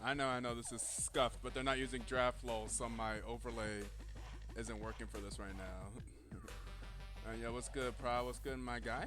I know this is scuffed, but they're not using draft lol, so my overlay isn't working for this right now. Yeah, what's good, Pro? What's good, my guy?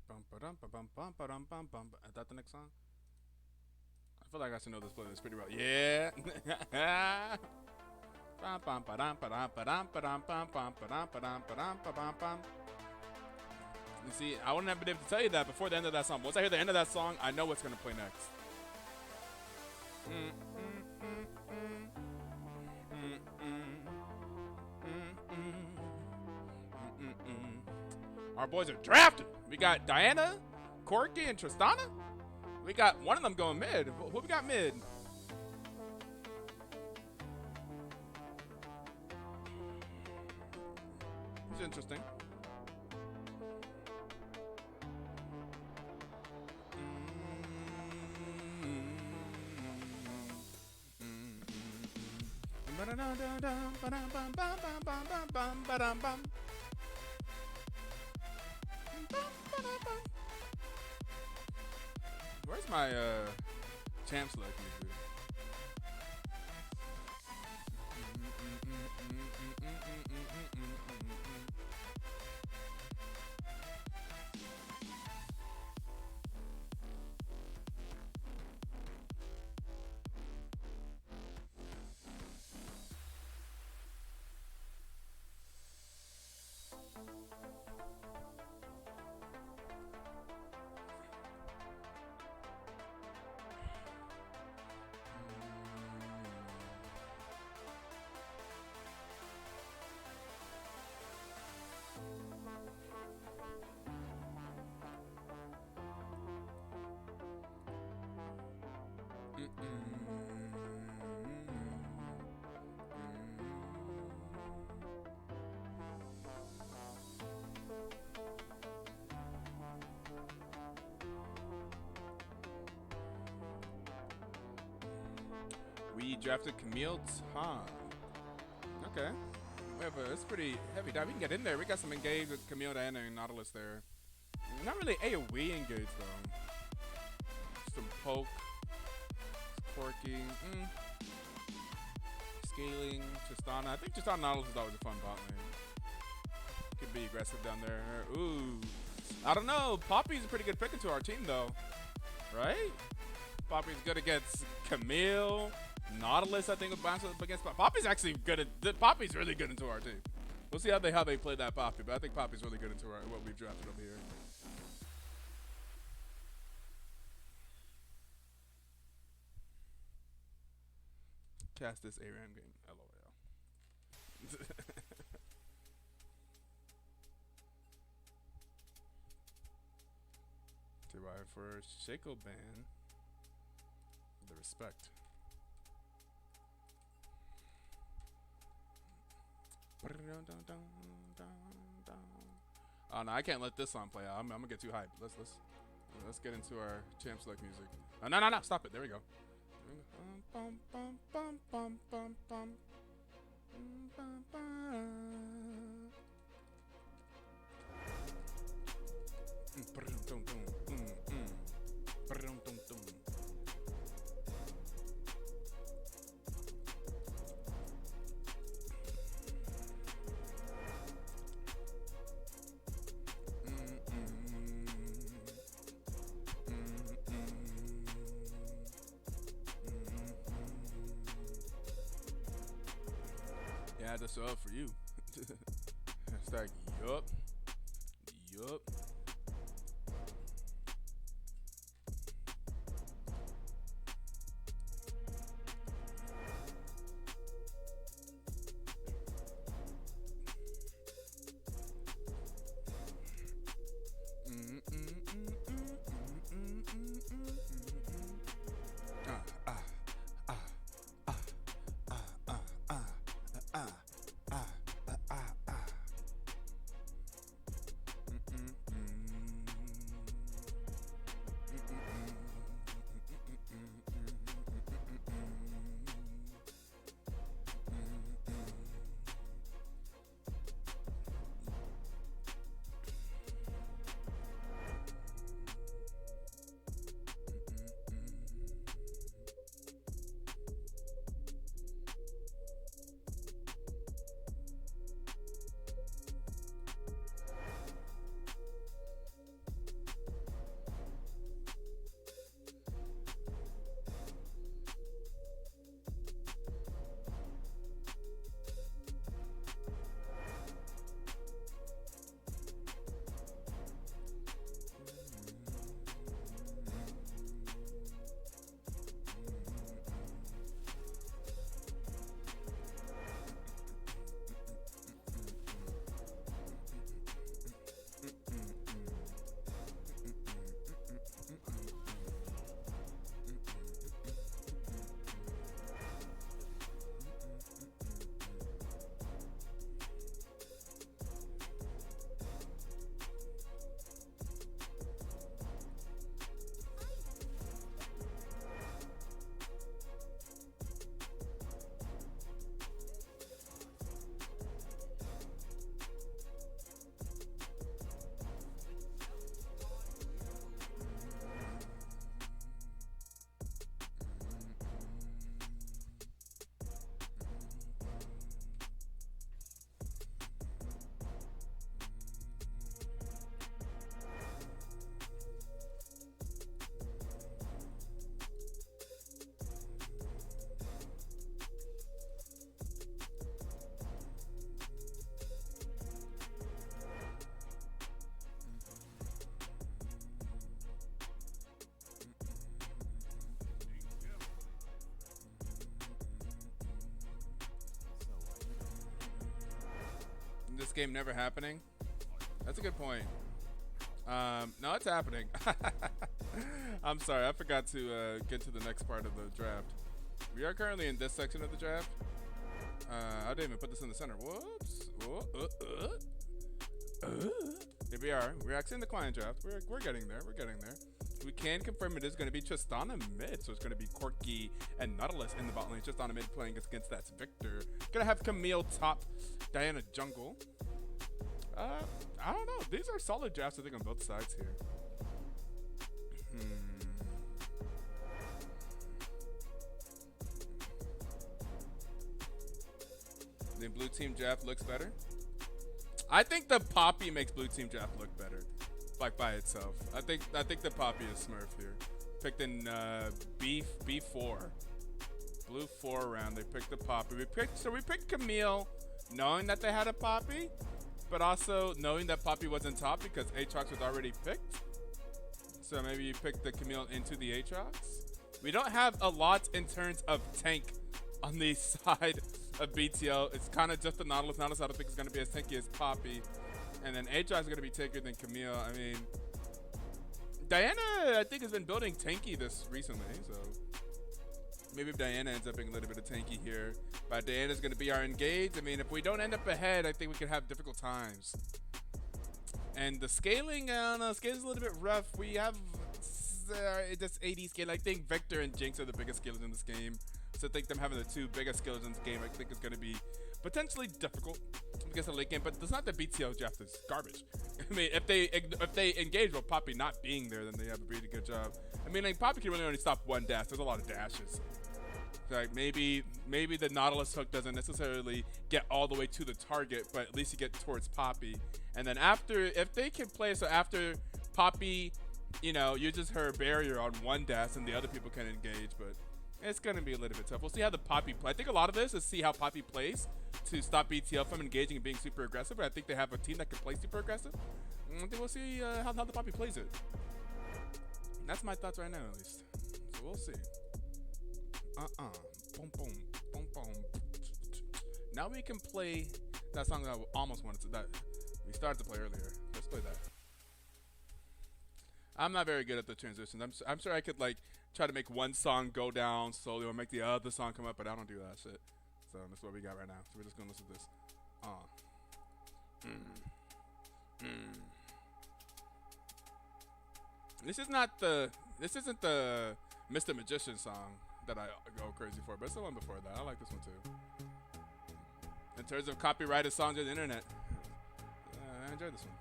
Bum ba-dum ba-bum bum ba-dum bum bum. Is that the next song? I feel like I should know this playlist pretty well. Yeah. Bum bum ba-dum ba-dum ba-dum ba-dum bum bum ba-dum ba-dum ba-dum ba-bum bum. You see, I wouldn't have been able to tell you that before the end of that song. Once I hear the end of that song, I know what's gonna play next. Our boys are drafted. We got Diana, Corky, and Tristana. We got one of them going mid. Who we got mid? It's interesting. Where's my champ select music? We drafted Camille Tom. Okay. It's pretty heavy dive. We can get in there. We got some engaged with Camille Diana and Nautilus there. Not really AoE engaged though. Some poke. Quirky. Scaling. Tristana. I think Tristana Nautilus is always a fun bot lane. Could be aggressive down there. Ooh. I don't know. Poppy's a pretty good pick into our team though. Right? Poppy's good against Camille. Nautilus, I think, will bounce up against Poppy's actually good at. Poppy's really good into our team. We'll see how they play that Poppy, but I think Poppy's really good into what we've drafted over here. Cast this ARAM game. LOL. Derived for Shaco ban. The respect. Oh no, I can't let this song play out. I'm gonna get too hyped. Let's get into our champ select music. No, stop it. There we go. Yeah, that's up for you. Hashtag yup. Yup. This game never happening? That's a good point. No, it's happening. I'm sorry, I forgot to get to the next part of the draft. We are currently in this section of the draft. I didn't even put this in the center. Whoops. Here we are. We're actually in the client draft. We're getting there. We're getting there. We can confirm it is going to be Tristana mid. So it's going to be Corky and Nautilus in the bot lane. Tristana mid playing against that's Victor. Going to have Camille top, Diana jungle. I don't know. These are solid drafts, I think, on both sides here. The blue team draft looks better. I think the Poppy makes blue team draft look better, like by itself. I think the Poppy is Smurf here. Picked in B4, blue 4 round. They picked the Poppy. We picked Camille, knowing that they had a Poppy, but also knowing that Poppy wasn't top because Aatrox was already picked. So maybe you picked the Camille into the Aatrox. We don't have a lot in terms of tank on the side of BTL. It's kind of just the Nautilus. Nautilus I don't think is going to be as tanky as Poppy. And then Aatrox is going to be tankier than Camille. I mean, Diana, I think, has been building tanky this recently. So Maybe if Diana ends up being a little bit of tanky here. But Diana's going to be our engage. I mean, if we don't end up ahead, I think we could have difficult times. And the scaling, I don't know, scaling's a little bit rough. We have just AD scale. I think Vector and Jinx are the biggest scalers in this game. So I think them having the two biggest scalers in this game, I think is going to be potentially difficult against the late game. But it's not the BTL draft is garbage. I mean, if they engage with Poppy not being there, then they have a pretty good job. I mean, like, Poppy can really only stop one dash. There's a lot of dashes. Like maybe the Nautilus hook doesn't necessarily get all the way to the target, but at least you get towards Poppy. And then after, if they can play, so after Poppy, you know, uses her barrier on one dash and the other people can engage, but it's going to be a little bit tough. We'll see how the Poppy play. I think a lot of this is see how Poppy plays to stop BTL from engaging and being super aggressive. But I think they have a team that can play super aggressive. And I think we'll see how the Poppy plays it. And that's my thoughts right now, at least. So we'll see. Boom, boom, boom, boom. Now we can play that song that I almost wanted to, that we started to play earlier. Let's play that. I'm not very good at the transitions. I'm sure I could like try to make one song go down slowly or make the other song come up, but I don't do that shit. So that's what we got right now. So we're just gonna listen to this. This isn't the Mr. Magician song that I go crazy for, but it's the one before that. I like this one too. In terms of copyrighted songs on the internet, I enjoy this one.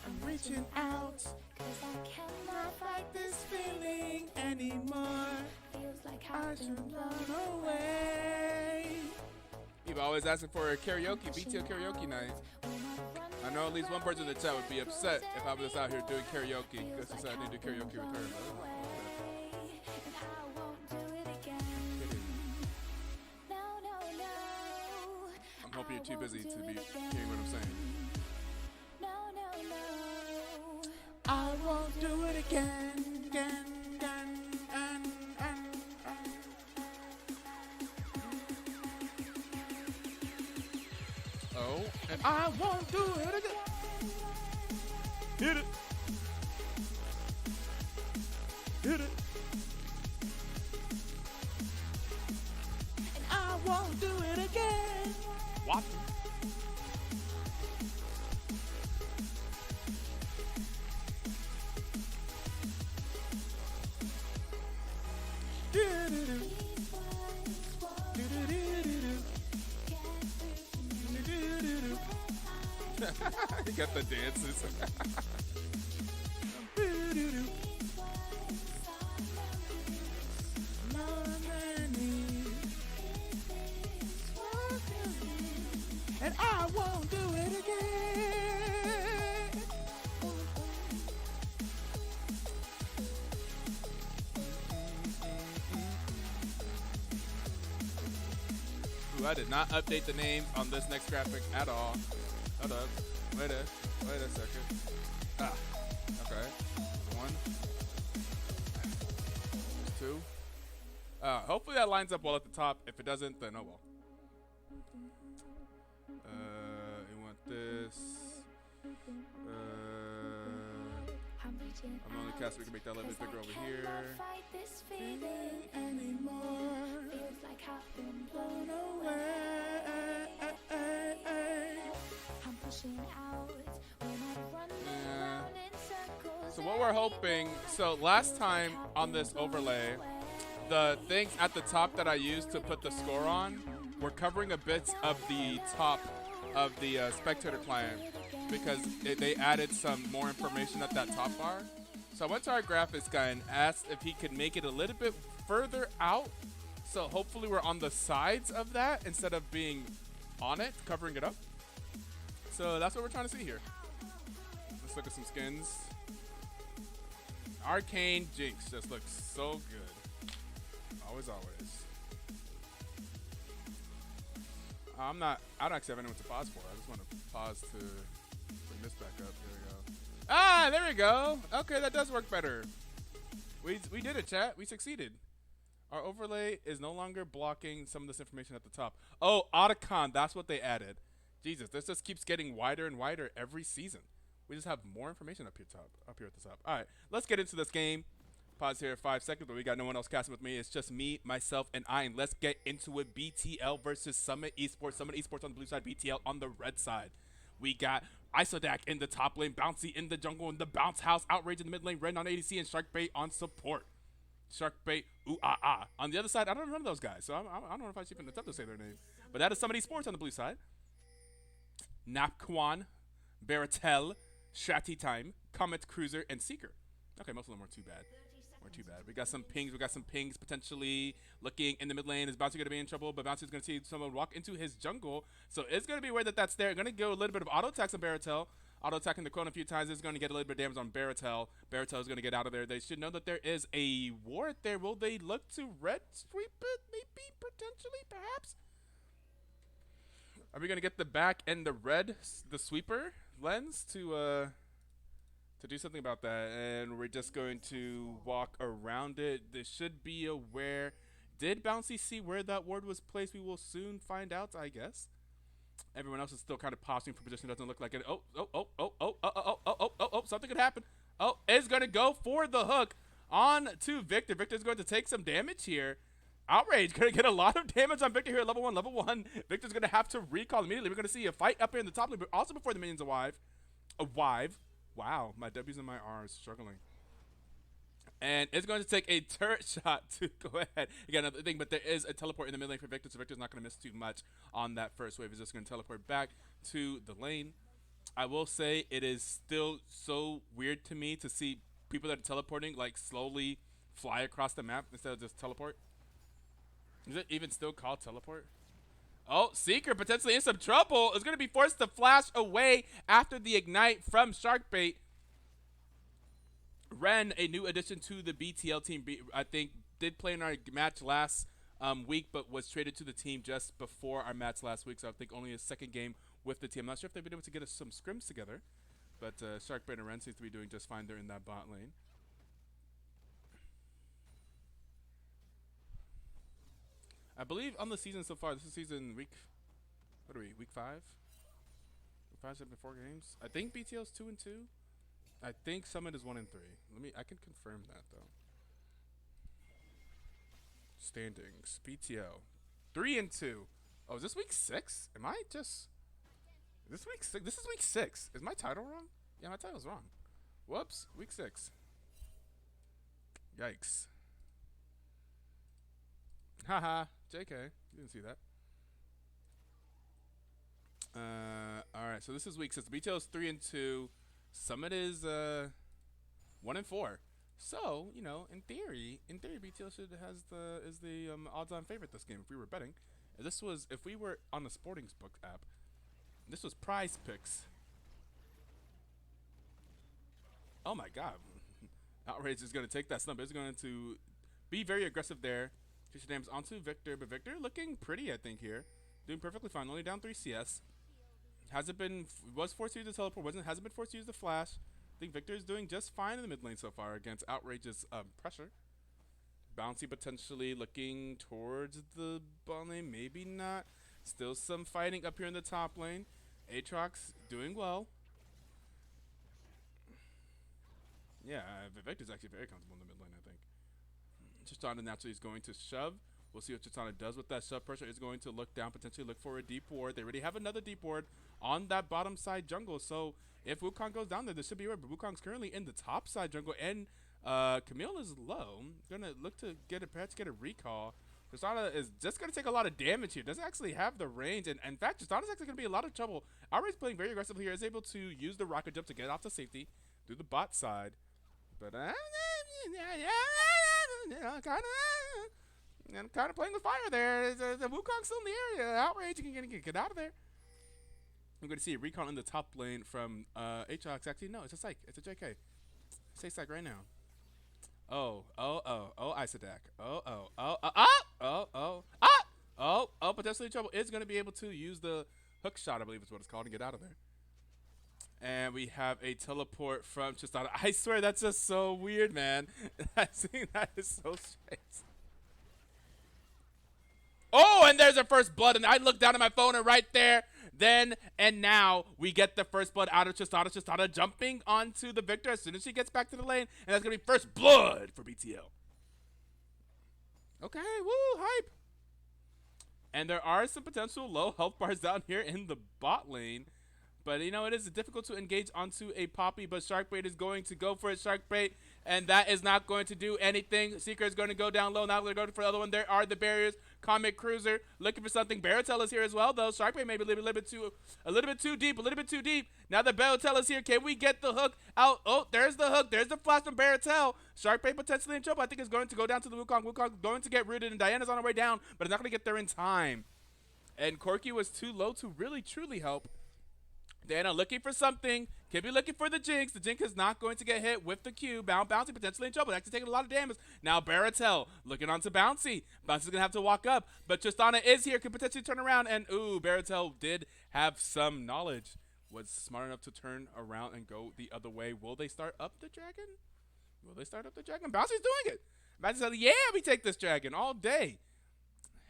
I'm reaching out, 'cause I cannot fight this feeling anymore. Feels like I should run away. People always asking for a karaoke, BTL karaoke night. I know at least one person in the chat would be upset if I was just out here doing karaoke because she said I didn't do karaoke with her. I'm hoping you're too busy to be hearing what I'm saying. I won't do it again. Oh, and I won't do it again. Hit it. Hit it. And I won't do it again. What? You got the dances. And I won't do it again. Ooh, I did not update the name on this next graphic at all. Hold up. Wait a second. Ah. Okay. 1. 2. Hopefully that lines up well at the top. If it doesn't, then oh well. You want this. I'm only cast, we can make that a little bit bigger over here. Yeah. So what we're hoping, so last time on this overlay, the things at the top that I used to put the score on were covering a bit of the top of the spectator client because they added some more information at that top bar. So I went to our graphics guy and asked if he could make it a little bit further out. So hopefully we're on the sides of that instead of being on it, covering it up. So that's what we're trying to see here. Let's look at some skins. Arcane Jinx just looks so good. Always. I don't actually have anyone to pause for. I just want to pause to bring this back up. There we go. Ah, there we go. Okay, that does work better. We did it, chat. We succeeded. Our overlay is no longer blocking some of this information at the top. Oh, Otacon, that's what they added. Jesus, this just keeps getting wider and wider every season. We just have more information up here at the top. All right, let's get into this game. Pause here 5 seconds, but we got no one else casting with me. It's just me, myself, and I. And let's get into it. BTL versus Summit Esports. Summit Esports on the blue side, BTL on the red side. We got Isodak in the top lane, Bouncy in the jungle, in the bounce house, Outrage in the mid lane, Ren on ADC, and Sharkbait on support. Sharkbait, ooh ah ah. On the other side, I don't remember those guys, so I don't know if I should even attempt to say their name. But that is Summit Esports on the blue side. Napquan, Baratel, Shati Time, Comet Cruiser, and Seeker. Okay, most of them weren't too bad. Too bad. We got some pings. We got some pings potentially looking in the mid lane. Is Bouncy going to be in trouble? But Bouncy's going to see someone walk into his jungle. So it's going to be weird that that's there. Going to go a little bit of auto attacks on Baratel. Auto attacking the Crone a few times. Is going to get a little bit of damage on Baratel. Baratel is going to get out of there. They should know that there is a ward there. Will they look to red sweep it? Maybe, potentially, perhaps. Are we going to get the back and the red, the sweeper lens to do something about that, and we're just going to walk around it. This should be aware. Did Bouncy see where that ward was placed? We will soon find out, I guess. Everyone else is still kind of posturing for position. Doesn't look like it. Something could happen. Oh, is going to go for the hook on to Victor. Victor's going to take some damage here. Outrage going to get a lot of damage on Victor here at level 1. Level 1. Victor's going to have to recall immediately. We're going to see a fight up here in the top lane, but also before the minions arrive. Wow, my W's and my R's struggling. And it's going to take a turret shot to go ahead. You got another thing, but there is a teleport in the mid lane for Victor, so Victor's not going to miss too much on that first wave. He's just going to teleport back to the lane. I will say it is still so weird to me to see people that are teleporting like slowly fly across the map instead of just teleport. Is it even still called teleport? Oh, Seeker potentially in some trouble. Is going to be forced to flash away after the ignite from Sharkbait. Ren, a new addition to the BTL team, I think did play in our match last week, but was traded to the team just before our match last week. So I think only his second game with the team. I'm not sure if they've been able to get us some scrims together, but Sharkbait and Ren seems to be doing just fine there in that bot lane. I believe on the season so far, this is season week, what are we, week 5? Week 5, 7, 4 games. I think BTL's 2-2. I think Summit is 1-3. I can confirm that though. Standings, BTL, 3-2. Oh, is this week 6? Am I just, this week 6? This is week 6. Is my title wrong? Yeah, my title's wrong. Whoops, week 6. Yikes. Haha, JK. You didn't see that. Alright, so this is week 6. BTL is 3-2. Summit is 1-4. So, you know, in theory, BTL is the odds-on favorite this game if we were betting. If we were on the Sporting Book app, this was Prize Picks. Oh my god. Outrage is going to take that slump. It's going to be very aggressive there. Future damage onto Victor, but Victor looking pretty, I think, here. Doing perfectly fine. Only down 3 CS. Was forced to use the teleport. Hasn't been forced to use the flash. I think Victor is doing just fine in the mid lane so far against Outrage's pressure. Bouncy potentially looking towards the bot lane. Maybe not. Still some fighting up here in the top lane. Aatrox doing well. Yeah, Victor's actually very comfortable in the mid lane, I think. Chitana naturally is going to shove. We'll see what Chitana does with that shove pressure. Is going to look down, potentially look for a deep ward. They already have another deep ward on that bottom side jungle. So if Wukong goes down there, this should be right. But Wukong's currently in the top side jungle, and Camille is low. Gonna look to perhaps get a recall. Chitana is just gonna take a lot of damage here. Doesn't actually have the range, and in fact, Chitana's actually gonna be a lot of trouble. Outrage playing very aggressively here. Is able to use the rocket jump to get off to safety through the bot side, but kind of playing with fire there. The Wukong's still in the area. Outrage can get out of there. I'm going to see a recon in the top lane from Aatrox. Actually, no, it's a psych. It's a JK. Say psych right now. Oh, Isodak. Potentially in trouble. Is going to be able to use the hook shot, I believe is what it's called, and get out of there. And we have a teleport from Chitana. I swear that's just so weird, man. I think that is so strange. Oh, and there's our first blood. And I look down at my phone, and right there, then and now, we get the first blood out of Tristana. Tristana jumping onto the Victor as soon as she gets back to the lane. And that's going to be first blood for BTL. Okay, woo, hype. And there are some potential low health bars down here in the bot lane. But, you know, it is difficult to engage onto a Poppy, but Sharkbait is going to go for it. Sharkbait, and that is not going to do anything. Seeker is going to go down low. Now they're going for the other one. There are the barriers. Comet Cruiser looking for something. Baratelle is here as well, though. Sharkbait maybe a little bit too deep. Now that Baratelle is here, can we get the hook out? Oh, there's the hook. There's the flash from Baratelle. Sharkbait potentially in trouble. I think it's going to go down to the Wukong. Wukong's going to get rooted, and Diana's on her way down, but it's not going to get there in time. And Corki was too low to really, truly help. Diana looking for something. Could be looking for the Jinx. The Jinx is not going to get hit with the Q. Bouncy potentially in trouble. Actually taking a lot of damage. Now Baratelle looking onto Bouncy. Bouncy's going to have to walk up. But Tristana is here. Could potentially turn around. And, ooh, Baratelle did have some knowledge. Was smart enough to turn around and go the other way. Will they start up the dragon? Bouncy's doing it. Bouncy's like, yeah, we take this dragon all day.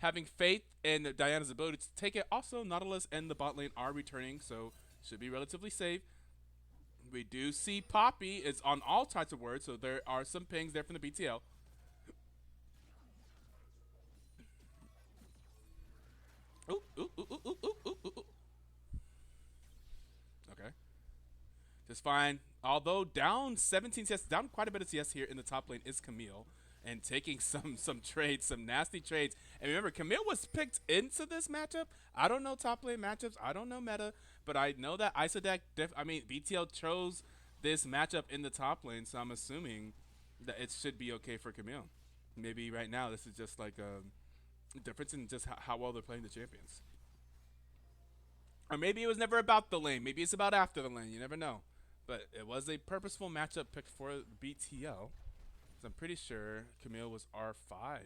Having faith in Diana's ability to take it. Also, Nautilus and the bot lane are returning, so should be relatively safe. We do see Poppy is on all types of words, so there are some pings there from the BTL. Ooh. Okay. Just fine. Although down 17 CS, down quite a bit of CS here in the top lane is Camille. And taking some trades, some nasty trades. And remember, Camille was picked into this matchup. I don't know top lane matchups. I don't know meta. But I know that Isodec, BTL chose this matchup in the top lane. So I'm assuming that it should be okay for Camille. Maybe right now this is just like a difference in just how well they're playing the champions. Or maybe it was never about the lane. Maybe it's about after the lane. You never know. But it was a purposeful matchup picked for BTL. I'm pretty sure Camille was R5.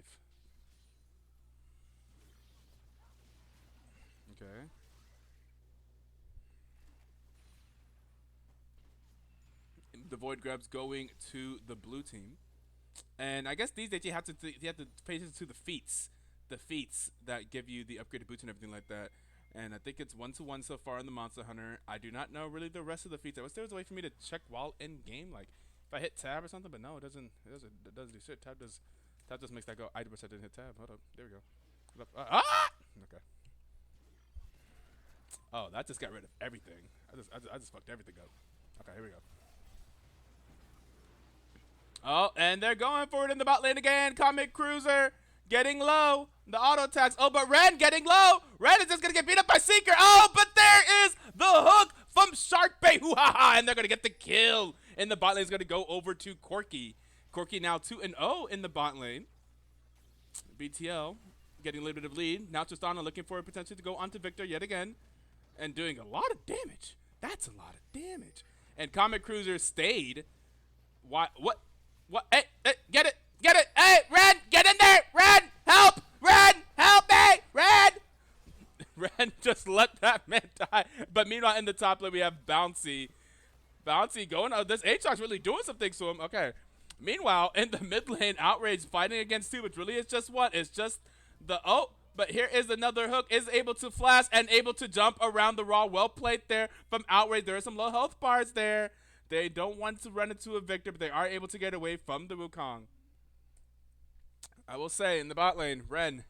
Okay. The Void Grab's going to the blue team. And I guess these days you have to face into the feats. The feats that give you the upgraded boots and everything like that. And I think it's 1-1 so far in the Monster Hunter. I do not know really the rest of the feats. I wish there was a way for me to check while in game, like if I hit tab or something, but no, it doesn't do shit. Tab just makes that go. I didn't hit tab. Hold up, there we go. Okay. Oh, that just got rid of everything. I just fucked everything up. Okay, here we go. Oh, and they're going for it in the bot lane again. Comet Cruiser getting low. The auto attacks. Oh, but Ren getting low. Ren is just gonna get beat up by Seeker. Oh, but there is the hook from Sharkbait. Hoo-ha-ha, and they're gonna get the kill. And the bot lane is going to go over to Corki. Corki now 2-0 in the bot lane. BTL getting a little bit of lead. Now Tristana looking for a potential to go onto Victor yet again. And doing a lot of damage. That's a lot of damage. And Comet Cruiser stayed. What? Hey, get it. Hey, Ren, get in there. Ren, help. Ren, help me. Ren. Ren just let that man die. But meanwhile, in the top lane, we have Bouncy. Bouncy going. Oh, this Aatrox really doing some things to him. Okay. Meanwhile, in the mid lane, Outrage fighting against two, which really is just what? It's just the but here is another hook. Is able to flash and able to jump around the Raw. Well played there from Outrage. There are some low health bars there. They don't want to run into a Victor, but they are able to get away from the Wukong. I will say, in the bot lane, Ren,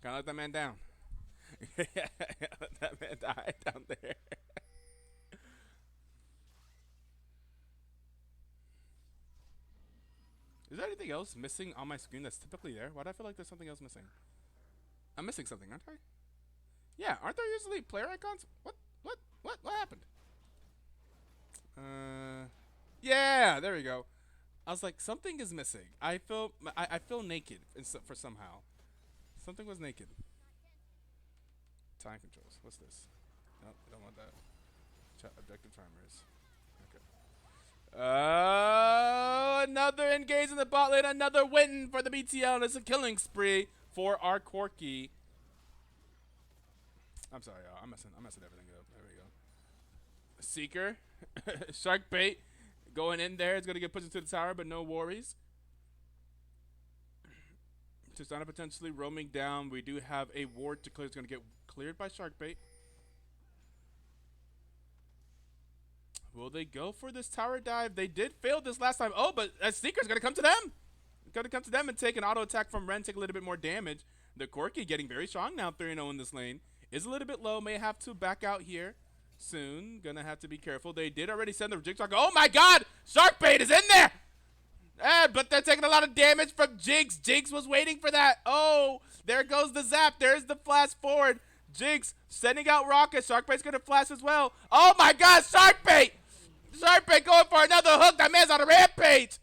gotta let that man down. Let that man die down there. Is there anything else missing on my screen that's typically there? Why do I feel like there's something else missing? I'm missing something, aren't I? Yeah, aren't there usually player icons? What happened? Yeah, there we go. I was like, something is missing. I feel naked for somehow. Something was naked. Time controls. What's this? No, I don't want that. Chat objective timers. Okay. Another engage in the bot lane. Another win for the BTL. And it's a killing spree for our Corki. I'm sorry, y'all. I'm messing everything up. There we go. Seeker. Sharkbait. Going in there. It's going to get pushed into the tower, but no worries. Tristana potentially roaming down. We do have a ward to clear. It's going to get cleared by Sharkbait. Will they go for this tower dive? They did fail this last time. Oh, but Seeker's going to come to them. Going to come to them and take an auto attack from Ren, take a little bit more damage. The Corki getting very strong now, 3-0 in this lane. Is a little bit low. May have to back out here soon. Going to have to be careful. They did already send the Jigsaw. Oh, my God. Sharkbait is in there. But they're taking a lot of damage from Jigs. Jigs was waiting for that. Oh, there goes the zap. There's the flash forward. Jigs sending out rockets. Sharkbait's going to flash as well. Oh, my God. Sharkbait. Sharkbait going for another hook. That man's on a rampage.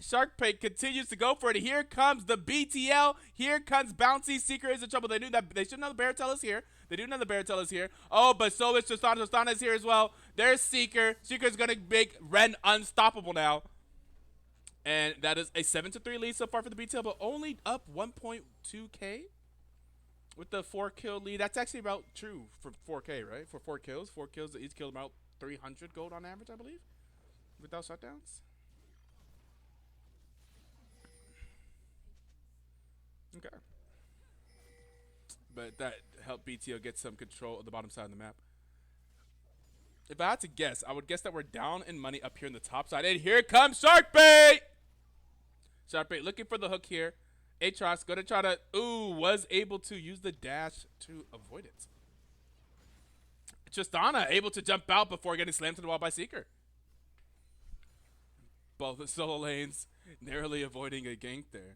Sharkbait continues to go for it. Here comes the BTL. Here comes Bouncy. Seeker is in trouble. They knew that. They should know the Baratel is here. They do know the Baratel is here. Oh, but so is Tristana. Tristana is here as well. There's Seeker. Seeker's going to make Ren unstoppable now. And that is a 7-3 lead so far for the BTL, but only up 1.2K with the 4-kill lead. That's actually about true for 4K, right? For 4 kills. 4 kills, each kill about 300 gold on average, I believe, without shutdowns. Okay. But that helped BTL get some control of the bottom side of the map. If I had to guess, I would guess that we're down in money up here in the top side. And here comes Sharkbait! Sharkbait looking for the hook here. Aatrox going to try to, was able to use the dash to avoid it. Tristana able to jump out before getting slammed to the wall by Seeker. Both the solo lanes narrowly avoiding a gank there.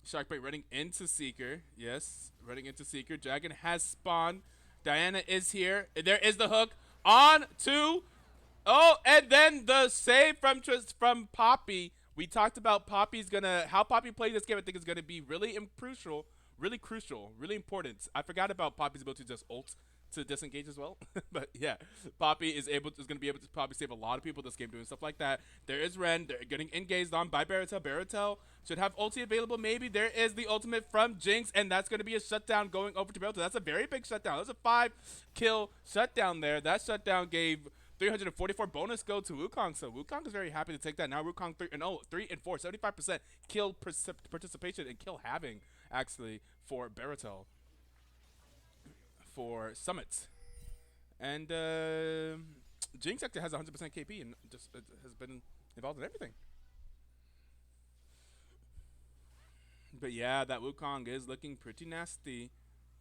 Sharkbait running into Seeker. Yes, running into Seeker. Dragon has spawned. Diana is here. There is the hook. On to, and then the save from Poppy. We talked about how Poppy played this game. I think is gonna be really crucial, really important. I forgot about Poppy's ability to just ult to disengage as well. But yeah, Poppy is gonna be able to probably save a lot of people this game doing stuff like that. There is Ren. They're getting engaged on by Baratel. Baratel should have ulti available. Maybe there is the ultimate from Jinx, and that's gonna be a shutdown going over to Baratel. That's a very big shutdown. That's a 5-kill shutdown there. That shutdown gave 344 bonus go to Wukong, so Wukong is very happy to take that. Now Wukong 3 and 4, 75% kill participation and kill having actually for Baratel for Summit. And Jinx actually has 100% KP and just has been involved in everything. But yeah, that Wukong is looking pretty nasty.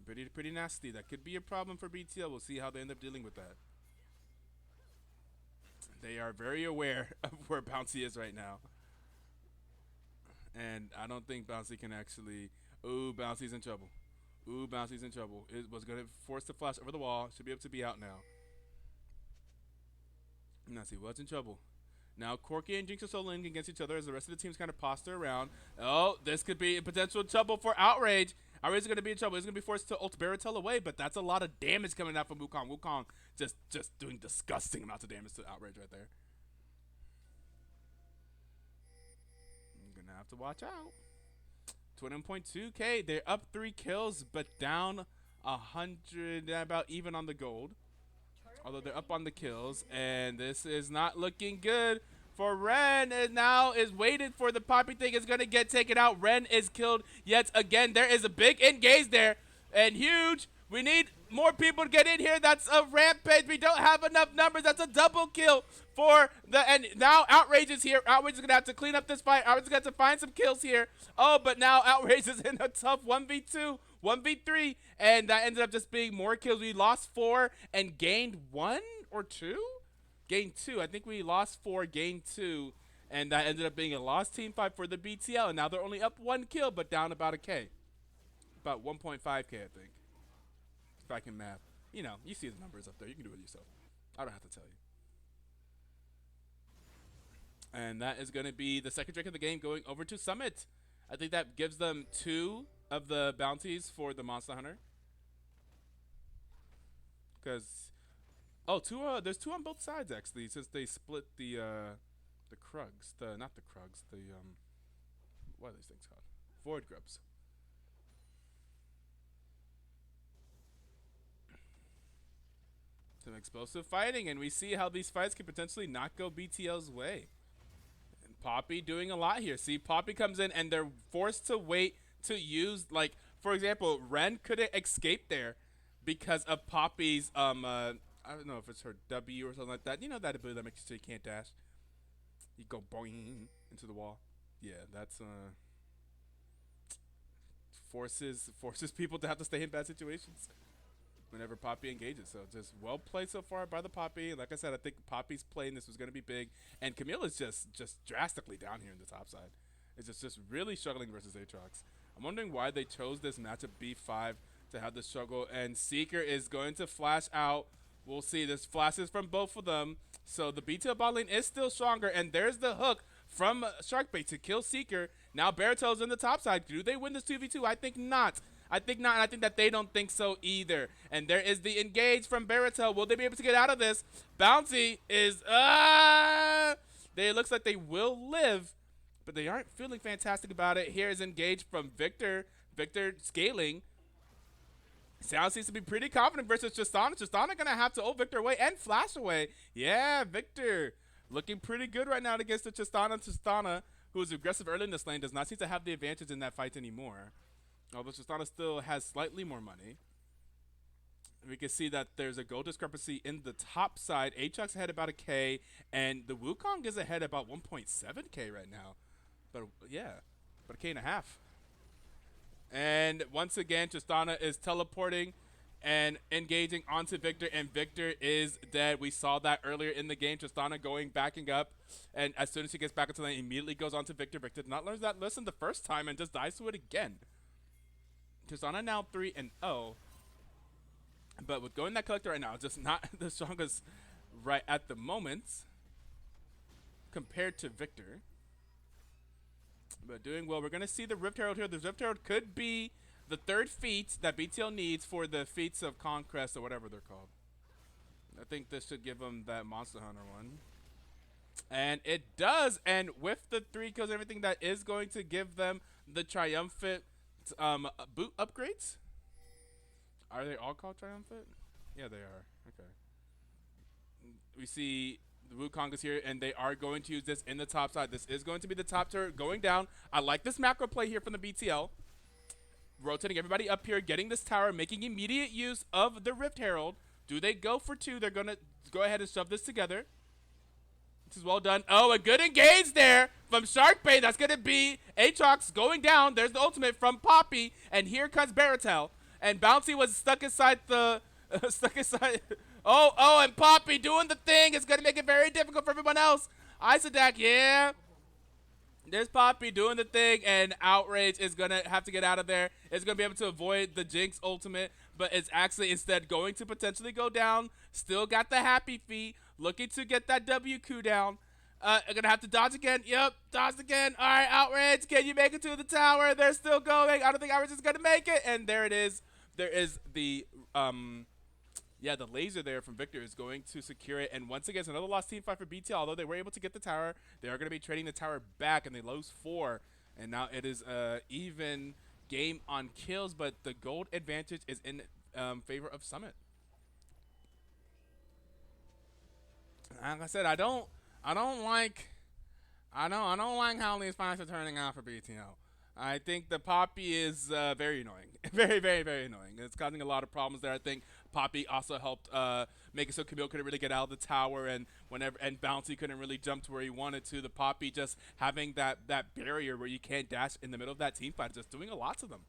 Pretty nasty. That could be a problem for BTL. We'll see how they end up dealing with that. They are very aware of where Bouncy is right now. And I don't think Bouncy can actually... Bouncy's in trouble. Bouncy's in trouble. It was going to force the flash over the wall. Should be able to be out now. Now see, what's in trouble? Now Corki and Jinx are soloing against each other as the rest of the team's kind of posture around. Oh, this could be a potential trouble for Outrage. Outrage is going to be in trouble. He's going to be forced to ult Baratel away, but that's a lot of damage coming out from Wukong. Wukong just doing disgusting amounts of damage to Outrage right there. I'm going to have to watch out. 21.2K. They're up 3 kills, but down 100, about even on the gold. Although they're up on the kills, and this is not looking good for Ren. And now is waiting for the Poppy thing. Is going to get taken out. Ren is killed yet again. There is a big engage there, and huge. We need more people to get in here. That's a rampage. We don't have enough numbers. That's a double kill for the, and now Outrage is here. Outrage is going to have to clean up this fight. Outrage is going to have to find some kills here. Oh, but now Outrage is in a tough 1v2, 1v3, and that ended up just being more kills. We lost 4 and gained 1 or 2? Gained 2. I think we lost 4, gained 2, and that ended up being a lost team fight for the BTL, and now they're only up 1 kill, but down about a K. About 1.5K, I think. If I can math. You know, you see the numbers up there. You can do it yourself. I don't have to tell you. And that is going to be the second drink of the game going over to Summit. I think that gives them 2 of the bounties for the Monster Hunter. Because, there's 2 on both sides actually, since they split the Krugs. Not the Krugs, what are these things called? Void Grubs. Some explosive fighting, and we see how these fights can potentially not go BTL's way. Poppy doing a lot here. See, Poppy comes in and they're forced to wait to use, like, for example, Ren couldn't escape there because of Poppy's I don't know if it's her W or something like that. You know that ability that makes you so you can't dash. You go boing into the wall. Yeah, that's forces people to have to stay in bad situations whenever Poppy engages. So just well played so far by the Poppy. Like I said, I think Poppy's playing this was going to be big, and Camille is just drastically down here in the top side. It's just really struggling versus Aatrox. I'm wondering why they chose this matchup B5 to have the struggle, and Seeker is going to flash out. We'll see. There's flashes from both of them. So the BTL bot lane is still stronger, and there's the hook from Sharkbait to kill Seeker. Now Barato's in the top side. Do they win this 2v2? I think not. I think not, and I think that they don't think so either. And there is the engage from Baratel. Will they be able to get out of this? Bouncy is, it looks like they will live, but they aren't feeling fantastic about it. Here is engage from Victor. Victor scaling. Sound seems to be pretty confident versus Tristana. Tristana going to have to ult Victor away and flash away. Yeah, Victor looking pretty good right now against the Tristana. Tristana, who is aggressive early in this lane, does not seem to have the advantage in that fight anymore. Although Tristana still has slightly more money. We can see that there's a gold discrepancy in the top side. Aatrox ahead about a K, and the Wukong is ahead about 1.7K right now. But yeah, about a K and a half. And once again, Tristana is teleporting and engaging onto Victor, and Victor is dead. We saw that earlier in the game. Tristana backing up, and as soon as she gets back into the lane, immediately goes onto Victor. Victor did not learn that lesson the first time and just dies to it again. Tristana now 3-0. But with going that collector right now, just not the strongest right at the moment compared to Victor. But doing well. We're going to see the Rift Herald here. The Rift Herald could be the third feat that BTL needs for the feats of Conquest or whatever they're called. I think this should give them that Monster Hunter one. And it does. And with the 3 kills and everything, that is going to give them the Triumphant boot upgrades. Are they all called Triumphant? Yeah, they are. Okay. We see the Wukong is here, and they are going to use this in the top side. This is going to be the top turret going down. I like this macro play here from the BTL. Rotating everybody up here, getting this tower, making immediate use of the Rift Herald. Do they go for 2? They're going to go ahead and shove this together. This is well done. Oh, a good engage there from Sharkbait. That's going to be Aatrox going down. There's the ultimate from Poppy, and here comes Baratel. And Bouncy was stuck inside the... Oh, and Poppy doing the thing. It's going to make it very difficult for everyone else. Isadak, yeah. There's Poppy doing the thing, and Outrage is going to have to get out of there. It's going to be able to avoid the Jinx ultimate, but it's actually instead going to potentially go down. Still got the happy feet. Looking to get that W cooldown. I'm going to have to dodge again. Yep, dodge again. All right, Outrage, can you make it to the tower? They're still going. I don't think Outrage is going to make it, and there it is. There is the, the laser there from Victor is going to secure it. And once again, it's another lost team fight for BTL. Although they were able to get the tower, they are going to be trading the tower back, and they lose 4. And now it is even game on kills, but the gold advantage is in favor of Summit. Like I said, I don't like how these fights are turning out for BTL. I think the Poppy is very annoying. Very, very, very annoying. It's causing a lot of problems there. I think Poppy also helped make it so Camille couldn't really get out of the tower, and Bouncy couldn't really jump to where he wanted to. The Poppy just having that barrier where you can't dash in the middle of that team fight, just doing a lot to them.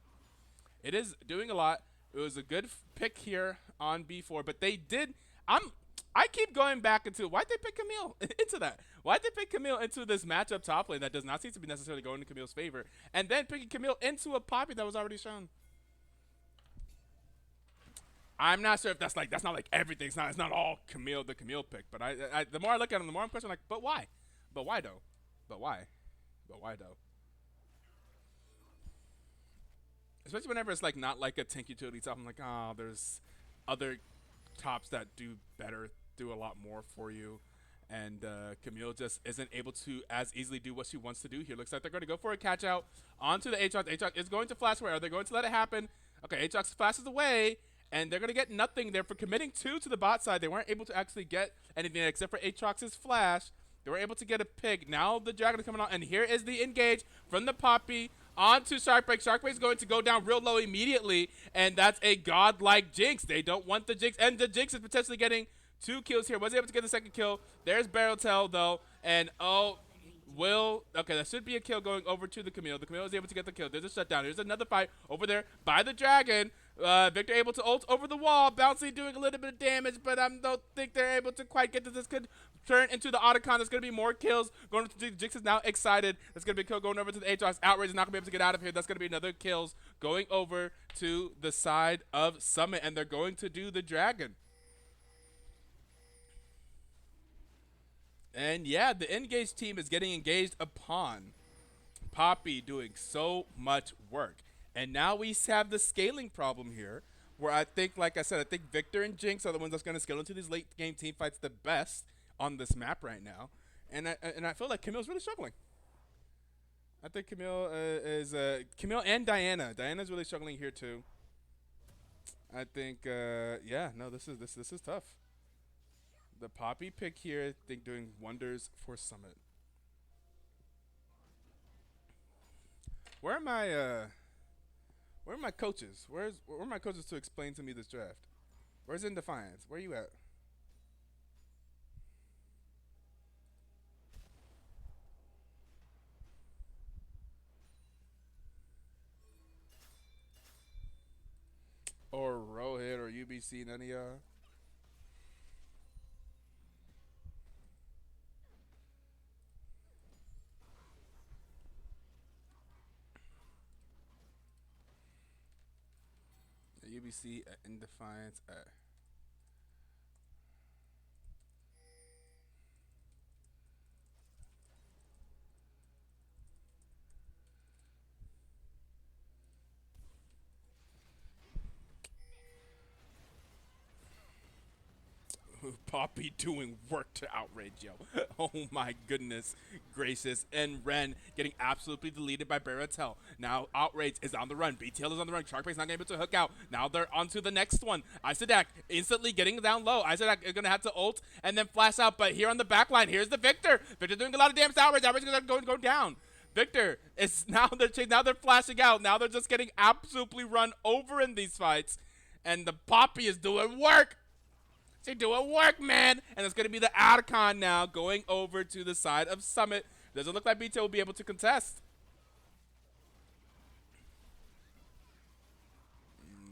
It is doing a lot. It was a good pick here on B4, but they did. I keep going back into why'd they pick Camille into that? Why'd they pick Camille into this matchup top lane that does not seem to be necessarily going in Camille's favor, and then picking Camille into a Poppy that was already shown? I'm not sure if that's not like everything. It's not all Camille, the Camille pick. But I the more I look at him, the more I'm questioning, like, but why? But why though? But why? But why though? Especially whenever it's like not like a tank utility top. I'm like, oh, there's other tops that do better, do a lot more for you, and Camille just isn't able to as easily do what she wants to do here. Looks like they're going to go for a catch out onto the Aatrox. Aatrox is going to flash away. Are they going to let it happen? Okay, Aatrox flashes away, and they're going to get nothing there for committing 2 to the bot side. They weren't able to actually get anything except for Aatrox's flash. They were able to get a pick. Now the Dragon is coming out, and here is the engage from the Poppy onto Sharkbait. Sharkbait is going to go down real low immediately, and that's a godlike Jinx. They don't want the Jinx, and the Jinx is potentially getting 2 kills here. Was able to get the second kill. There's Barrel Tail, though, and okay, that should be a kill going over to the Camille. The Camille is able to get the kill. There's a shutdown. There's another fight over there by the Dragon. Victor able to ult over the wall. Bouncy doing a little bit of damage, but I don't think they're able to quite get to this. Could turn into the Otacon. There's going to be more kills going to Jinx is now excited. There's going to be a kill going over to the Aatrox. Outrage is not going to be able to get out of here. That's going to be another kills going over to the side of Summit, and they're going to do the Dragon. And yeah, the Engage team is getting engaged upon. Poppy doing so much work. And now we have the scaling problem here, where I think, like I said, I think Victor and Jinx are the ones that's going to scale into these late game team fights the best on this map right now. And I feel like Camille's really struggling. I think Camille Camille and Diana. Diana's really struggling here too. I think yeah, no, this is tough. The Poppy pick here, I think, doing wonders for Summit. Where are my coaches? Where are my coaches to explain to me this draft? Where's In Defiance? Where are you at? Or Rohit or UBC, none of y'all? UBC In Defiance at. Poppy doing work to Outrage, yo. Oh my goodness gracious. And Ren getting absolutely deleted by Baratel. Now Outrage is on the run. BTL is on the run. Sharkbait's not able to hook out. Now they're on to the next one. Isaac instantly getting down low. Isaac is going to have to ult and then flash out. But here on the back line, here's the Victor. Victor doing a lot of damage to Outrage. Outrage is going to go down. Victor is now they're flashing out. Now they're just getting absolutely run over in these fights. And the Poppy is doing work. She's doing work, man. And it's going to be the Adcon now going over to the side of Summit. Doesn't look like BT will be able to contest.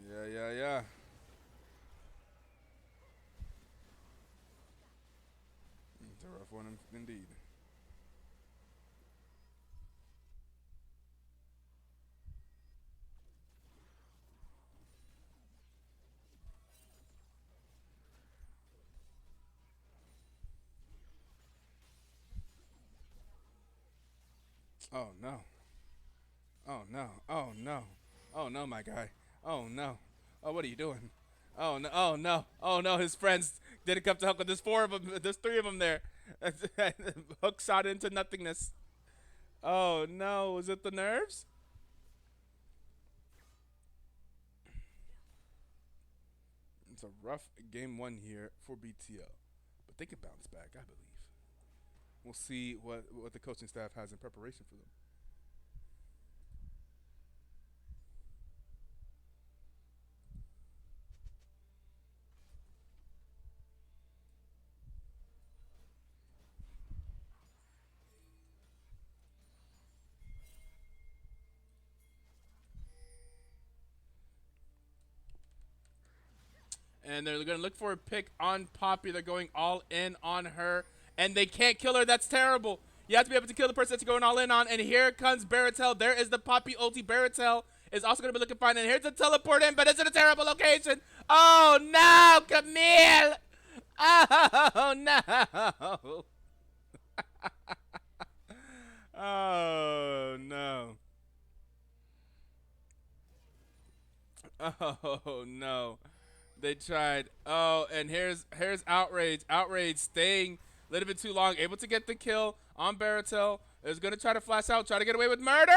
Yeah. It's a rough one indeed. Oh no. Oh no. Oh no. Oh no, my guy. Oh no. Oh, what are you doing? Oh no. Oh no. Oh no. His friends didn't come to help. There's 4 of them. There's 3 of them there. Hook shot into nothingness. Oh no. Was it the nerves? It's a rough game 1 here for BTL, but they can bounce back, I believe. We'll see what the coaching staff has in preparation for them. And they're going to look for a pick on Poppy. They're going all in on her. And they can't kill her. That's terrible. You have to be able to kill the person that you're going all in on. And here comes Baratel. There is the Poppy ulti. Baratel is also going to be looking fine. And here's the teleport in, but it's in a terrible location. Oh, no, Camille. Oh, no. Oh, no. Oh, no. They tried. Oh, and here's Outrage. Outrage staying a little bit too long. Able to get the kill on Baratel. Is going to try to flash out. Try to get away with murder.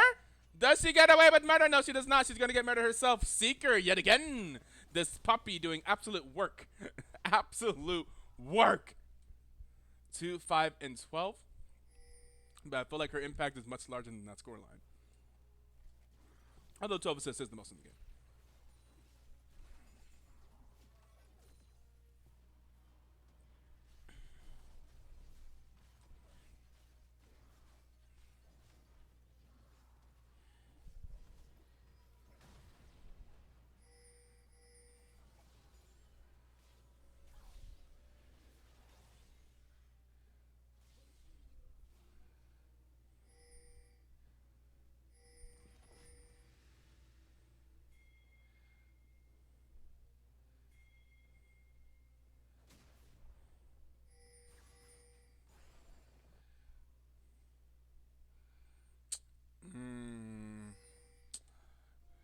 Does she get away with murder? No, she does not. She's going to get murder herself. Seeker yet again. This Poppy doing absolute work. Absolute work. 2, 5, and 12. But I feel like her impact is much larger than that scoreline. Although 12 assists is the most in the game.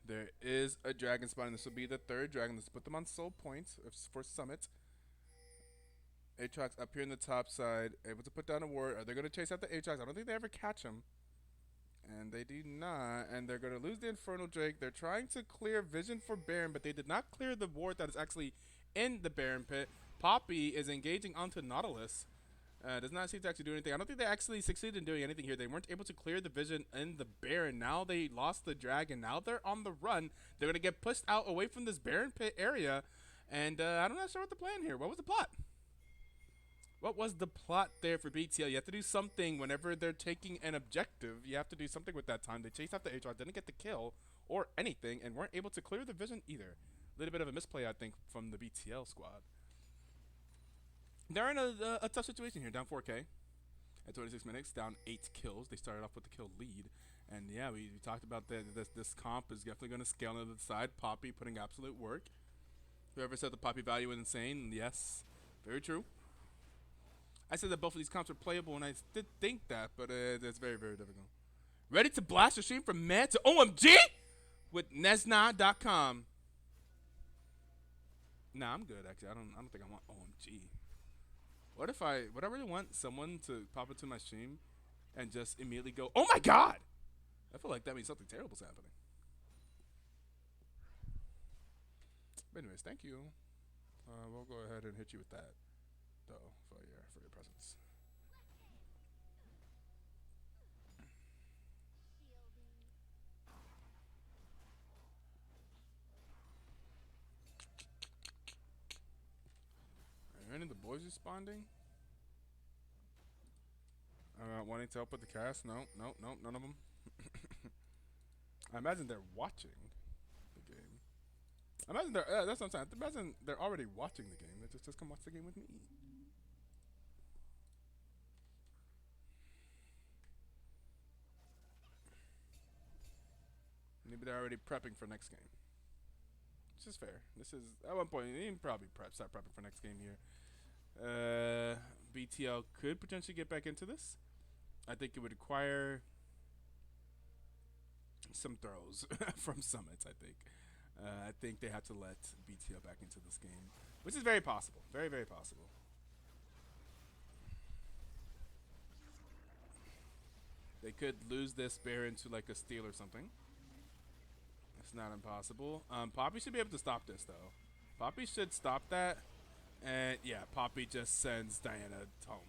There is a dragon spawn, and this will be the third dragon. Let's put them on soul points for summit. Aatrox up here in the top side, able to put down a ward. Are they going to chase out the Aatrox? I don't think they ever catch him. And they do not. And they're going to lose the Infernal Drake. They're trying to clear vision for Baron, but they did not clear the ward that is actually in the Baron pit. Poppy is engaging onto Nautilus. Does not seem to actually do anything. I don't think they actually succeeded in doing anything here. They weren't able to clear the vision in the Baron. Now they lost the dragon. Now they're on the run. They're going to get pushed out away from this Baron pit area. And I'm not sure what the plan here. What was the plot? What was the plot there for BTL? You have to do something whenever they're taking an objective. You have to do something with that time. They chased after Aatrox, didn't get the kill or anything, and weren't able to clear the vision either. A little bit of a misplay, I think, from the BTL squad. They're in a tough situation here, down 4K at 26 minutes, down 8 kills. They started off with the kill lead. And yeah, we talked about this comp is definitely going to scale into the side. Poppy putting absolute work. Whoever said the Poppy value was insane, yes, very true. I said that both of these comps are playable, and I did think that, but it's very, very difficult. Ready to blast a stream from Mad to OMG with Nesna.com. Nah, I'm good actually. I don't think I want OMG. What if would I really want someone to pop into my stream and just immediately go, oh my god? I feel like that means something terrible is happening. But anyways, thank you. We'll go ahead and hit you with that, though, for your presence. Are any of the boys responding? Wanting to help with the cast? No, none of them. I imagine they're watching the game. I imagine they're, that's what I'm saying. I imagine they're already watching the game. They just come watch the game with me. Maybe they're already prepping for next game. Which is fair. This is, at one point, you can probably start prepping for next game here. BTL could potentially get back into this. I think it would require some throws from Summits, I think. I think they have to let BTL back into this game, which is very possible. Very, very possible. They could lose this Baron to like a steal or something. It's not impossible. Poppy should be able to stop this, though. Poppy should stop that. And, yeah, Poppy just sends Diana home.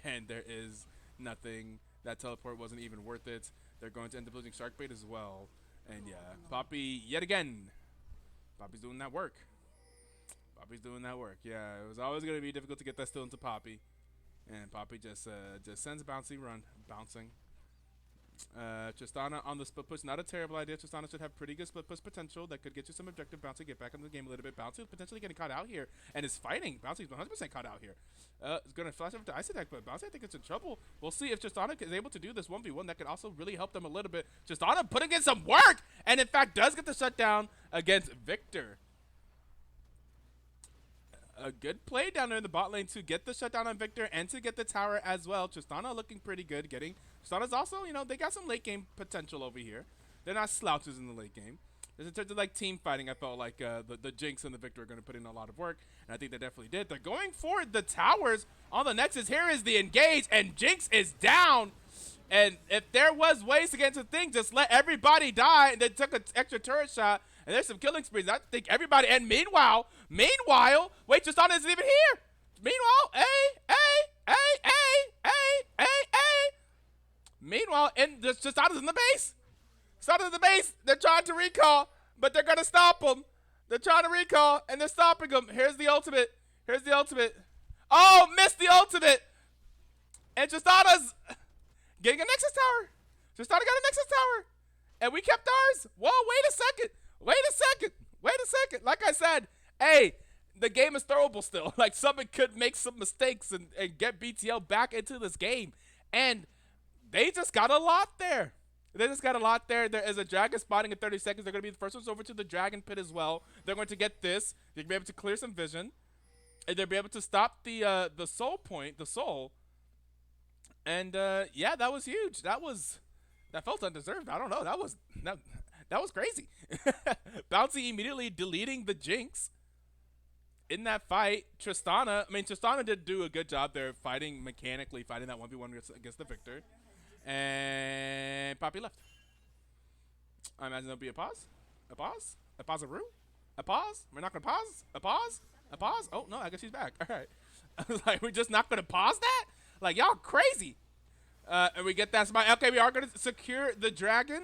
And there is nothing. That teleport wasn't even worth it. They're going to end up losing Sharkbait as well. And, yeah, Poppy, yet again. Poppy's doing that work. Poppy's doing that work. Yeah, it was always going to be difficult to get that still into Poppy. And Poppy just sends a bouncy run. Bouncing. Tristana on the split push, not a terrible idea. Tristana should have pretty good split push potential that could get you some objective. Bouncy, get back into the game a little bit. Bouncy is potentially getting caught out here and is fighting. Bouncy's 100% caught out here. It's going to flash over to Ice Attack, but Bouncy I think it's in trouble. We'll see if Tristana is able to do this 1v1. That could also really help them a little bit. Tristana putting in some work and in fact does get the shutdown against Victor. A good play down there in the bot lane to get the shutdown on Victor and to get the tower as well. Tristana looking pretty good. Tristana's also, you know, they got some late game potential over here. They're not slouches in the late game. In terms of like team fighting, I felt like the Jinx and the Victor are going to put in a lot of work, and I think they definitely did. They're going for the towers on the Nexus. Here is the engage, and Jinx is down. And if there was ways to get into the thing, just let everybody die, and then took an extra turret shot. And there's some killing sprees. I think everybody. And meanwhile, wait, Tristana isn't even here. Meanwhile, hey, Hey, hey, hey, hey, hey. Meanwhile, just Chistana's in the base. Chistana's in the base. They're trying to recall, but they're going to stop him. They're trying to recall, and they're stopping him. Here's the ultimate. Here's the ultimate. Oh, missed the ultimate. And Chistana's getting a Nexus Tower. Chistana got a Nexus Tower. And we kept ours. Whoa, wait a second. Wait a second. Wait a second. Like I said, hey, the game is throwable still. Like, someone could make some mistakes and get BTL back into this game. And they just got a lot there. They just got a lot there. There is a dragon spawning in 30 seconds. They're going to be the first ones over to the dragon pit as well. They're going to get this. They're going to be able to clear some vision. And they'll be able to stop the soul point, the soul. And, yeah, that was huge. That felt undeserved. I don't know. That was crazy. Bouncy immediately deleting the Jinx in that fight. Tristana did do a good job there mechanically fighting that 1v1 against the Victor. And Poppy left. I imagine there'll be a pause. A pause? A pause-a-roo? A pause? We're not going to pause? A pause? A pause? Oh, no, I guess she's back. All right. I was like, we're just not going to pause that? Like, y'all crazy. And we get that spot. Okay, we are going to secure the dragon.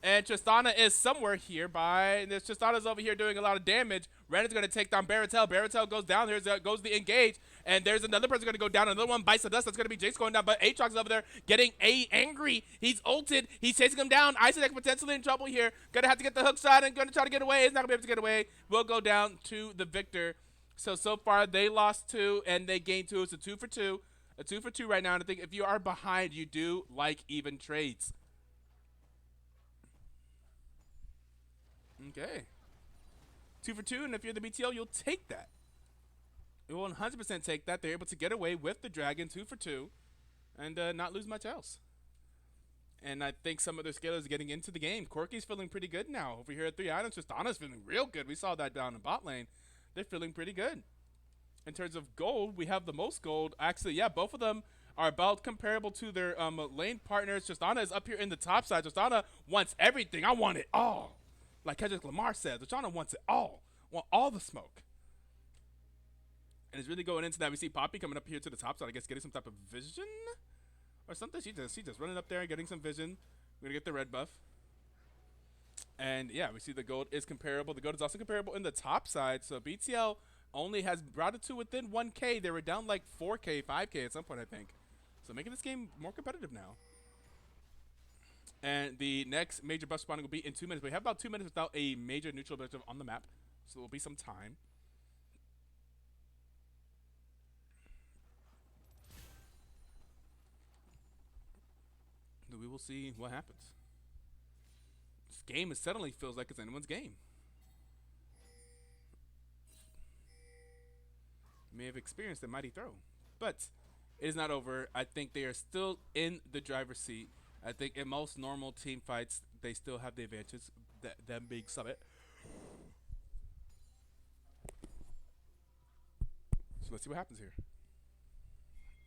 And Tristana is somewhere here Tristana's over here doing a lot of damage. Renan's going to take down Baratel. Baratel goes down. There goes the engage. And there's another person going to go down. Another one bites the dust. That's going to be Jace going down. But Aatrox over there getting angry. He's ulted. He's chasing him down. Isaac potentially in trouble here. Going to have to get the hook shot and going to try to get away. He's not going to be able to get away. Will go down to the Victor. So far they lost 2 and they gained 2. It's a 2 for 2. A 2 for 2 right now. And I think if you are behind, you do like even trades. Okay. 2 for 2, and if you're the BTL, you'll take that. You will 100% take that. They're able to get away with the dragon 2 for 2 and not lose much else. And I think some of their scalers getting into the game. Corky's feeling pretty good now. Over here at 3 items, Tristana's feeling real good. We saw that down in bot lane. They're feeling pretty good. In terms of gold, we have the most gold. Actually, yeah, both of them are about comparable to their lane partners. Tristana is up here in the top side. Tristana wants everything. I want it all. Like Kendrick Lamar said, Tristana wants it all. Want all the smoke. And it's really going into that. We see Poppy coming up here to the top side, I guess getting some type of vision or something. She just running up there and getting some vision. We're going to get the red buff. And yeah, we see the gold is comparable. The gold is also comparable in the top side. So BTL only has brought it to within 1K. They were down like 4K, 5K at some point, I think. So making this game more competitive now. And the next major buff spawning will be in 2 minutes. We have about 2 minutes without a major neutral objective on the map. So there will be some time. We will see what happens. This game suddenly feels like it's anyone's game. May have experienced a mighty throw. But it is not over. I think they are still in the driver's seat. I think in most normal team fights, they still have the advantage, them being Summit. So let's see what happens here.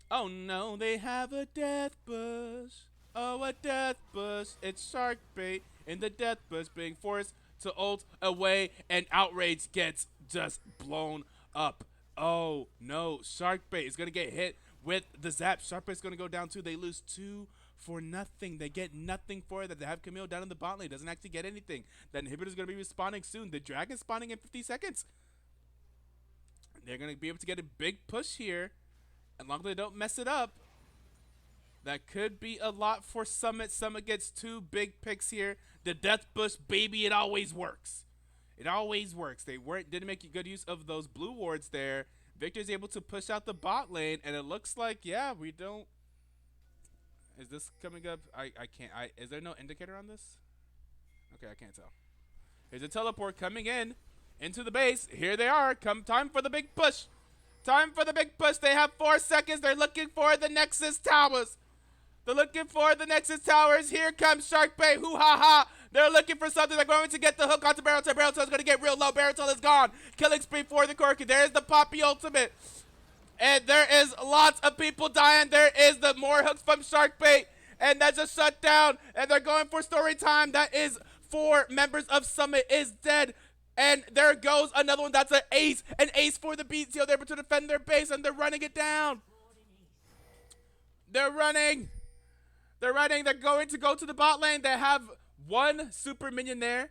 Oh no, they have a death bush. Oh, a death bush. It's shark bait in the death bush being forced to ult away, and Outrage gets just blown up. Oh no, shark bait is going to get hit with the zap. Shark bait's going to go down too. They lose 2 for nothing. They get nothing for it. They have Camille down in the bot lane. Doesn't actually get anything. That inhibitor is going to be respawning soon. The dragon's spawning in 50 seconds. They're going to be able to get a big push here. As long as they don't mess it up. That could be a lot for Summit. Summit gets 2 big picks here. The death bush, baby, it always works. It always works. They didn't make good use of those blue wards there. Victor's able to push out the bot lane, and it looks like, yeah, we don't. Is this coming up? I can't. Is there no indicator on this? Okay, I can't tell. Here's a teleport coming into the base. Here they are. Time for the big push. Time for the big push. They have 4 seconds. They're looking for the Nexus Towers. They're looking for the Nexus Towers. Here comes Shark Bait. Hoo ha ha. They're looking for something. They're going to get the hook onto Baratel. Baratel's going to get real low. Baratel is gone. Killing spree for the Corky. There's the Poppy ultimate. And there is lots of people dying. There is the more hooks from Shark Bait. And that's a shutdown. And they're going for story time. That is 4 members of Summit is dead. And there goes another one. That's an ace. An ace for the BTO. They're able to defend their base. And they're running it down. They're running. They're running. They're going to go to the bot lane. They have one super minion there.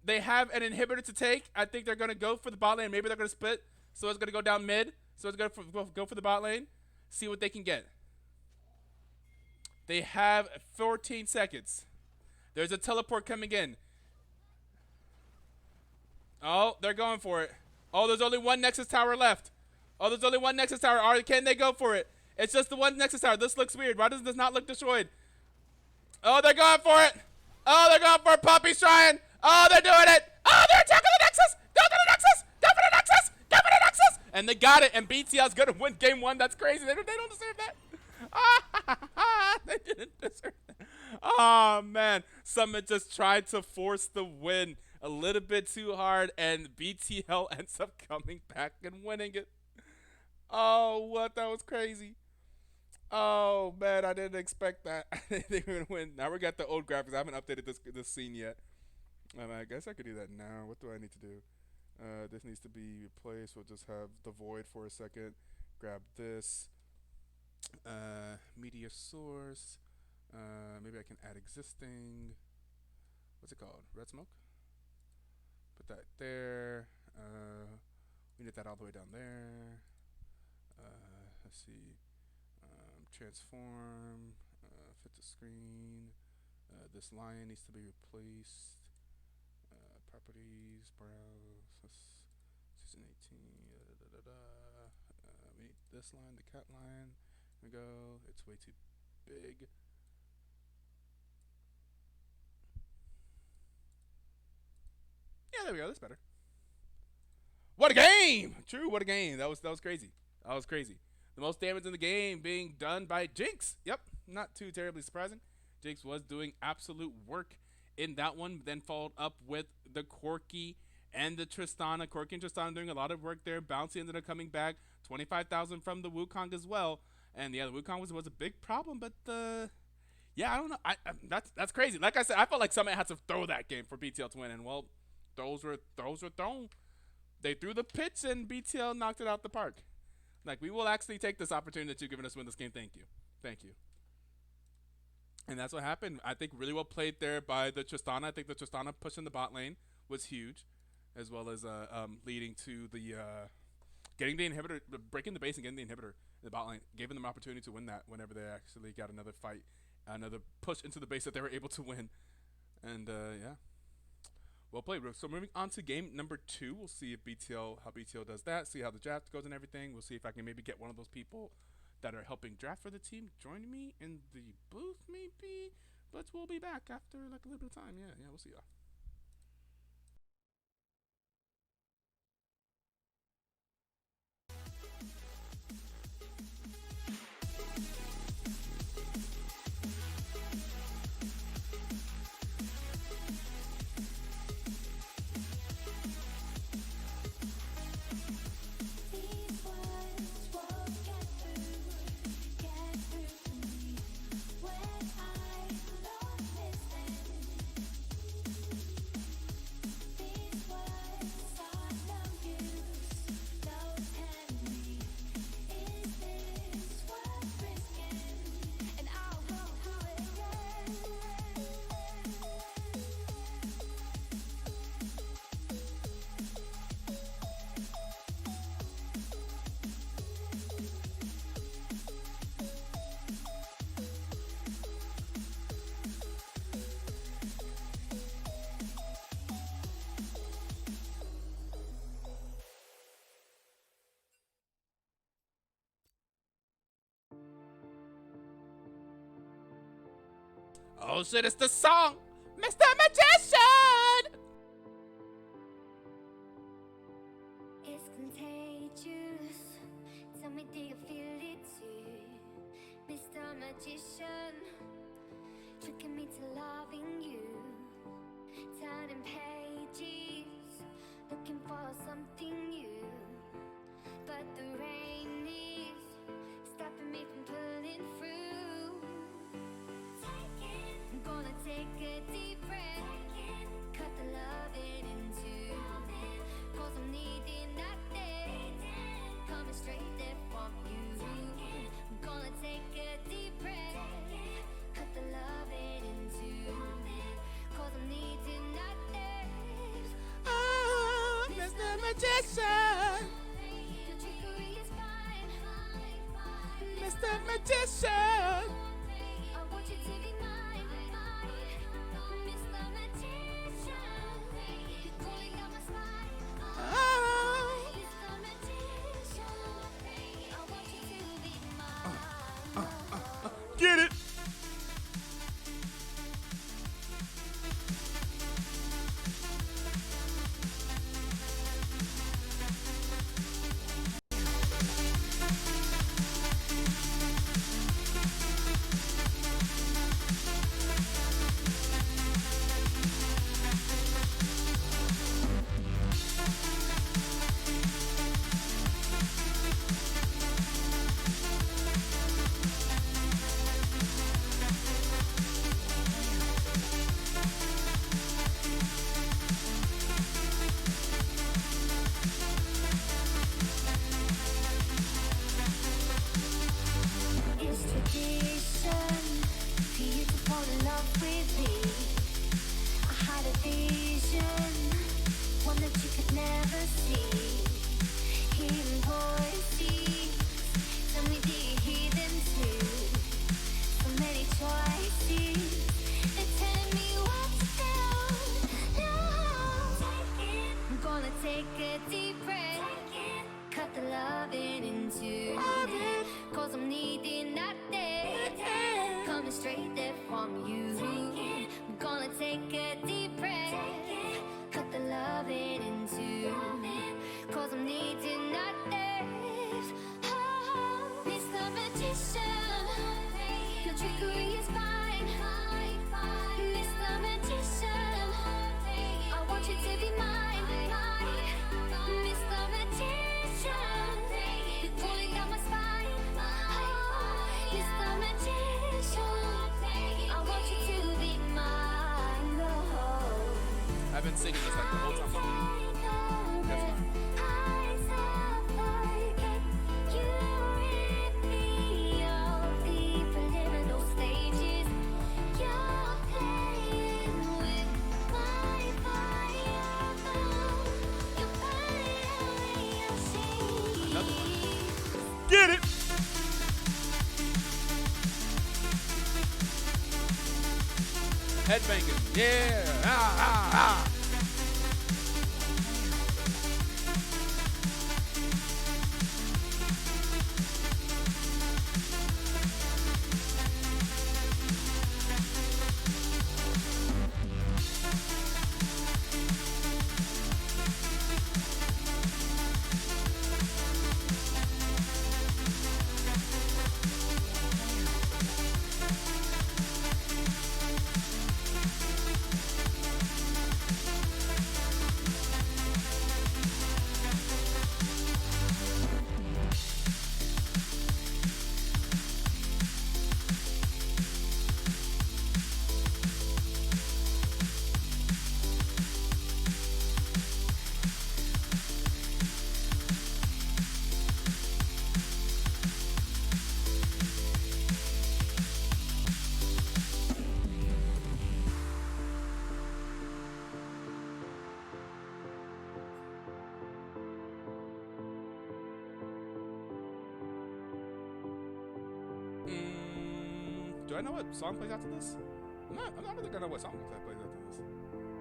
They have an inhibitor to take. I think they're going to go for the bot lane. Maybe they're going to split. So it's going to go down mid. So it's going to go for the bot lane. See what they can get. They have 14 seconds. There's a teleport coming in. Oh, they're going for it. Oh, there's only one Nexus Tower left. Oh, there's only one Nexus Tower. All right, can they go for it? It's just the one Nexus Tower. This looks weird. Why does this not look destroyed? Oh, they're going for it. Oh, they're going for it. Poppy's trying. Oh, they're doing it. Oh, they're attacking the Nexus. Go to the Nexus. Go for the Nexus. Go for the Nexus. And they got it. And BTL's going to win game one. That's crazy. They don't deserve that. They didn't deserve that. Oh, man. Summit just tried to force the win a little bit too hard. And BTL ends up coming back and winning it. Oh, what? That was crazy. Oh, man, I didn't expect that. They were going to win. Now we got the old graphics. I haven't updated this scene yet. I guess I could do that now. What do I need to do? This needs to be replaced. We'll just have the void for a second. Grab this. Media source. Maybe I can add existing. What's it called? Red smoke? Put that there. We need that all the way down there. Let's see. Transform. Fit the screen. This line needs to be replaced. Properties. Browse. Season 18. We need this line, the cat line. Here we go. It's way too big. Yeah, there we go. That's better. What a game! True, what a game. That was crazy. That was crazy. The most damage in the game being done by Jinx. Yep, not too terribly surprising. Jinx was doing absolute work in that one, then followed up with the Corki and the Tristana. Corki and Tristana doing a lot of work there. Bouncy ended up coming back. 25,000 from the Wukong as well. And yeah, the Wukong was a big problem, but yeah, I don't know. That's crazy. Like I said, I felt like Summit had to throw that game for BTL to win, and well, throws were thrown. They threw the pitch, and BTL knocked it out the park. Like, we will actually take this opportunity that you've given us to win this game. Thank you. Thank you. And that's what happened. I think really well played there by the Tristana. I think the Tristana push in the bot lane was huge, as well as leading to the getting the inhibitor, breaking the base and getting the inhibitor in the bot lane, giving them opportunity to win that whenever they actually got another fight, another push into the base that they were able to win. And yeah. Well played. So moving on to game number 2, we'll see if how BTL does that, see how the draft goes and everything. We'll see if I can maybe get one of those people that are helping draft for the team join me in the booth maybe, but we'll be back after like a little bit of time. Yeah, we'll see y'all. Oh shit, it's the song! Mr. Magician! It's contagious. Tell me, do you feel it too? Mr. Magician, tricking me to loving you. Turning pages, looking for something new. But the rain is stopping me from pulling through. I'm gonna take a deep breath, cut the loving in two. Cause I'm needing nothing, coming straight there from you. I'm gonna take a deep Magician. Mr. Magician. Get it. It's tradition for you to fall in love with me. I had a vision, one that you could never see. Hearing voices, tell me do you hear them too? So many choices, they're telling me what to do. No, I'm gonna take a deep breath, cut the loving into it, 'cause I'm needing that day, coming straight there from you. I'm gonna take a deep breath, cut the loving into it, 'cause I'm needing that day. Oh, Mr. Magician, your trickery is fine. Mr. Magician, I want you to be mine. Mr. Magician, you're pulling down my spine. Mr. Magician, I want you to be mine. Oh. I've been singing this like the whole time. That's fine. Another one. Get it. Headbanging. Yeah. Ah, ah, ah. Do I know what song plays after this? I'm not really gonna know what song plays after this.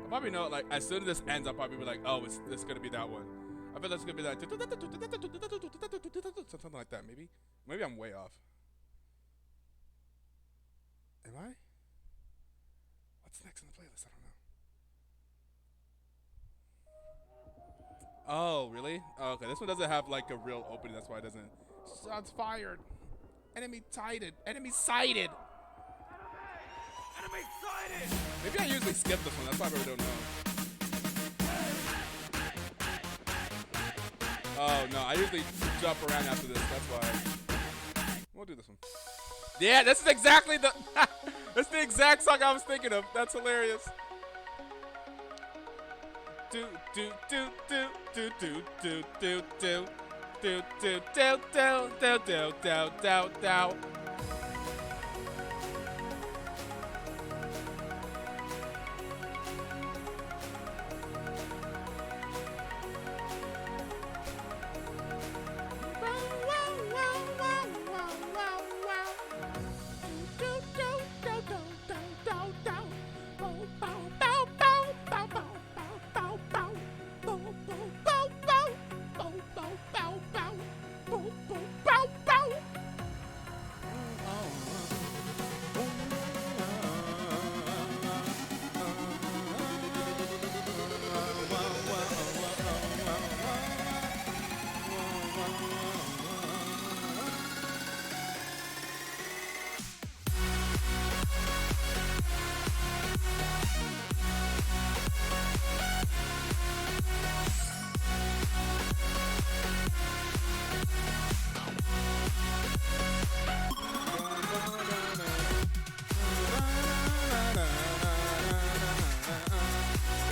I'll probably know, like, as soon as this ends, I'll probably be like, oh, it's gonna be that one. I feel that's gonna be like something like that. Maybe I'm way off. Am I? What's next in the playlist? I don't know. Oh, really? Oh, okay, this one doesn't have like a real opening. That's why it doesn't. Shots fired. Enemy sighted. Enemy sighted. Enemy sighted. Maybe I usually skip this one. That's why I really don't know. Oh no, I usually jump around after this. That's why. We'll do this one. Yeah, this is exactly the. That's the exact song I was thinking of. That's hilarious. Do do do do do do do do do do do do do do do do do do.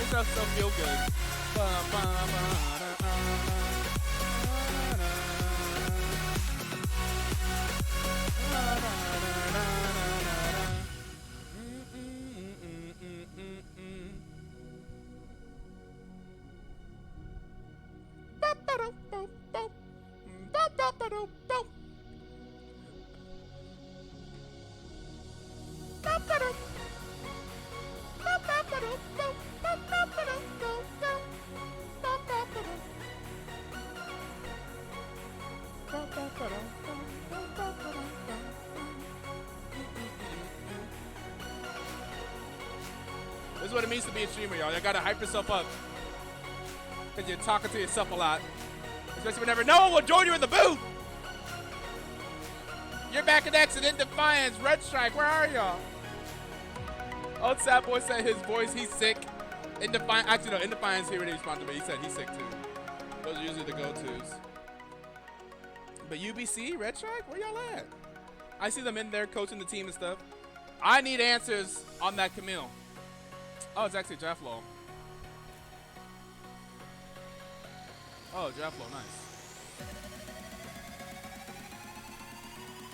stuff so feel good. This is what it means to be a streamer, y'all. You gotta hype yourself up. Because you're talking to yourself a lot. Especially whenever no one will join you in the booth. You're back in X and in Defiance. Red Strike, where are y'all? Old Sad Boy said his voice, he's sick. In Defiance, actually no, in Defiance he already responded, but he said he's sick too. Those are usually the go-tos. But UBC, Red Strike, where y'all at? I see them in there coaching the team and stuff. I need answers on that Camille. Oh, it's actually Jafflo. Oh, Jafflo, nice.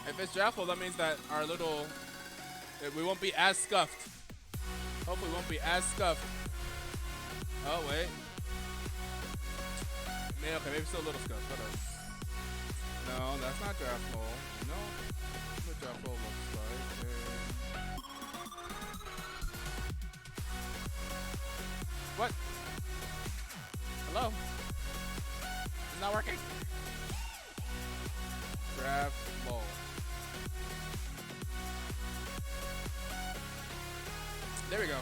If it's Jafflo, that means that our little... we won't be as scuffed. Hopefully we won't be as scuffed. Oh, wait. Okay, maybe still a little scuffed. Hold on. No, that's not Jafflo. No. That's what Jafflo looks like. What? Hello? It's not working. Draft low. There we go.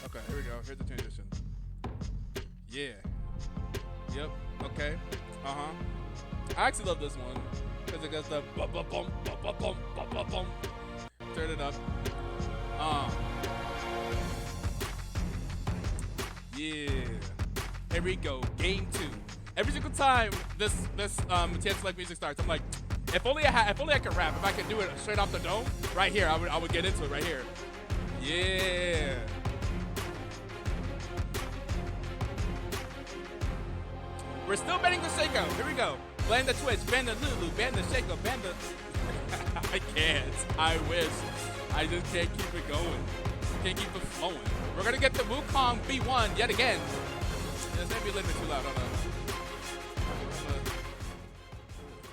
Okay, here we go. Here's the transition. Yeah. Yep. Okay. Uh-huh. I actually love this one. Because it goes the bum bum bum bum bum bum bum bum bum. Turn it up. Yeah. Here we go. Game 2. Every single time this Chance Select music starts, I'm like, if only I could rap. If I could do it straight off the dome, right here, I would get into it right here. Yeah. We're still banning the Seiko. Here we go. Ban the Twitch, ban the Lulu, ban the Seiko, ban the... I can't. I wish. I just can't keep it going. Can't keep it flowing. We're going to get the Wukong B1 yet again. This may be a little bit too loud. Hold on.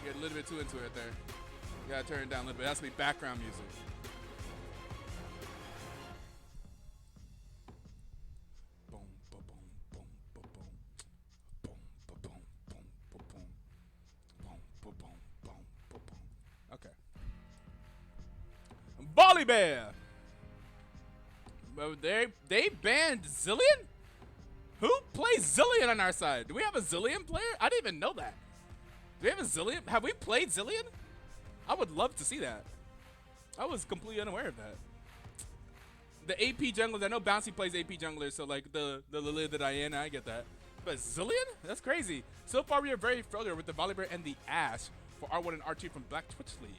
Get a little bit too into it there. You got to turn it down a little bit. It has to be background music. Okay. Volley Bear. They banned Zillion? Who plays Zillion on our side? Do we have a Zillion player? I didn't even know that. Do we have a Zillion? Have we played Zillion? I would love to see that. I was completely unaware of that. The AP junglers, I know Bouncy plays AP junglers, so like the Lily, the Diana, I get that. But Zillion? That's crazy. So far, we are very familiar with the Volibear and the Ash for R1 and R2 from Black Twitch League.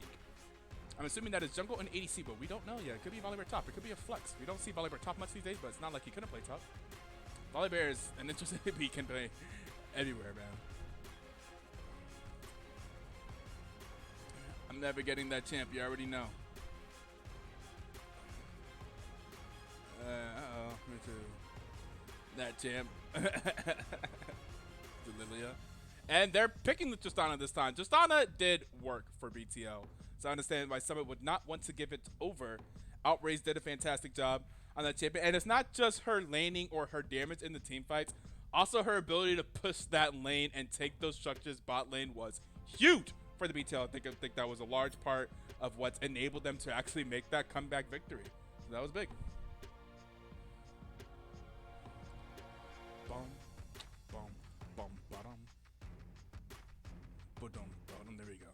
I'm assuming that is jungle and ADC, but we don't know yet. It could be Volibear top. It could be a flex. We don't see Volibear top much these days, but it's not like he couldn't play top. Volibear is an interesting AP, can play everywhere, man. I'm never getting that champ. You already know. Uh-oh. Me too. That champ. Delilia. And they're picking the Tristana this time. Tristana did work for BTL. So I understand why Summit would not want to give it over. Outraze did a fantastic job on that champion. And it's not just her laning or her damage in the team fights. Also her ability to push that lane and take those structures bot lane was huge for the BTL. I think that was a large part of what's enabled them to actually make that comeback victory. So that was big. Boom, boom, boom, bottom. Boom, bottom. There we go.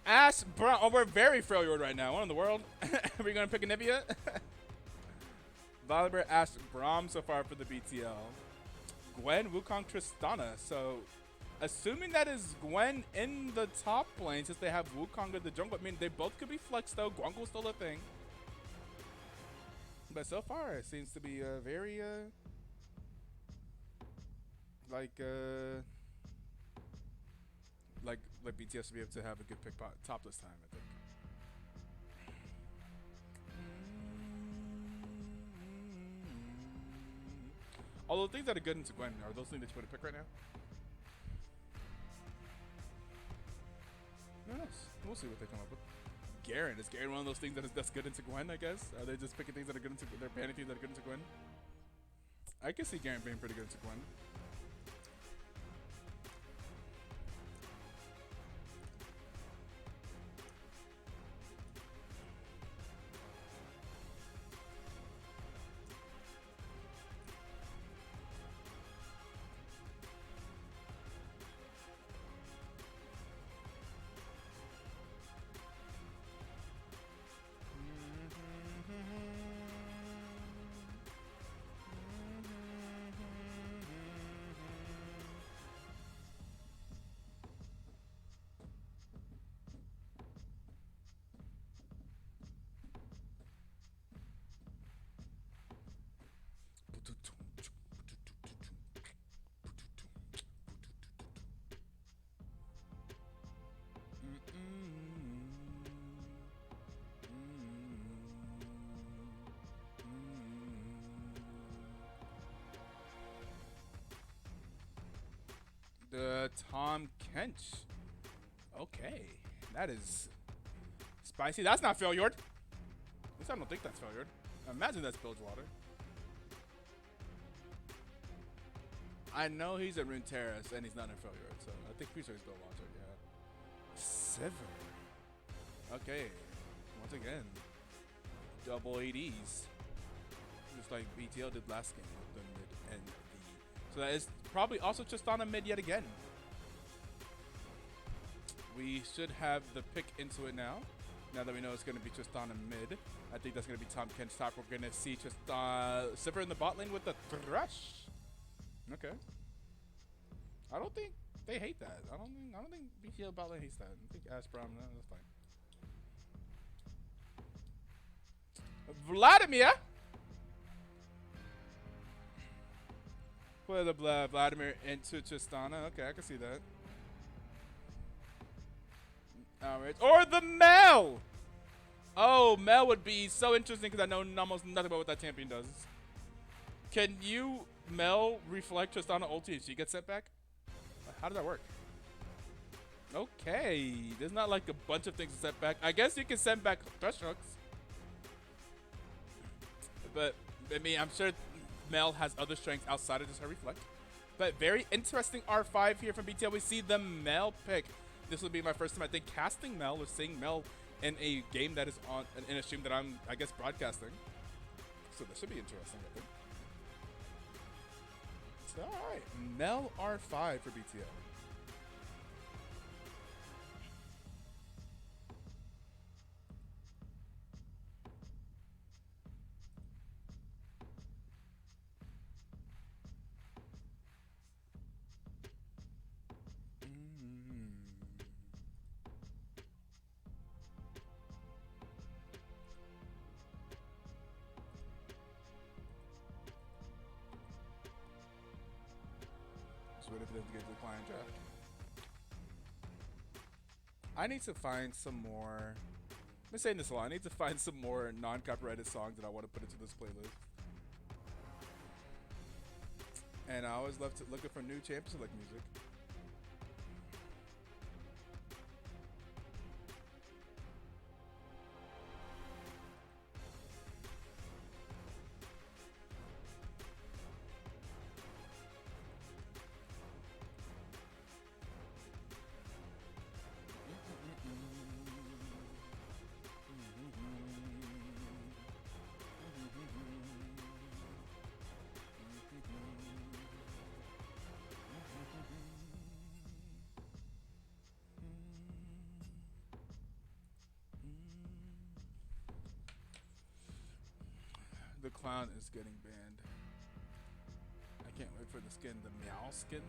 Ash Brom. Oh, we're very Freljord right now. What in the world? Are we going to pick Anivia? Volibear, Ash Brom so far for the BTL. Gwen, Wukong, Tristana. So, assuming that is Gwen in the top lane, since they have Wukong in the jungle, I mean, they both could be flexed though. Guangle's still a thing. But so far, it seems to be very, like BTS to be able to have a good pick top this time, I think. Although things that are good into Gwen, are those things that you want to pick right now? Nice. We'll see what they come up with. Garen. Is Garen one of those things that's good into Gwen, I guess? Are they just picking things that are good into they're banning things that are good into Gwen? I can see Garen being pretty good into Gwen. The Tom Kench. Okay. That is spicy. That's not Freljord. At least I don't think that's Freljord. Imagine that's Bilgewater. I know he's at Rune Terrace and he's not in Freljord, so I think pretty sure he's Bilgewater, yeah. Sever. Okay. Once again. Double ADs. Just like BTL did last game with the mid and the. So that is probably also Tristana mid yet again. We should have the pick into it now. Now that we know it's going to be Tristana mid. I think that's going to be Tom Kench top. We're going to see Sivir in the bot lane with the Thresh. Okay. I don't think they hate that. I don't think BTL bot lane hates that. I think Ash Brom, no, that's fine. Vladimir. Put the Vladimir into Tristana. Okay, I can see that. Alright. Or the Mel! Oh, Mel would be so interesting because I know almost nothing about what that champion does. Can you, Mel, reflect Tristana ulti and she gets sent back? How does that work? Okay. There's not like a bunch of things to send back. I guess you can send back Thresh hooks. But, I mean, I'm sure Mel has other strengths outside of just her reflect. But very interesting R5 here from BTL. We see the Mel pick. This will be my first time, I think, casting Mel or seeing Mel in a game that is on, in a stream that I'm, I guess, broadcasting. So this should be interesting, I think. So, alright. Mel R5 for BTL. Waiting for them to get to the client draft. I need to find some more. I've been saying this a lot. I need to find some more non-copyrighted songs that I want to put into this playlist. And I always love looking for new champions like music. the clown is getting banned. I can't wait for the skin, the meow skin.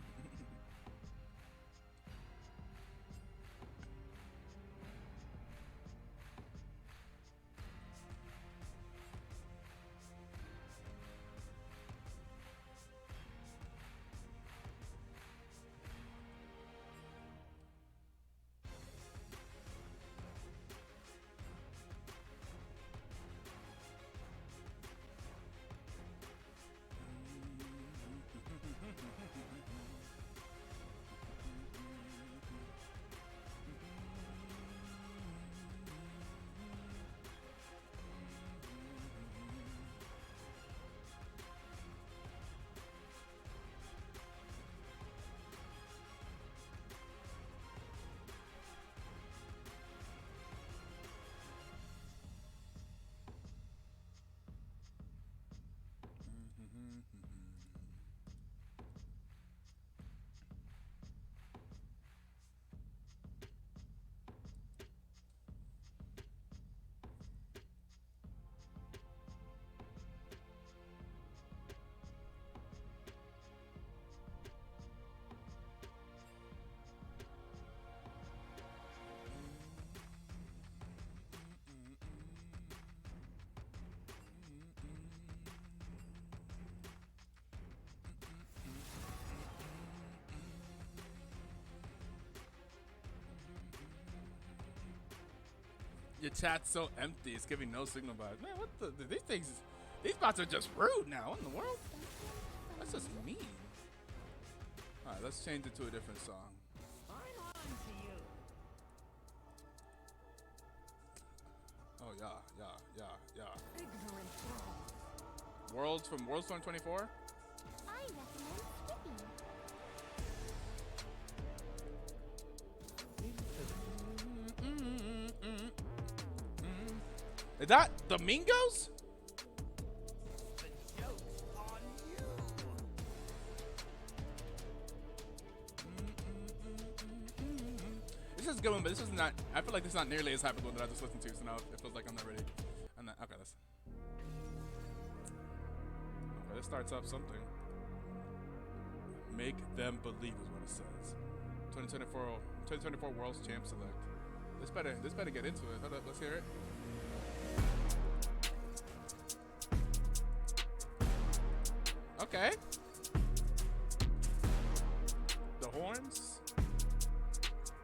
Your chat's so empty. It's giving no signal vibes. Man, what the? These things, these bots are just rude now. What in the world? That's just mean. All right, let's change it to a different song. Oh yeah. Worlds from Worlds 2024. I recommend skipping. Is that Domingos? The joke's on you. This is good one, but this is not. I feel like this is not nearly as hyper that I just listened to, so now it feels like I'm not ready. I'm not. Okay, let's. Okay, this starts up something. Make them believe is what it says. 2024 World's Champ Select. This better get into it. Hold up, let's hear it. Okay. The horns.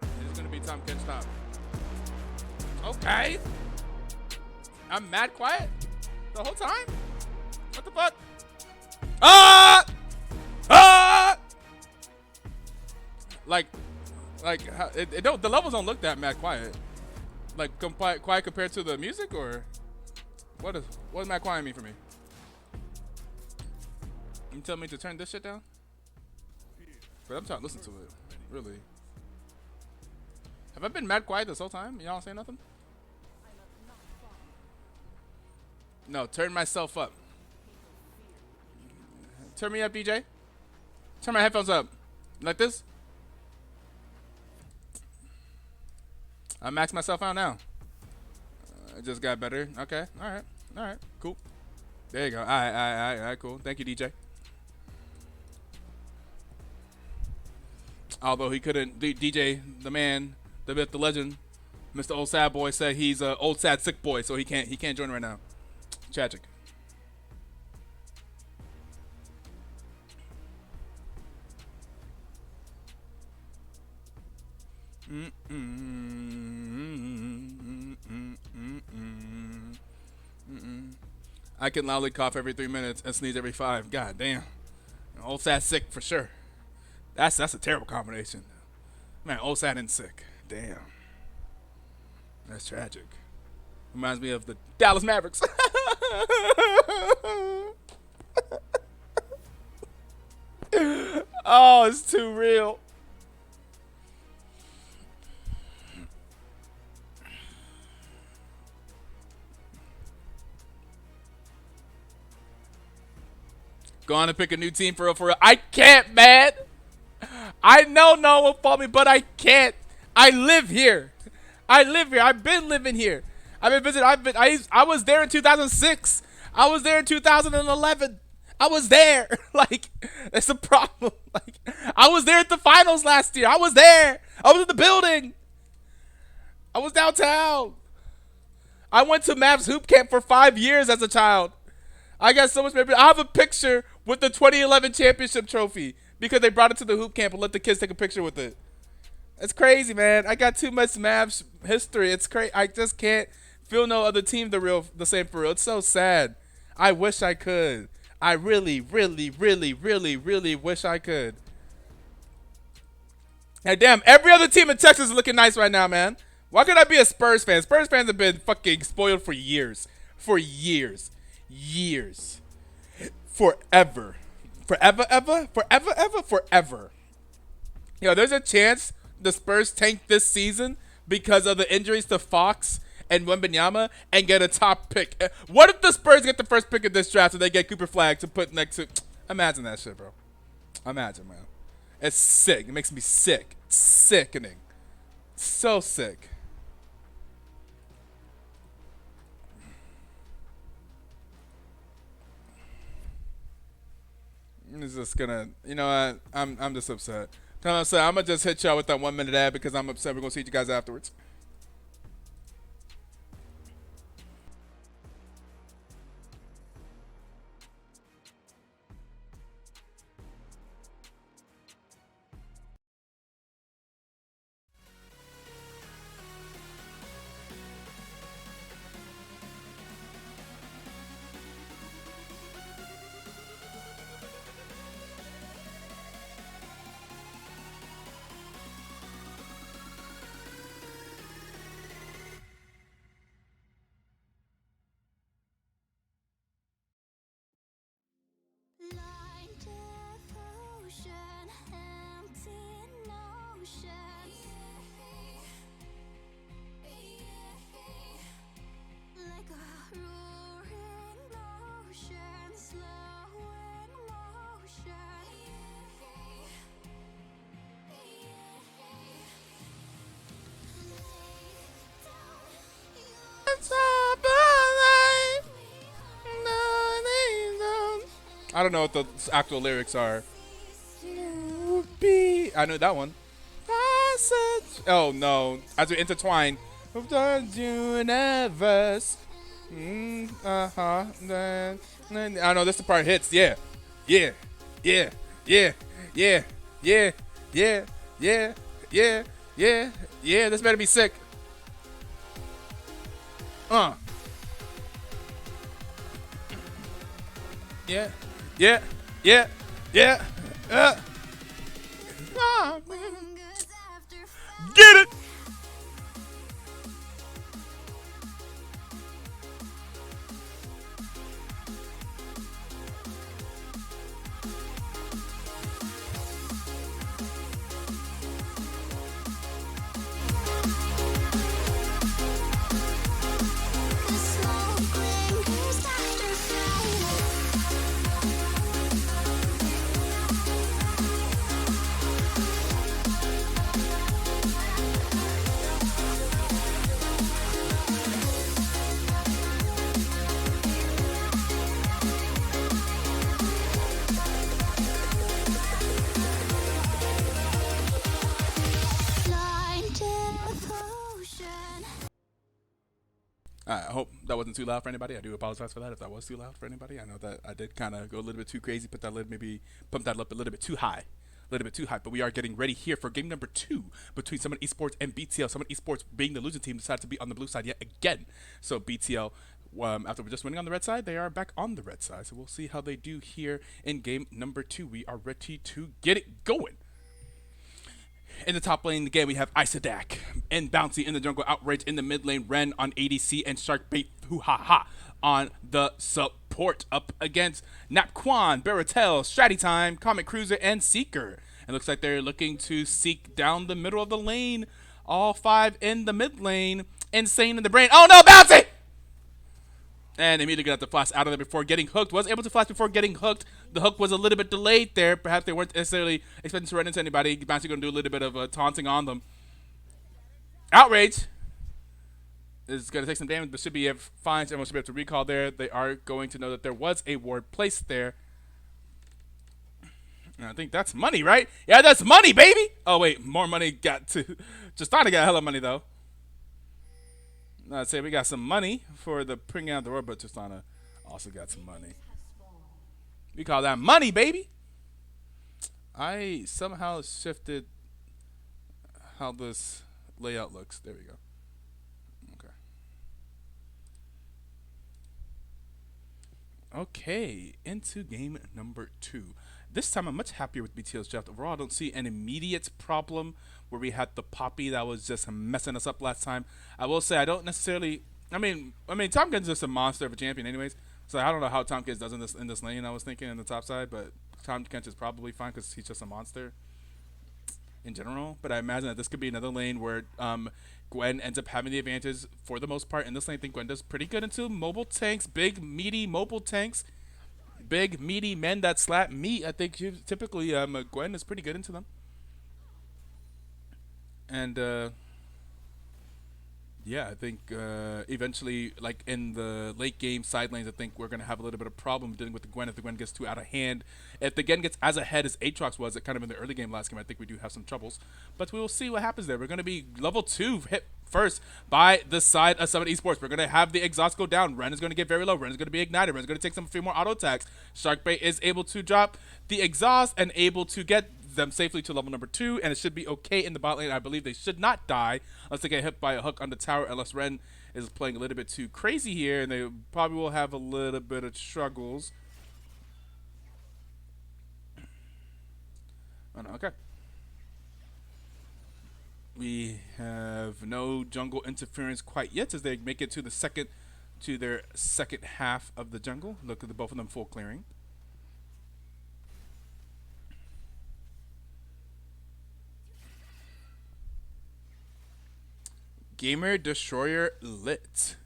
It's gonna be Tom Catch Top. Okay. I'm mad quiet the whole time. What the fuck? Ah! Ah! Like, it don't. The levels don't look that mad quiet. Like quiet compared to the music, or what does mad quiet mean for me? You tell me to turn this shit down? But I'm trying to listen to it. Really. Have I been mad quiet this whole time? Y'all say nothing? No, turn myself up. Turn me up, DJ. Turn my headphones up. Like this? I maxed myself out now. It just got better. Okay. Alright. Cool. There you go. Alright, cool. Thank you, DJ. Although he couldn't, DJ, the man, the myth, the legend, Mr. Old Sad Boy said he's a old sad sick boy, so he can't join right now. Tragic. I can loudly cough every 3 minutes and sneeze every 5. God damn. Old sad sick for sure. That's a terrible combination. Man, old sad and sick. Damn. That's tragic. Reminds me of the Dallas Mavericks. Oh, it's too real. Go on and pick a new team for real. I can't, man. I know no one will follow me, but I can't. I live here. I've been living here. I've been visiting. I was there in 2006. I was there in 2011. I was there. Like, that's a problem. Like, I was there at the finals last year. I was there. I was in the building. I was downtown. I went to Mavs hoop camp for 5 years as a child. I got so much memory. I have a picture with the 2011 championship trophy because they brought it to the hoop camp and let the kids take a picture with it. It's crazy, man. I got too much Mavs history. It's crazy. I just can't feel no other team the same for real. It's so sad. I wish I could. I really, really, really, really, really wish I could. Now, damn, every other team in Texas is looking nice right now, man. Why could I be a Spurs fan? Spurs fans have been fucking spoiled for years. For years. Years. Forever. Forever, ever? Forever, ever? Forever. Yo, there's a chance the Spurs tank this season because of the injuries to Fox and Wembanyama and get a top pick. What if the Spurs get the first pick of this draft and they get Cooper Flag to put next to... Imagine that shit, bro. Imagine, man. It's sick. It makes me sick. Sickening. So sick. It's just gonna, you know what? I'm just upset. I'm gonna just hit y'all with that 1 minute ad because I'm upset. We're gonna see you guys afterwards. Blind devotion, empty notion. Like a roaring ocean, slow in motion. I don't know what the actual lyrics are. I know that one. Oh no! As we intertwine, of the universe. I know this the part hits. Yeah, yeah, yeah, yeah, yeah, yeah, yeah, yeah, yeah, yeah, yeah. This better be sick. Yeah, yeah, yeah, yeah. Get it. I hope that wasn't too loud for anybody. I do apologize for that if that was too loud for anybody. I know that I did kind of go a little bit too crazy, put that up a little bit too high. A little bit too high, but we are getting ready here for game number 2 between Summit Esports and BTL. Summit Esports, being the losing team, decided to be on the blue side yet again. So BTL, after just winning on the red side, they are back on the red side. So we'll see how they do here in game number 2. We are ready to get it going. In the top lane, again, we have Isadak and Bouncy in the jungle, Outrage in the mid lane, Ren on ADC, and Sharkbait Hoo-Ha-Ha on the support. Up against Napquan, Baratel, Stratty Time, Comet Cruiser, and Seeker. It looks like they're looking to seek down the middle of the lane. All 5 in the mid lane. Insane in the brain. Oh no, Bouncy! And immediately got the flash out of there before getting hooked. Was able to flash before getting hooked. The hook was a little bit delayed there. Perhaps they weren't necessarily expecting to run into anybody. Bouncy going to do a little bit of taunting on them. Outrage. is going to take some damage, but should be fine. Everyone should be able to recall there. They are going to know that there was a ward placed there. And I think that's money, right? Yeah, that's money, baby. Oh, wait. More money got to... Justana got hella money, though. I'd say we got some money for the bringing out the ward, but Justana also got some money. We call that money, baby. I somehow shifted how this layout looks. There we go. Okay, into game number 2. This time I'm much happier with BTL's draft. Overall, I don't see an immediate problem where we had the Poppy that was just messing us up last time. I will say I don't necessarily. I mean, Tompkins is just a monster of a champion, anyways. So I don't know how Tompkins does in this lane. I was thinking in the top side, but Tompkins is probably fine because he's just a monster in general. But I imagine that this could be another lane where Gwen ends up having the advantage for the most part. In this lane, I think Gwen does pretty good into mobile tanks, big, meaty mobile tanks, big, meaty men that slap meat. I think typically Gwen is pretty good into them. And yeah, I think eventually, like in the late game side lanes, I think we're going to have a little bit of problem dealing with the Gwen if the Gwen gets too out of hand. If the Gwen gets as ahead as Aatrox was, kind of in the early game last game, I think we do have some troubles. But we will see what happens there. We're going to be level 2 hit first by the side of Summit Esports. We're going to have the exhaust go down. Ren is going to get very low. Ren is going to be ignited. Ren is going to take a few more auto attacks. Sharkbait is able to drop the exhaust and able to get them safely to level number 2, and it should be okay in the bot lane. I believe they should not die unless they get hit by a hook on the tower, unless Ren is playing a little bit too crazy here, and they probably will have a little bit of struggles. Oh, no, okay. We have no jungle interference quite yet as they make it to their second half of the jungle. Look at both of them full clearing. Gamer Destroyer Lit.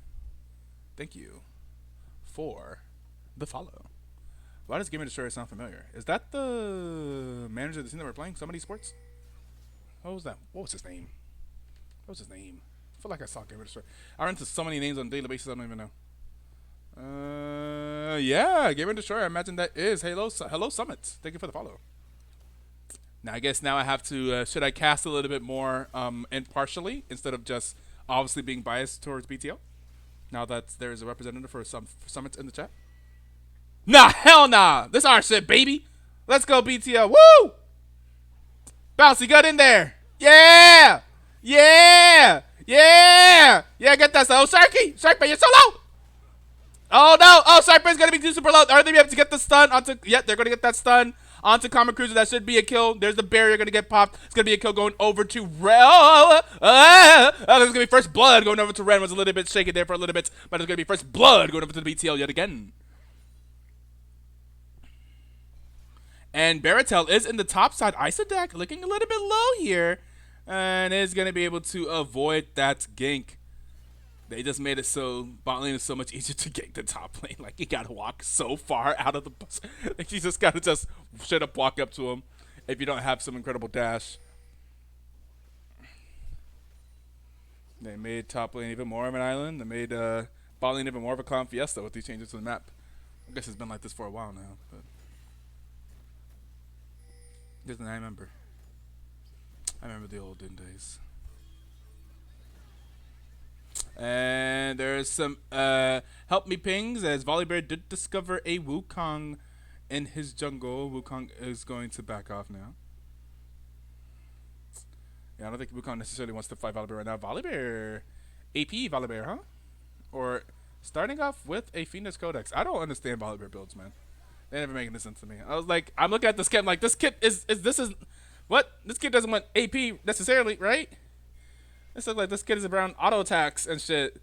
Thank you for the follow. Why does Gamer Destroyer sound familiar? Is that the manager of the team that we're playing? Somebody Sports? What was that? What was his name? What was his name? I feel like I saw Gamer Destroyer. I run into so many names on a daily basis I don't even know. Yeah, Gamer Destroyer. I imagine that is Hello Summit. Thank you for the follow. Now, I guess now I have to, should I cast a little bit more impartially instead of just obviously being biased towards BTO? Now that there's a representative for Summits in the chat? Nah, hell nah. This our shit, baby. Let's go, BTO. Woo! Bouncy, got in there. Yeah! Yeah! Yeah! Yeah, get that. Oh, Sharky! Shark, you're so low! Oh, no. Oh, Sharkbay's going to be super low. Are they able to get the stun onto... Yeah, they're going to get that stun. Onto Common Cruiser, that should be a kill. There's the barrier going to get popped. It's going to be a kill going over to Ren. There's going to be first blood going over to Ren. Was a little bit shaky there for a little bit, but it's going to be first blood going over to the BTL yet again. And Baratel is in the top side. Isodak looking a little bit low here, and is going to be able to avoid that gank. They just made it so bot lane is so much easier to gank the top lane. Like, you gotta walk so far out of the bus. Like, you just gotta just straight up walk up to him if you don't have some incredible dash. They made top lane even more of an island. They made bot lane even more of a clown fiesta with these changes to the map. I guess it's been like this for a while now. But doesn't I remember? I remember the olden days. And there's some help me pings as Volibear did discover a Wukong in his jungle. Wukong is going to back off now. Yeah, I don't think Wukong necessarily wants to fight Volibear right now. Volibear, AP Volibear, huh? Or starting off with a Phoenix Codex. I don't understand Volibear builds, man. They never making this sense to me. I was like, I'm looking at this kit, I'm like, this kit is what? This kid doesn't want AP necessarily, right? This looks like this kid is around auto attacks and shit.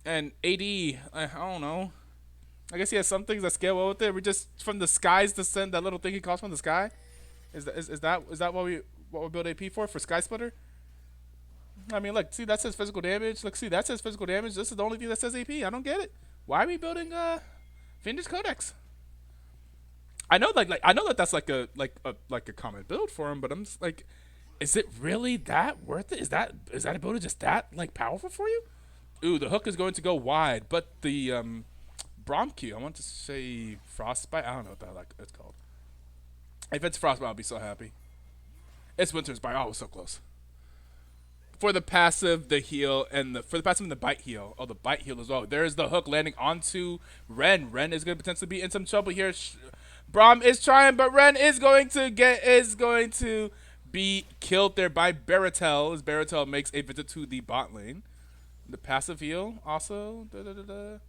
And AD, I don't know. I guess he has some things that scale well with it. We just from the skies to send that little thing he calls from the sky. Is that what we build AP for Sky Splitter? I mean, look, see that says physical damage. Look, see that says physical damage. This is the only thing that says AP. I don't get it. Why are we building Vintage Codex? I know I know that that's like a common build for him, but I'm just like, is it really that worth it? Is that ability just that like powerful for you? Ooh, the hook is going to go wide, but the Bromq, I want to say Frostbite. I don't know what that like it's called. If it's Frostbite, I'll be so happy. It's Winter's Bite. Oh, it was so close. For the passive, the heal, and for the passive and the bite heal. Oh, the bite heal as well. There's the hook landing onto Ren. Ren is going to potentially be in some trouble here. Braum is trying, but Ren is going to be killed there by Baratel as Baratel makes a visit to the bot lane. The passive heal also. The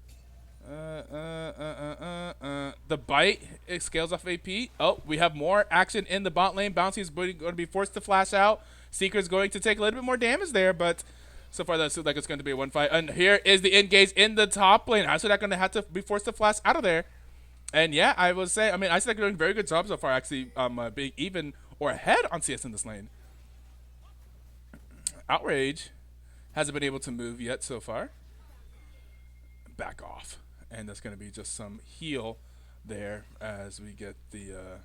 bite, it scales off AP. Oh, we have more action in the bot lane. Bouncy is going to be forced to flash out. Seeker's going to take a little bit more damage there, but so far that looks like it's going to be a one fight. And here is the engage in the top lane. Isaac going to have to be forced to flash out of there. And yeah, I will say, I mean, Isaac doing a very good job so far, actually being even or ahead on CS in this lane. Outrage hasn't been able to move yet so far. Back off. And that's going to be just some heal there as we get the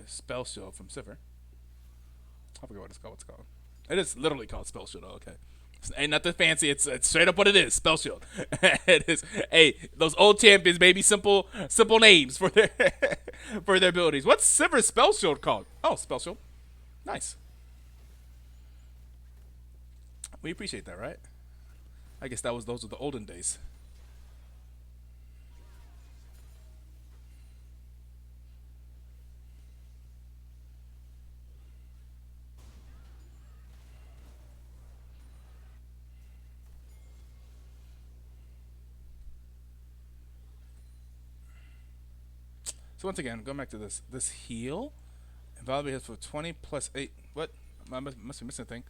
spell shield from Sivir. I forget what it's called. What's it called? It is literally called spell shield. Oh, okay. Ain't nothing fancy. It's straight up what it is. Spell shield. It is. Hey, those old champions, baby. Simple names for their for their abilities. What's Sivir's spell shield called? Oh, spell shield. Nice. We appreciate that, right? I guess those were the olden days. So once again, going back to this heal, Valve hits for 20 plus 8. What? I must be missing a thing.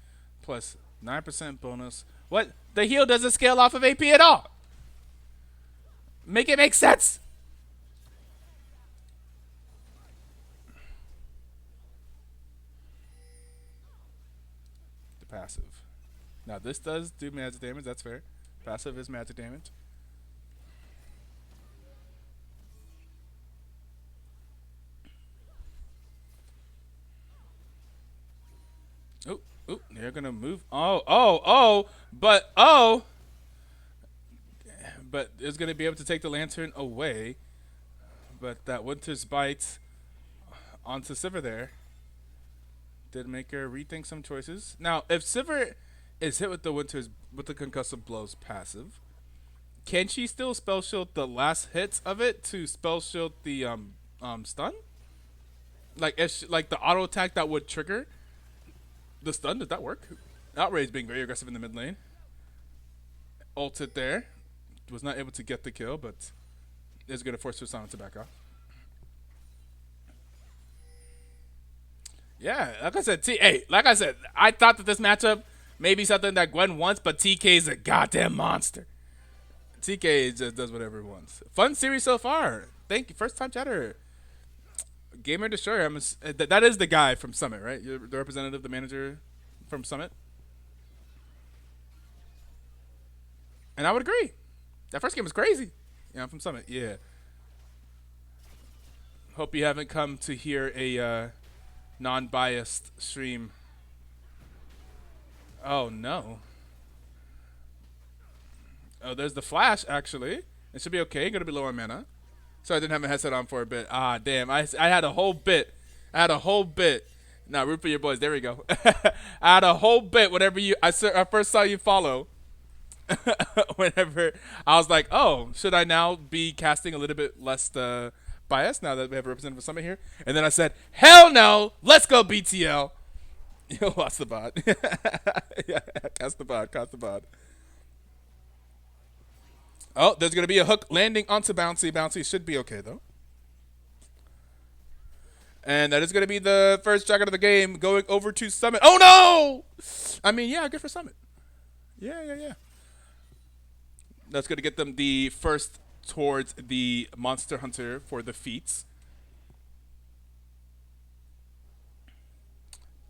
Plus 9% bonus. What? The heal doesn't scale off of AP at all. Make it make sense. The passive. Now this does do magic damage. That's fair. Passive is magic damage. Ooh, they're gonna move. But it's gonna be able to take the lantern away. But that Winter's Bite onto Sivir there did make her rethink some choices. Now, if Sivir is hit with the concussive blows passive, can she still spell shield the last hits of it to spell shield the stun? Like like the auto attack that would trigger the stun, did that work? Outrage being very aggressive in the mid lane. Ulted there. Was not able to get the kill, but is going to force Susanna to back off. Yeah, like I said, I thought that this matchup may be something that Gwen wants, but TK is a goddamn monster. TK just does whatever he wants. Fun series so far. Thank you. First time chatter. Gamer Destroyer. That is the guy from Summit, right? You're the representative, the manager from Summit. And I would agree. That first game was crazy. Yeah, I'm from Summit. Yeah. Hope you haven't come to hear a non-biased stream. Oh, no. Oh, there's the flash, actually. It should be okay. Going to be low on mana. So I didn't have my headset on for a bit. Ah, damn. I had a whole bit. Now, root for your boys. There we go. I had a whole bit whenever I first saw you follow. Whenever I was like, oh, should I now be casting a little bit less bias now that we have a representative summit here? And then I said, hell no. Let's go BTL. You lost the bot. Yeah, cast the bot. Oh, there's going to be a hook landing onto Bouncy. Bouncy should be okay, though. And that is going to be the first dragon of the game going over to Summit. Oh, no! I mean, yeah, good for Summit. Yeah. That's going to get them the first towards the Monster Hunter for the feats.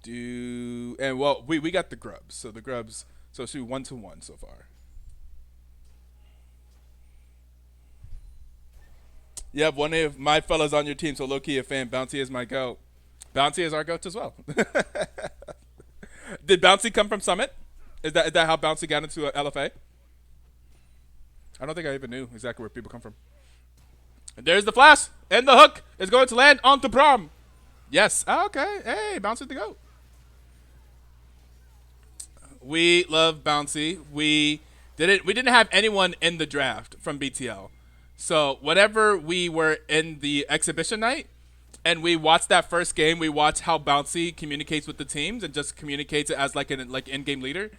And, well, we got the Grubs. So it's 1-1 so far. You have one of my fellas on your team, so low-key a fan. Bounty is my goat. Bounty is our goat as well. Did Bounty come from Summit? Is that how Bouncy got into LFA? I don't think I even knew exactly where people come from. And there's the flash, and the hook is going to land onto Prom. Yes. Okay. Hey, Bouncy the GOAT. We love Bouncy. We didn't have anyone in the draft from BTL. So whatever we were in the exhibition night and we watched that first game, we watched how Bouncy communicates with the teams and just communicates it as like an in-game leader.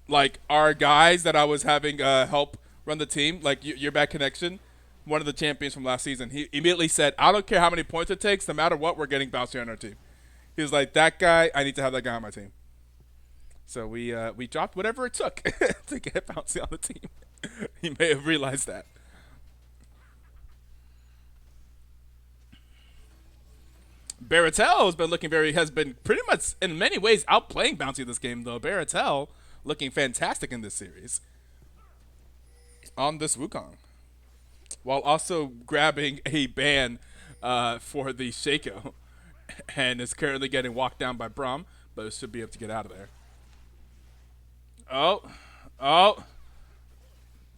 Like our guys that I was having help run the team, like your back connection, one of the champions from last season, he immediately said, I don't care how many points it takes, no matter what, we're getting Bouncy on our team. He was like, that guy, I need to have that guy on my team. So we dropped whatever it took to get Bouncy on the team. He may have realized that. Baratel has been pretty much in many ways outplaying Bouncy this game though. Baratel looking fantastic in this series. On this Wukong. While also grabbing a ban for the Shaco. And is currently getting walked down by Brom, but should be able to get out of there. Oh.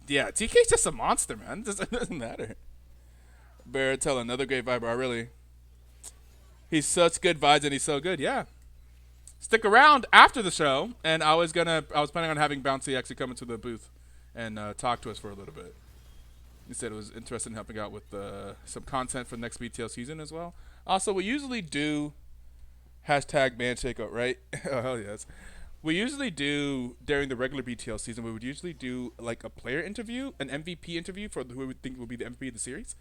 Yeah, TK's just a monster, man. It doesn't matter. Baratel, another great viber, really. He's such good vibes and he's so good, yeah. Stick around after the show, and I was planning on having Bouncy actually come into the booth and talk to us for a little bit. He said it was interested in helping out with some content for the next BTL season as well. Also, we usually do hashtag man shakeout, right? Oh, hell yes. We usually do, during the regular BTL season, we would usually do like a player interview, an MVP interview for who we would think will be the MVP of the series.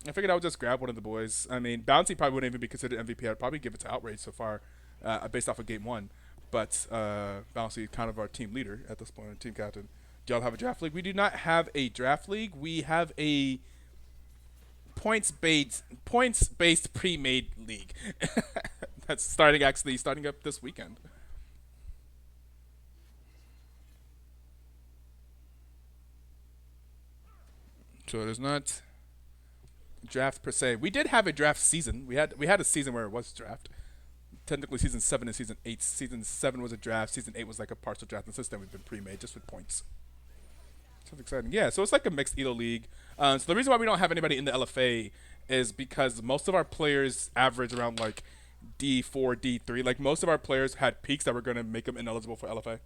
I figured I would just grab one of the boys. I mean, Bouncy probably wouldn't even be considered MVP. I'd probably give it to Outrage so far, based off of game one. But Bouncy is kind of our team leader at this point, team captain. Do y'all have a draft league? We do not have a draft league. We have a points-based pre-made league. That's starting up this weekend. So there's not draft per se. We did have a draft season. We had a season where it was draft. Technically season 7 and season 8. Season 7 was a draft. Season 8 was like a partial draft. And since then we've been pre-made just with points. Sounds exciting. Yeah, so it's like a mixed ELO league. So the reason why we don't have anybody in the LFA is because most of our players average around like D4, D3. Like most of our players had peaks that were going to make them ineligible for LFA.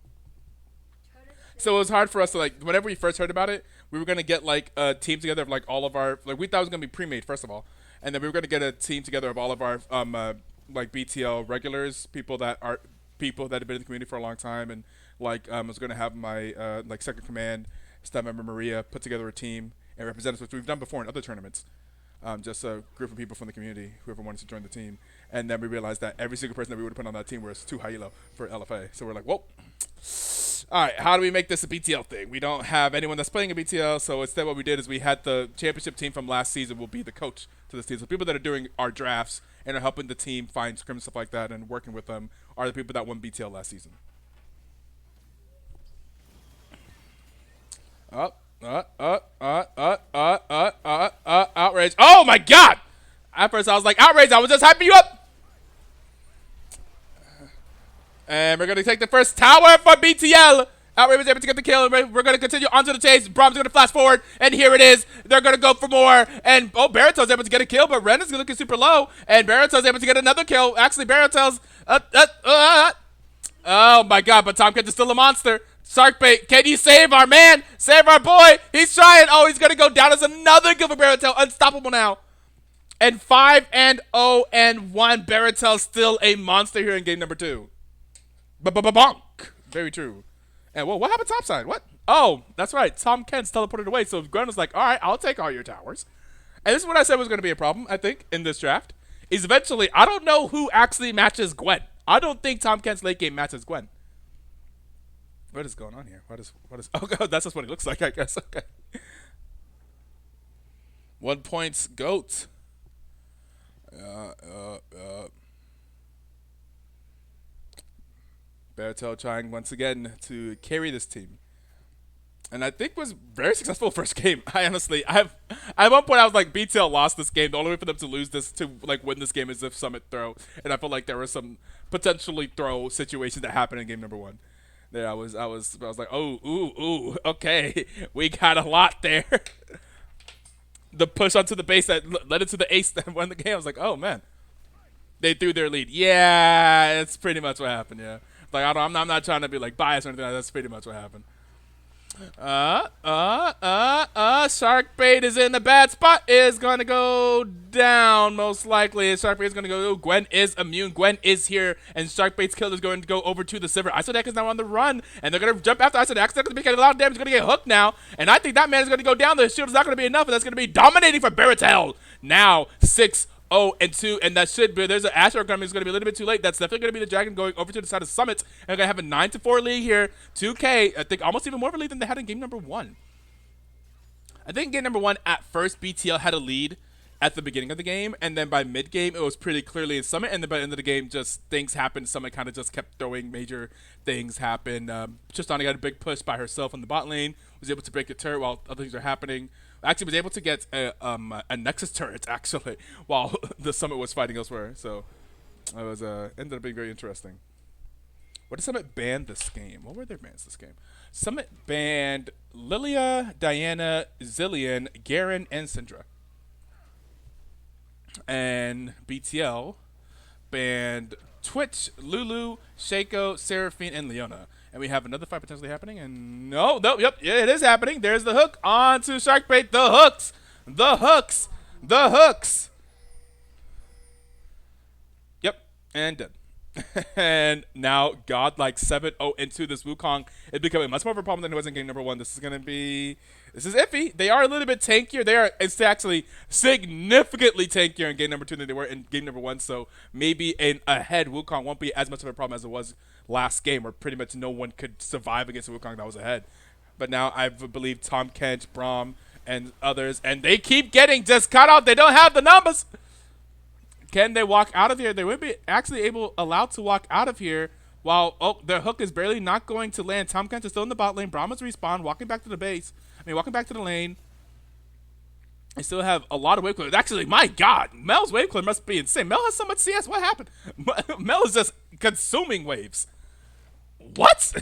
So it was hard for us to like, whenever we first heard about it, we were going to get like a team together of like all of our, like we thought it was going to be pre-made first of all. And then we were going to get a team together of all of our like BTL regulars, people that have been in the community for a long time. And like I was going to have my like second command staff member Maria put together a team and represent us, which we've done before in other tournaments. Just a group of people from the community, whoever wanted to join the team. And then we realized that every single person that we would have put on that team was too high elo for LFA. So we're like, whoa. All right, how do we make this a BTL thing? We don't have anyone that's playing a BTL, so instead what we did is we had the championship team from last season will be the coach to this team. So people that are doing our drafts and are helping the team find scrims and stuff like that and working with them are the people that won BTL last season. Outrage. Oh my God! At first I was like, Outrage, I was just hyping you up! And we're going to take the first tower for BTL. Outrage was able to get the kill. We're going to continue onto the chase. Brom's going to flash forward. And here it is. They're going to go for more. And, oh, Baratel's able to get a kill. But Ren is looking super low. And Baratel's able to get another kill. Actually, Baratel's... Oh, my God. But Tom Kent is still a monster. Sharkbait, can you save our man? Save our boy. He's trying. Oh, he's going to go down as another kill for Baratel. Unstoppable now. And 5-0-1. Baratel's still a monster here in game number 2. Bonk. Very true. And whoa, what happened topside? What? Oh, that's right. Tom Kent's teleported away. So Gwen was like, all right, I'll take all your towers. And this is what I said was going to be a problem, I think, in this draft. Is eventually, I don't know who actually matches Gwen. I don't think Tom Kent's late game matches Gwen. What is going on here? What is? Oh, God, that's just what it looks like, I guess. Okay. 1 point, GOAT. Baratel trying once again to carry this team. And I think was very successful first game. At one point I was like, BTL lost this game. The only way for them to lose this, to like win this game is if Summit throw. And I felt like there were some potentially throw situations that happened in game number 1. There, I was like, oh, ooh, ooh, okay, we got a lot there. The push onto the base that led into the ace that won the game. I was like, oh man, they threw their lead. Yeah, that's pretty much what happened. Yeah, like I'm not trying to be like biased or anything. That's pretty much what happened. Shark bait is in the bad spot. Is gonna go down most likely. Shark bait is gonna go. Gwen is immune. Gwen is here, and Shark bait's kill is going to go over to the Sivir. Isodek is now on the run, and they're gonna jump after Isodek. Isodek is making a lot of damage. He's gonna get hooked now, and I think that man is gonna go down. The shield is not gonna be enough, and that's gonna be dominating for Baratel. Now 6-0-2, and that should be, there's an Asher coming. It's going to be a little bit too late. That's definitely going to be the Dragon going over to the side of Summit. And they're going to have a 9-4 lead here. 2K, I think almost even more of a lead than they had in game number 1. I think in game number 1, at first, BTL had a lead at the beginning of the game, and then by mid-game, it was pretty clearly in Summit, and then by the end of the game, just things happened. Summit kind of just kept throwing major things happen. Tristana got a big push by herself on the bot lane, was able to break a turret while other things are happening. Actually, was able to get a Nexus turret, actually, while the Summit was fighting elsewhere. So it was ended up being very interesting. What did Summit ban this game? What were their bans this game? Summit banned Lilia, Diana, Zillion, Garen, and Syndra. And BTL banned Twitch, Lulu, Shaco, Seraphine, and Leona. And we have another fight potentially happening. And no, yep, yeah, it is happening. There's the hook onto Sharkbait. The hooks, the hooks, the hooks. Yep, and dead. And now God like 7-0 into this Wukong is becoming much more of a problem than it was in game number 1. This is iffy. They are a little bit tankier. It's actually significantly tankier in game number 2 than they were in game number 1. So maybe ahead Wukong won't be as much of a problem as it was last game, where pretty much no one could survive against a Wukong that was ahead. But now I believe Tom Kench, Braum, and others, and they keep getting just cut out. They don't have the numbers. Can they walk out of here? They would be actually allowed to walk out of here while, their hook is barely not going to land. Tom Kent is still in the bot lane. Brahma's respawn, walking back to the base. Walking back to the lane. They still have a lot of wave clear. Actually, my God, Mel's wave clear must be insane. Mel has so much CS. What happened? Mel is just consuming waves. What?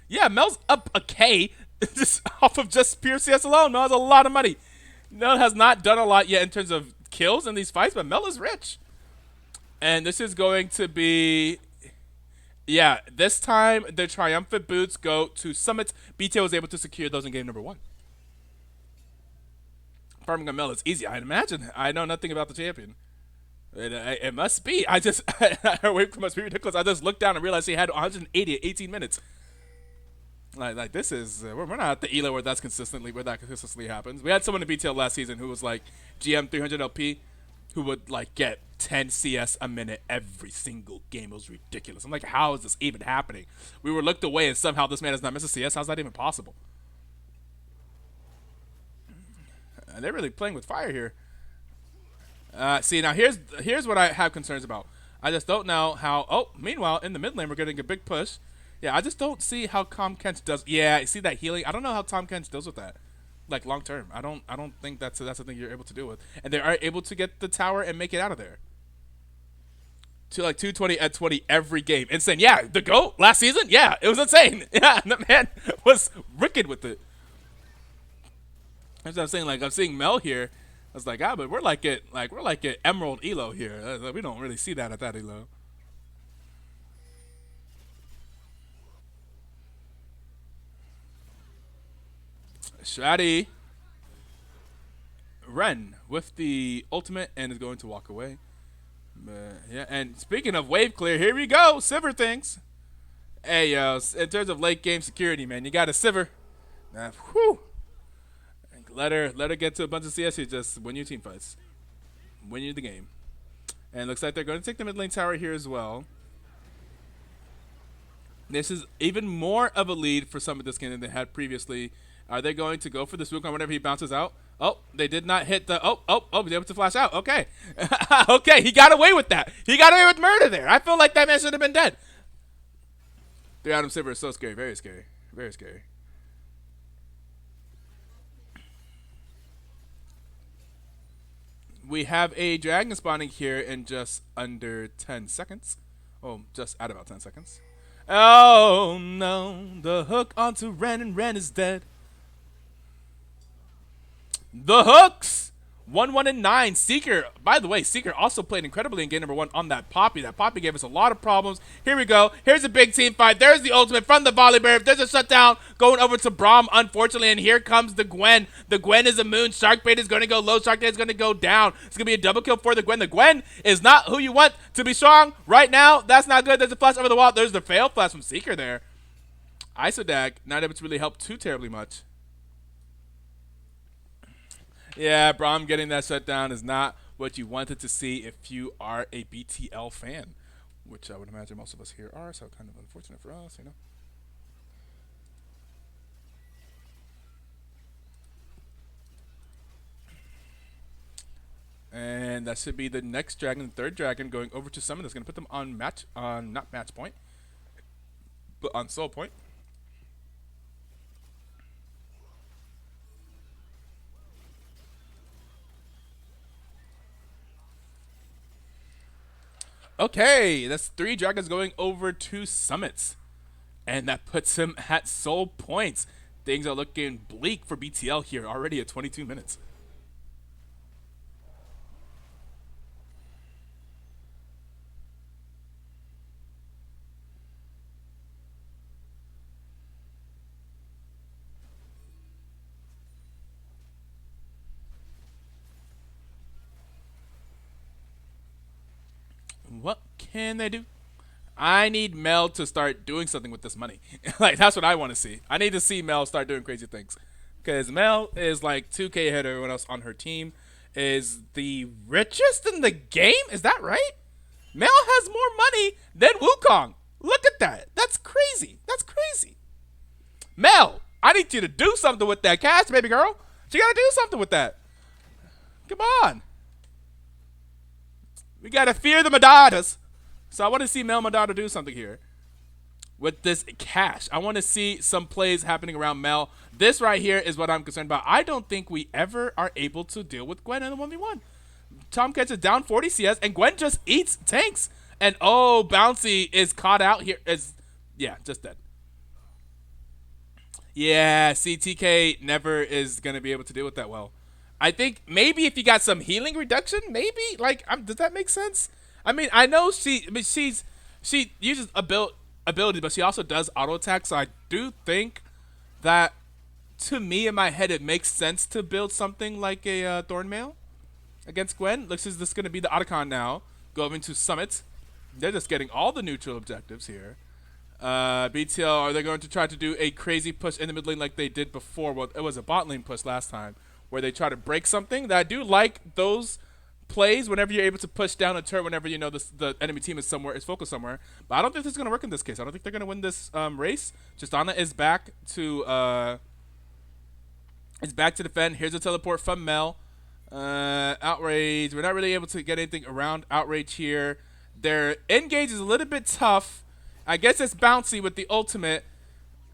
Yeah, Mel's up a K just off of just pure CS alone. Mel has a lot of money. Mel has not done a lot yet in terms of kills in these fights, but Mel is rich. And this is going to be, yeah, this time the triumphant boots go to Summit. BTO was able to secure those in game number 1. Farming on Mel is easy, I'd imagine. I know nothing about the champion. It must be. Her wave must be ridiculous. I just looked down and realized he had 180 at 18 minutes. Like this is we're not at the elo where that consistently happens. We had someone in BTL last season who was like GM 300 LP, who would like get 10 CS a minute every single game. It was ridiculous. I'm like, how is this even happening? We were looked away, and somehow this man has not missed a CS. How's that even possible? And they're really playing with fire here. See, now here's what I have concerns about. I just don't know how. Oh, meanwhile in the mid lane we're getting a big push. Yeah, I just don't see how Tom Kench does. Yeah, you see that healing? I don't know how Tom Kench deals with that, like long term. I don't think that's the thing you're able to deal with. And they are able to get the tower and make it out of there. To like 220 at 20 every game. Insane. Yeah, the GOAT last season. Yeah, it was insane. Yeah, the man was wicked with it. That's what I'm saying. Like I'm seeing Mel here. I was like, but we're like at Emerald Elo here. We don't really see that at that Elo. Shadi Ren with the ultimate and is going to walk away. Yeah, and speaking of wave clear, here we go. Sivir things. Hey, yo, in terms of late game security, man, you got a Sivir. Whew. Let her get to a bunch of CS. Just win your team fights. Win you the game. And it looks like they're going to take the mid lane tower here as well. This is even more of a lead for some of this game than they had previously. Are they going to go for this Wukong whenever he bounces out? Oh, they did not hit the... he's able to flash out. Okay. Okay, he got away with that. He got away with murder there. I feel like that man should have been dead. 3 Adam Sivir is so scary. Very scary. Very scary. We have a dragon spawning here in just under 10 seconds. Oh, just at about 10 seconds. Oh no, the hook onto Ren and Ren is dead. The hooks! 1, 1, and 9. Seeker, by the way, Seeker also played incredibly in game number 1 on that Poppy. That Poppy gave us a lot of problems. Here we go. Here's a big team fight. There's the ultimate from the volley bear. There's a shutdown going over to Braum, unfortunately, and here comes the Gwen. The Gwen is a moon. Shark Bait is going to go low. Shark Bait is going to go down. It's going to be a double kill for the Gwen. The Gwen is not who you want to be strong right now. That's not good. There's a flash over the wall. There's the fail flash from Seeker there. Isodak, not able to really help too terribly much. Yeah, Braum getting that shutdown is not what you wanted to see if you are a BTL fan, which I would imagine most of us here are, so kind of unfortunate for us, you know. And that should be the next dragon, the third dragon, going over to summon. That's going to put them on not match point, but on soul point. Okay, that's 3 dragons going over 2 summits. And that puts him at soul points. Things are looking bleak for BTL here, already at 22 minutes. What can they do? I need Mel to start doing something with this money. Like, that's what I want to see. I need to see Mel start doing crazy things. Because Mel is like 2K ahead of everyone else on her team. Is the richest in the game? Is that right? Mel has more money than Wukong. Look at that. That's crazy. That's crazy. Mel, I need you to do something with that cash, baby girl. You got to do something with that. Come on. We got to fear the Madadas. So I want to see Mel Madada do something here with this cash. I want to see some plays happening around Mel. This right here is what I'm concerned about. I don't think we ever are able to deal with Gwen in the 1v1. Tomcats is down 40 CS, and Gwen just eats tanks. And oh, Bouncy is caught out here. Yeah, just dead. Yeah, CTK never is going to be able to deal with that well. I think maybe if you got some healing reduction, maybe, like, does that make sense? I mean, I know she uses ability, but she also does auto attack. So I do think that, to me in my head, it makes sense to build something like a Thornmail against Gwen. Looks as this is going to be the Otacon now, going to Summit. They're just getting all the neutral objectives here. BTL, are they going to try to do a crazy push in the mid lane like they did before? Well, it was a bot lane push last time, where they try to break something. That I do like those plays whenever you're able to push down a turret whenever you know the enemy team is focused somewhere. But I don't think this is going to work in this case. I don't think they're going to win this race. Justana is back to defend. Here's a teleport from Mel. Outrage. We're not really able to get anything around Outrage here. Their engage is a little bit tough. I guess it's Bouncy with the ultimate.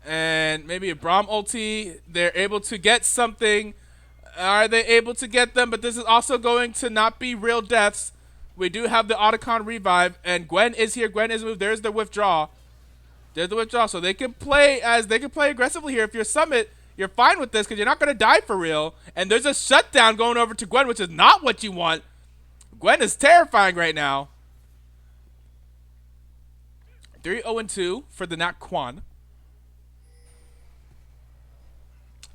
And maybe a Braum ulti. They're able to get something. Are they able to get them? But this is also going to not be real deaths. We do have the Otacon revive, and Gwen is here. Gwen is moved. There's the withdraw. There's the withdraw. So they can play aggressively here. If you're Summit, you're fine with this because you're not going to die for real. And there's a shutdown going over to Gwen, which is not what you want. Gwen is terrifying right now. 3-0-2 for the Nat Quan.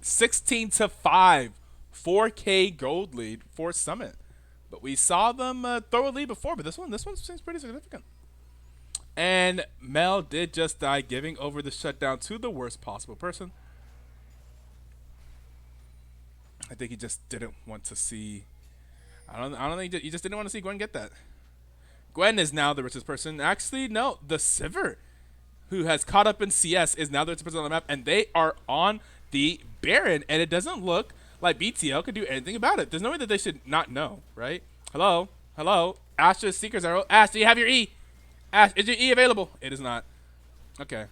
16-5. 4K gold lead for Summit. But we saw them throw a lead before, but this one seems pretty significant. And Mel did just die, giving over the shutdown to the worst possible person. I think he just didn't want to see. I don't think he just didn't want to see Gwen get that. Gwen is now the richest person. Actually, no, the Sivir, who has caught up in CS, is now the richest person on the map, and they are on the Baron, and it doesn't look like BTL could do anything about it. There's no way that they should not know, right? Hello? Hello? Astra's Seeker's Arrow. Ash, do you have your E? Ash, is your E available? It is not. Okay.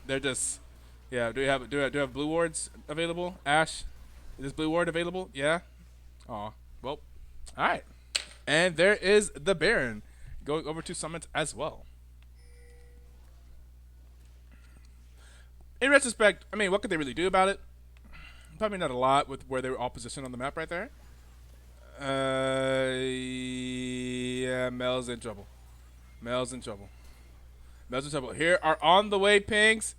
They're just, yeah, do we have blue wards available? Ash, is this blue ward available? Yeah? Aw. Well, all right. And there is the Baron going over to Summit as well. in retrospect, I mean, what could they really do about it? Probably not a lot with where they were all positioned on the map right there. Yeah, Mel's in trouble. Mel's in trouble. Mel's in trouble. Here are on the way pings.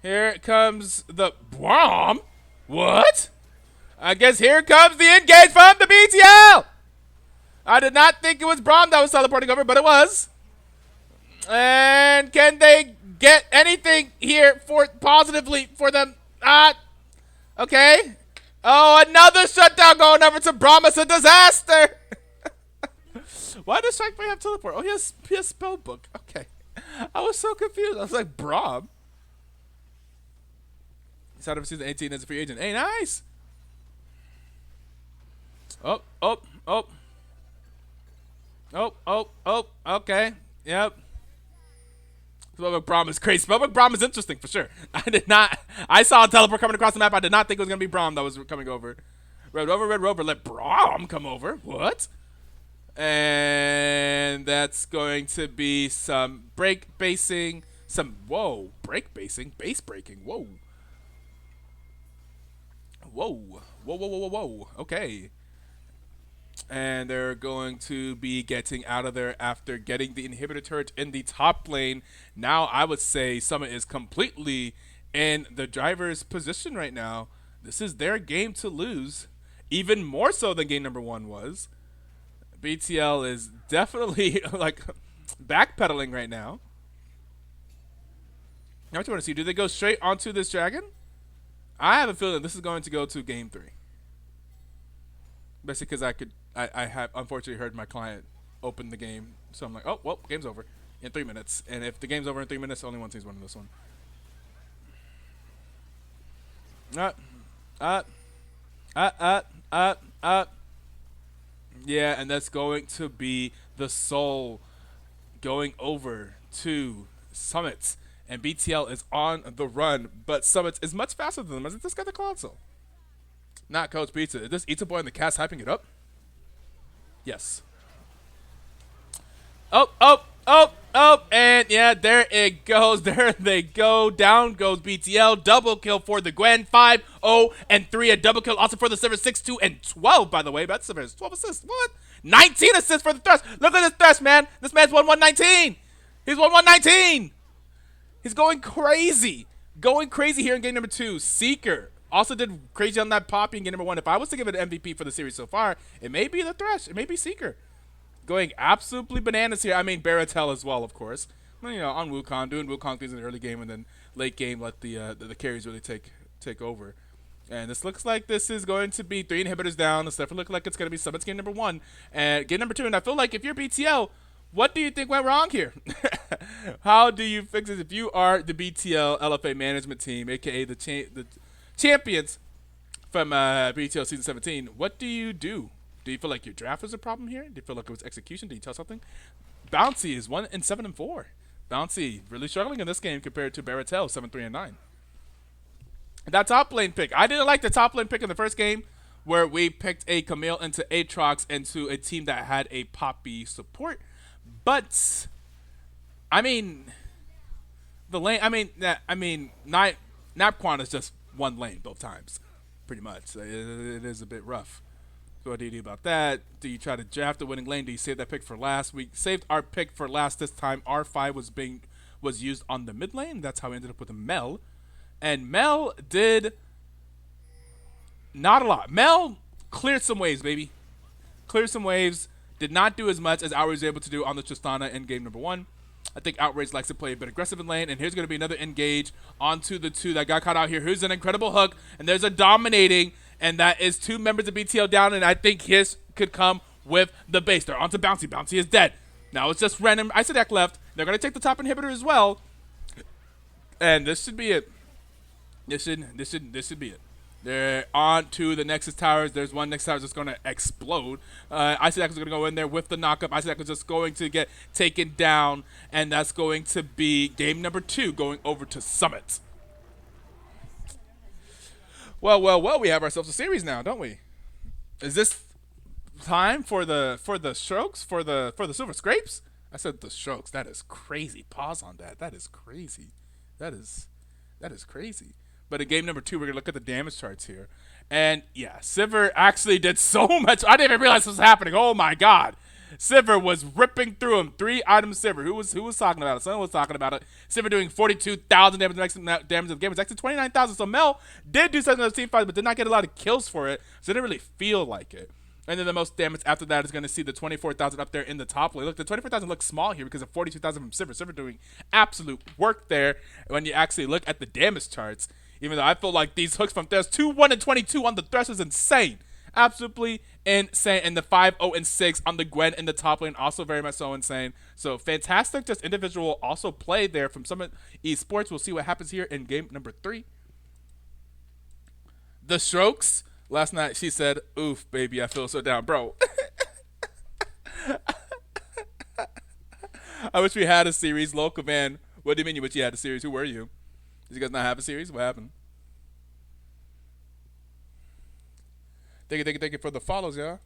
Here comes the bomb. What? I guess here comes the engage from the BTL. I did not think it was Braum that was teleporting over, but it was. And can they get anything here for positively for them? Okay. Oh, another shutdown going over to Braum. It's a disaster. Why does Strike Boy have teleport? Oh, he has spell book. Okay. I was so confused. I was like, Braum? He's out of season 18 as a free agent. Hey, nice. Oh. Okay. Yep. Spellbook Braum is crazy. Spellbook Braum is interesting for sure. I saw a teleport coming across the map. I did not think it was going to be Braum that was coming over. Red Rover, let Braum come over. What? And that's going to be some break basing. Break basing? Base breaking. Whoa. Okay. And they're going to be getting out of there after getting the inhibitor turret in the top lane. Now I would say Summit is completely in the driver's position right now. This is their game to lose, even more so than game number 1 was. BTL is definitely like backpedaling right now. Now what you want to see? Do they go straight onto this dragon? I have a feeling this is going to go to game 3. Basically because I have unfortunately heard my client open the game. So I'm like, oh, well, game's over in 3 minutes. And if the game's over in 3 minutes, only one team's winning this one. Yeah, and that's going to be the Soul going over to Summits. And BTL is on the run, but Summits is much faster than them. Has this got the console? Not Coach Pizza. Is this Eats Boy in the cast hyping it up? Yes. And yeah, there it goes. There they go. Down goes BTL. Double kill for the Gwen. 5-0 and 3. A double kill also for the Silver. 6-2 and 12, by the way. That's Silver. 12 assists. What? 19 assists for the Thresh. Look at this Thresh, man. This man's won 119. He's won 119. He's going crazy. Going crazy here in game number 2. Seeker also did crazy on that Poppy in game number 1. If I was to give it an MVP for the series so far, it may be the Thresh. It may be Seeker. Going absolutely bananas here. I mean, Baratel as well, of course. Well, you know, on Wukong, doing Wukong things in the early game, and then late game let the carries really take over. And this looks like this is going to be 3 inhibitors down. This definitely looks like it's going to be Summit's game number 1 and game number 2. And I feel like if you're BTL, what do you think went wrong here? How do you fix it if you are the BTL LFA management team, aka the champions from BTL season 17? What do you do? Do you feel like your draft was a problem here? Do you feel like it was execution? Did you tell something? Bouncy is 1-7 and 4. Bouncy really struggling in this game compared to Baratel 7-3 and 9. That top lane pick. I didn't like the top lane pick in the first game where we picked a Camille into Aatrox into a team that had a Poppy support. But I mean, the lane. I mean, Napquan is just one lane both times, pretty much. It is a bit rough. So what do you do about that? Do you try to draft the winning lane? Do you save that pick for last? We saved our pick for last this time. R5 was used on the mid lane. That's how we ended up with a Mel. And Mel did not a lot. Mel cleared some waves, baby. Cleared some waves. Did not do as much as Outrage was able to do on the Tristana in game number 1. I think Outrage likes to play a bit aggressive in lane. And here's going to be another engage onto the 2 that got caught out here. Here's an incredible hook. And there's a dominating. And that is 2 members of BTL down. And I think his could come with the base. They're onto Bouncy. Bouncy is dead. Now it's just random. Isaac left. They're going to take the top inhibitor as well. And this should be it. This should be it. They're on to the Nexus Towers. There's one Nexus Tower that's going to explode. Isaac is going to go in there with the knockup. Isaac is just going to get taken down. And that's going to be game number 2 going over to Summit. Well, we have ourselves a series now, don't we? Is this time for the strokes? For the silver scrapes? I said the strokes. That is crazy. Pause on that. That is crazy. That is That is crazy. But in game number 2, we're gonna look at the damage charts here, and yeah, Sivir actually did so much. I didn't even realize this was happening. Oh my god. Sivir was ripping through him. 3 items Sivir. Who was talking about it? Someone was talking about it. Sivir doing 42,000 damage in the game. It's actually 29,000. So Mel did do something in those team fights, but did not get a lot of kills for it. So it didn't really feel like it. And then the most damage after that is going to see the 24,000 up there in the top lane. Look, the 24,000 looks small here because of 42,000 from Sivir. Sivir doing absolute work there when you actually look at the damage charts. Even though I feel like these hooks from Thresh, 2-1 and 22 on the Thresh is insane. Absolutely insane. And the 5-0 and 6 on the Gwen in the top lane, also very much so insane. So fantastic, just individual also play there from Summit Esports. We'll see what happens here in game number 3. The strokes. Last night she said, "Oof, baby, I feel so down, bro." I wish we had a series, local man. What do you mean you wish you had a series? Who were you? Did you guys not have a series? What happened? Thank you for the follows, y'all.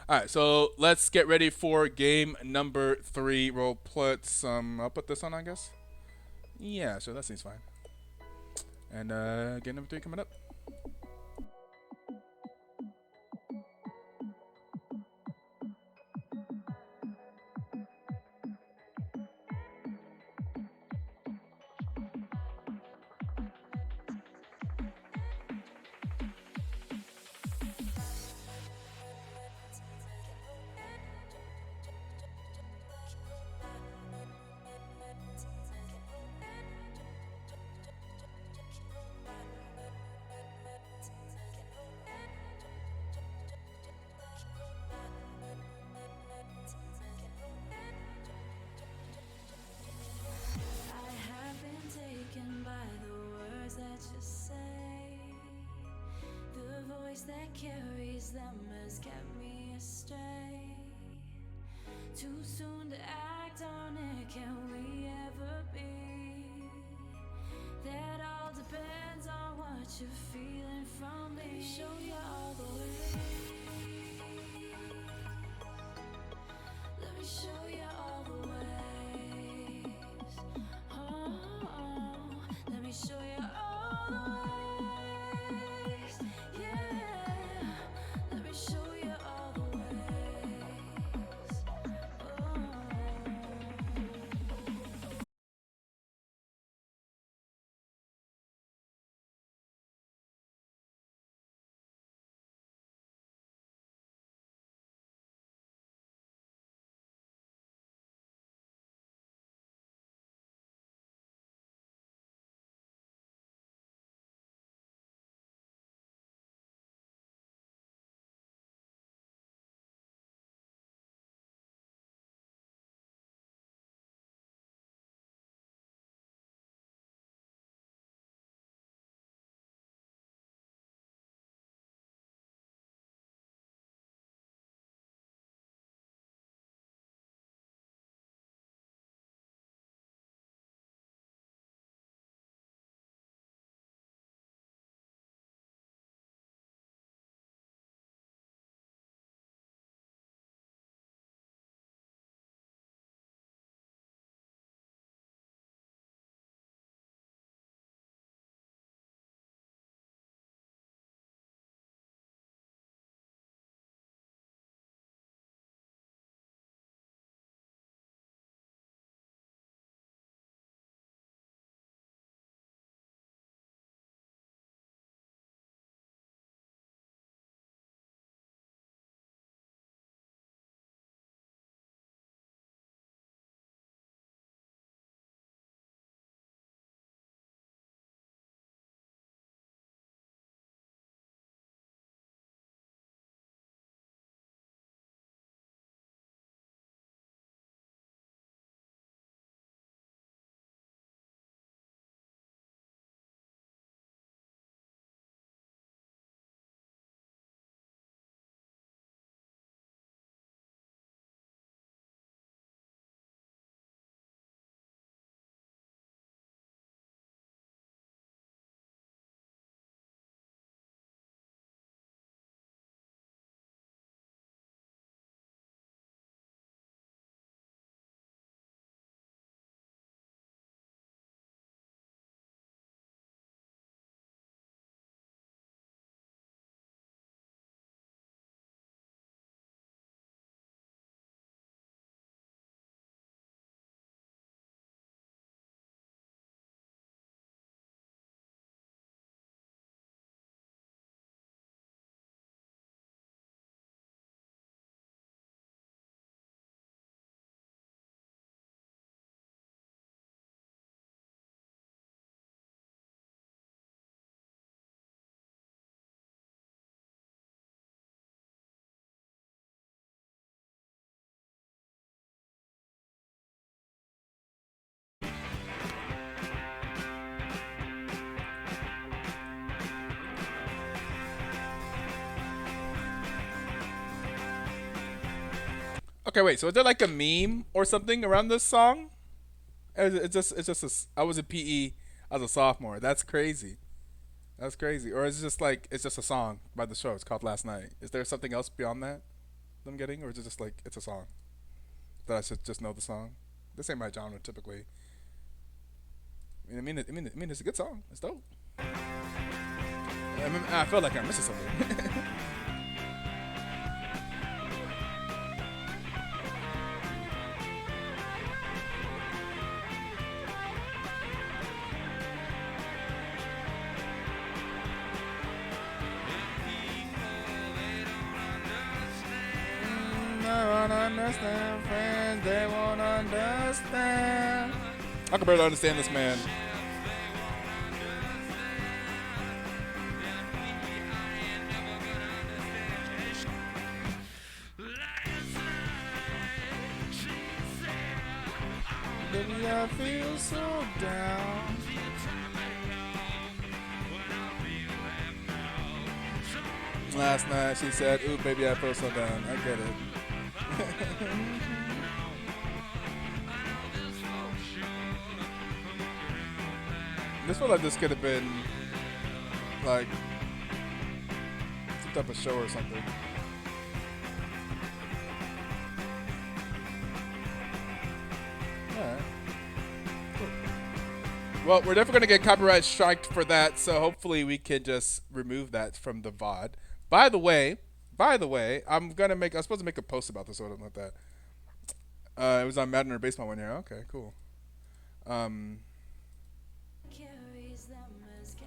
All right, so let's get ready for game number 3. We'll put some. I'll put this on, I guess. Yeah, so that seems fine. And game number 3 coming up. That carries them has kept me astray. Too soon to act on it, can we ever be? That all depends on what you're feeling from me. Let me show you all the way. Let me show you all the ways. Oh, let me show you all the ways. Okay, wait. So is there like a meme or something around this song? I was in PE as a sophomore. That's crazy. That's crazy. Or is it just like it's just a song by the show? It's called Last Night. Is there something else beyond that I'm getting, or is it just like it's a song that I should just know the song? This ain't my genre typically. It's a good song. It's dope. I feel like I'm missing something. Won't understand, friends, they won't understand. I can barely understand this man. Baby, I feel so down. Last night she said, ooh, baby, I feel so down. I get it. This felt like this could have been like some type of show or something. Alright. Cool. Well, we're definitely gonna get copyright striked for that, so hopefully we can just remove that from the VOD. By the way, I'm supposed to make a post about this or something like that. It was on Madden or Baseball one year. Okay, cool. I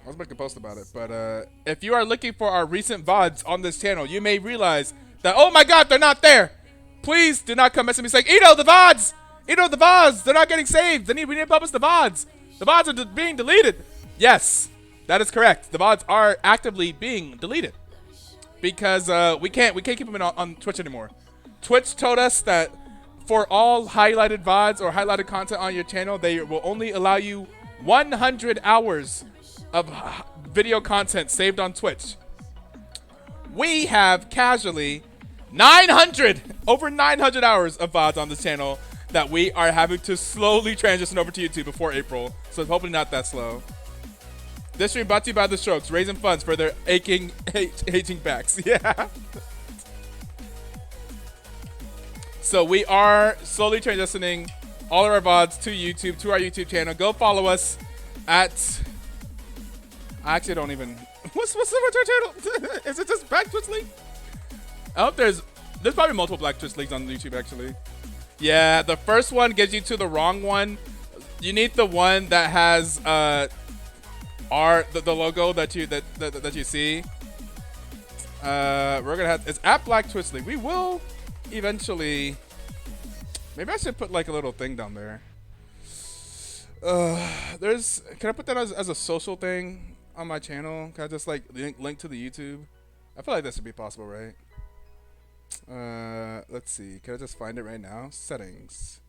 was making a post about it, but if you are looking for our recent VODs on this channel, you may realize that, oh my god, they're not there. Please do not come messing me saying, Ito, the VODs! Ito, the VODs! They're not getting saved. We need to publish the VODs. The VODs are being deleted. Yes, that is correct. The VODs are actively being deleted because we can't keep them on Twitch anymore. Twitch told us that for all highlighted VODs or highlighted content on your channel, they will only allow you 100 hours of video content saved on Twitch. We have casually over 900 hours of VODs on this channel that we are having to slowly transition over to YouTube before April. So it's hopefully not that slow. This stream brought to you by The Strokes, raising funds for their aging backs. Yeah. So we are slowly transitioning all of our VODs to YouTube, to our YouTube channel. Go follow us at... I actually don't even... What's the channel? Is it just Black Twitch League? I hope there's probably multiple Black Twitch Leagues on YouTube, actually. Yeah, the first one gets you to the wrong one. You need the one that has the logo that you see. We're gonna have... It's at Black Twitch League. We will eventually... Maybe I should put like a little thing down there. Can I put that as a social thing on my channel? Can I just like link to the YouTube? I feel like that should be possible, right? Let's see. Can I just find it right now? Settings.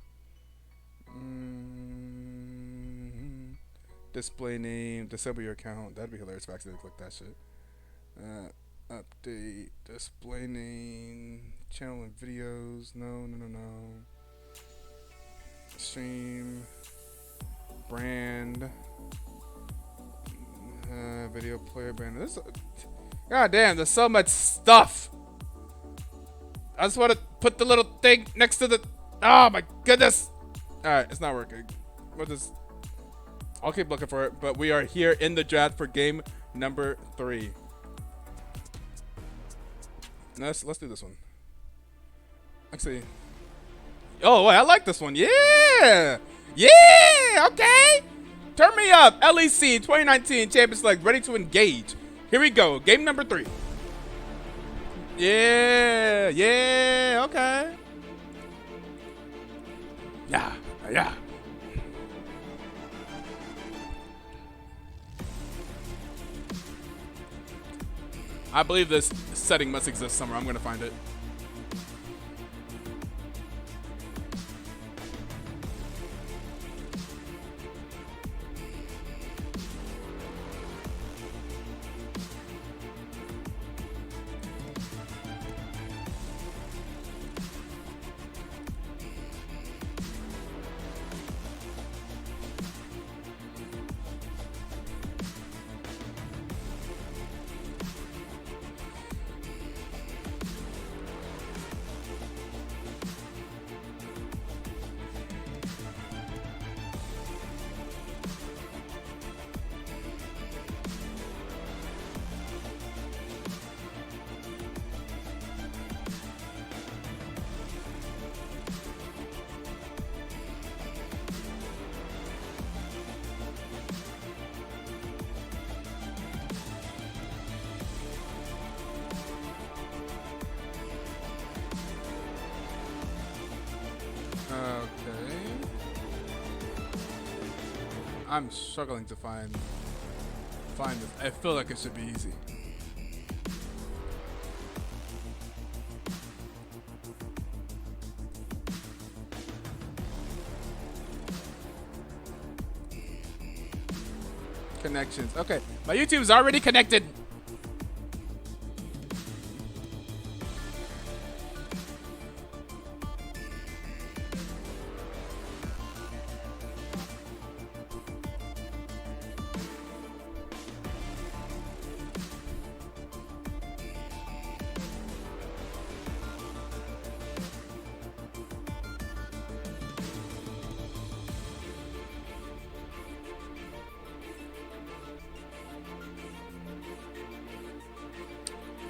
Display name. Disable your account. That'd be hilarious if I accidentally click that shit. Update. Display name. Channel and videos. No. Stream. Brand. Video player brand. God damn, there's so much stuff. I just want to put the little thing next to the... Oh my goodness. Alright, it's not working. I'll keep looking for it, but we are here in the draft for game number 3. Let's do this one. Actually... Oh, wait, I like this one. Yeah! Yeah! Okay! Turn me up. LEC 2019 Champions League, ready to engage. Here we go. Game number 3. Yeah, okay. Yeah. I believe this setting must exist somewhere. I'm gonna find it. I'm struggling to find this. I feel like it should be easy. Connections. Okay, my YouTube's already connected.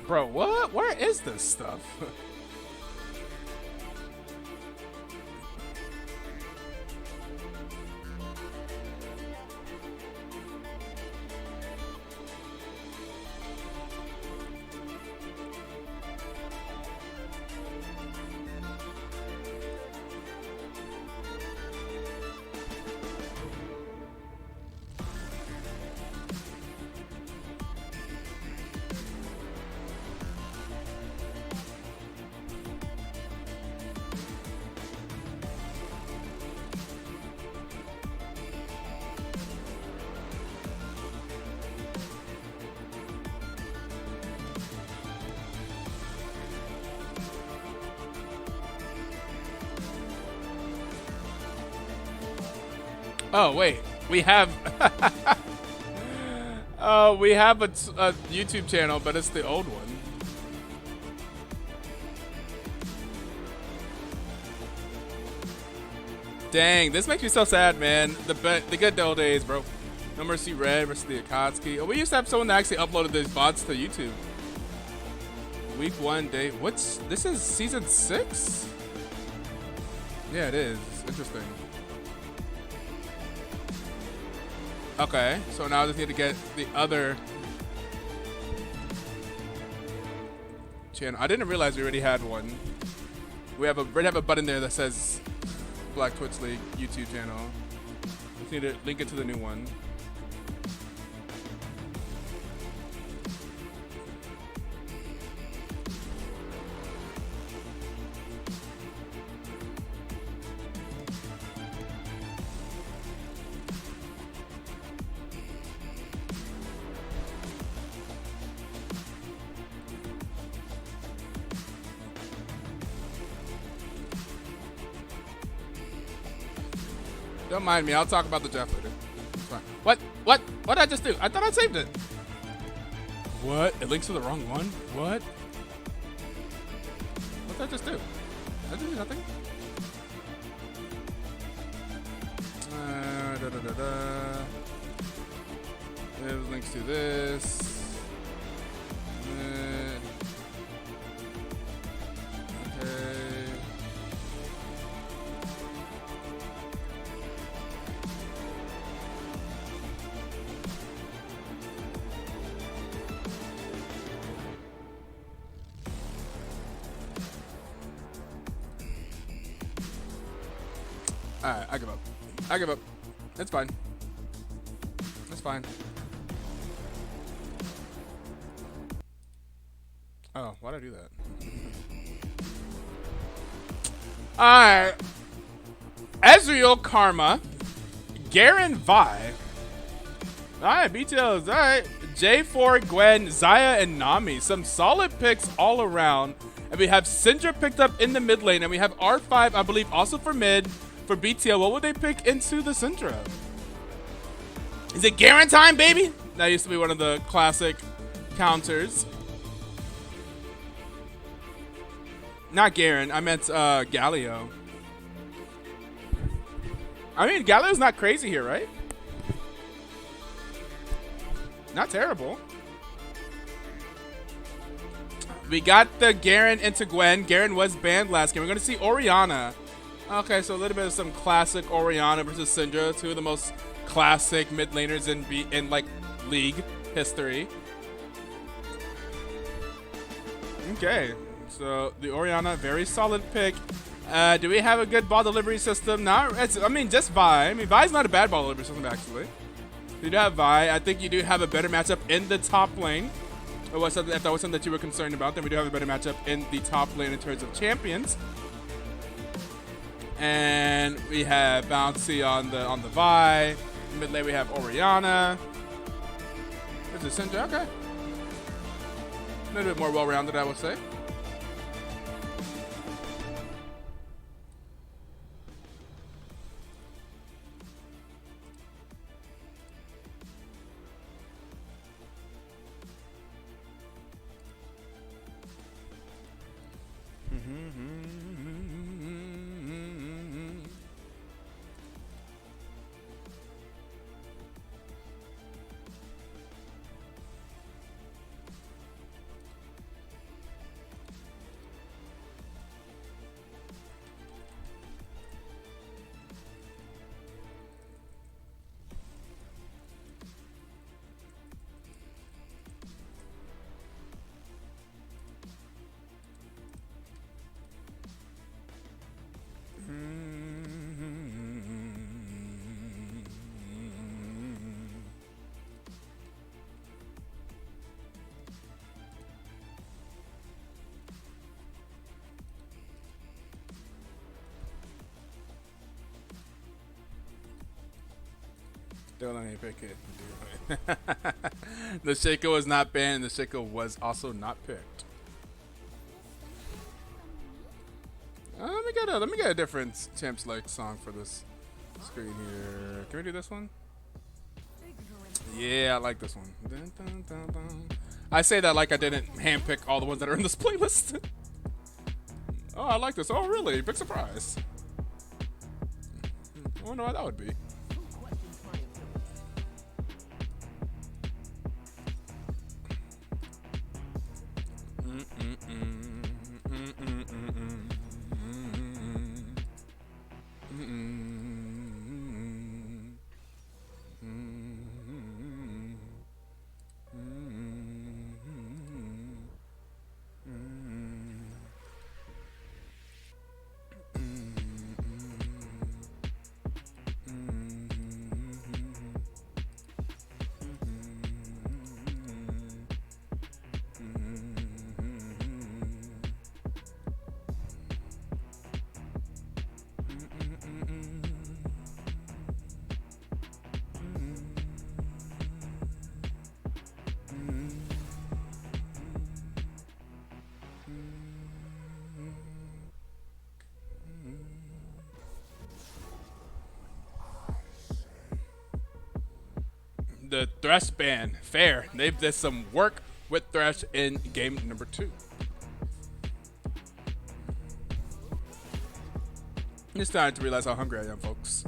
Bro, what? Where is this stuff? Oh wait, we have we have a YouTube channel, but it's the old one. Dang, this makes me so sad, man. The good old days, bro. No Mercy Red versus the Akatsuki. Oh, we used to have someone that actually uploaded these VODs to YouTube. Week 1 day. This is season 6? Yeah, it is. Interesting. Okay, so now I just need to get the other channel. I didn't realize we already had one. We already have a button there that says Black Twitch League YouTube channel. Just need to link it to the new one. Don't mind me. I'll talk about the draft later. It's fine. What? What did I just do? I thought I saved it. What? It links to the wrong one? What? What did I just do? I did nothing. It links to this. Okay. Alright, I give up. I give up. It's fine. It's fine. Oh, why'd I do that? Alright. Ezreal Karma. Garen Vi. Alright, BTLs. Alright. J4, Gwen, Zaya, and Nami. Some solid picks all around. And we have Syndra picked up in the mid lane. And we have R5, I believe, also for mid. For BTL, what would they pick into the Syndra? Is it Garen time, baby? That used to be one of the classic counters. Not Garen, I meant Galio. I mean, Galio's not crazy here, right? Not terrible. We got the Garen into Gwen. Garen was banned last game. We're going to see Orianna. Okay, so a little bit of some classic Orianna versus Syndra, two of the most classic mid laners in like league history. Okay, so the Orianna, very solid pick. Do we have a good ball delivery system? I mean, just Vi. I mean, Vi's not a bad ball delivery system, actually. You do have Vi. I think you do have a better matchup in the top lane. If that was something that you were concerned about, then we do have a better matchup in the top lane in terms of champions. And we have Bouncy on the Vi. Mid lane we have Orianna. This is Center. Okay. A little bit more well-rounded, I would say. Don't let me pick it. The Shaco was not banned, and the Shaco was also not picked. Let me get a different Champs like song for this screen here. Can we do this one? Yeah, I like this one. Dun, dun, dun, dun. I say that like I didn't handpick all the ones that are in this playlist. Oh, I like this. Oh, really? Big surprise. I wonder why that would be. The Thresh ban, fair. They've did some work with Thresh in game number 2. It's time to realize how hungry I am, folks.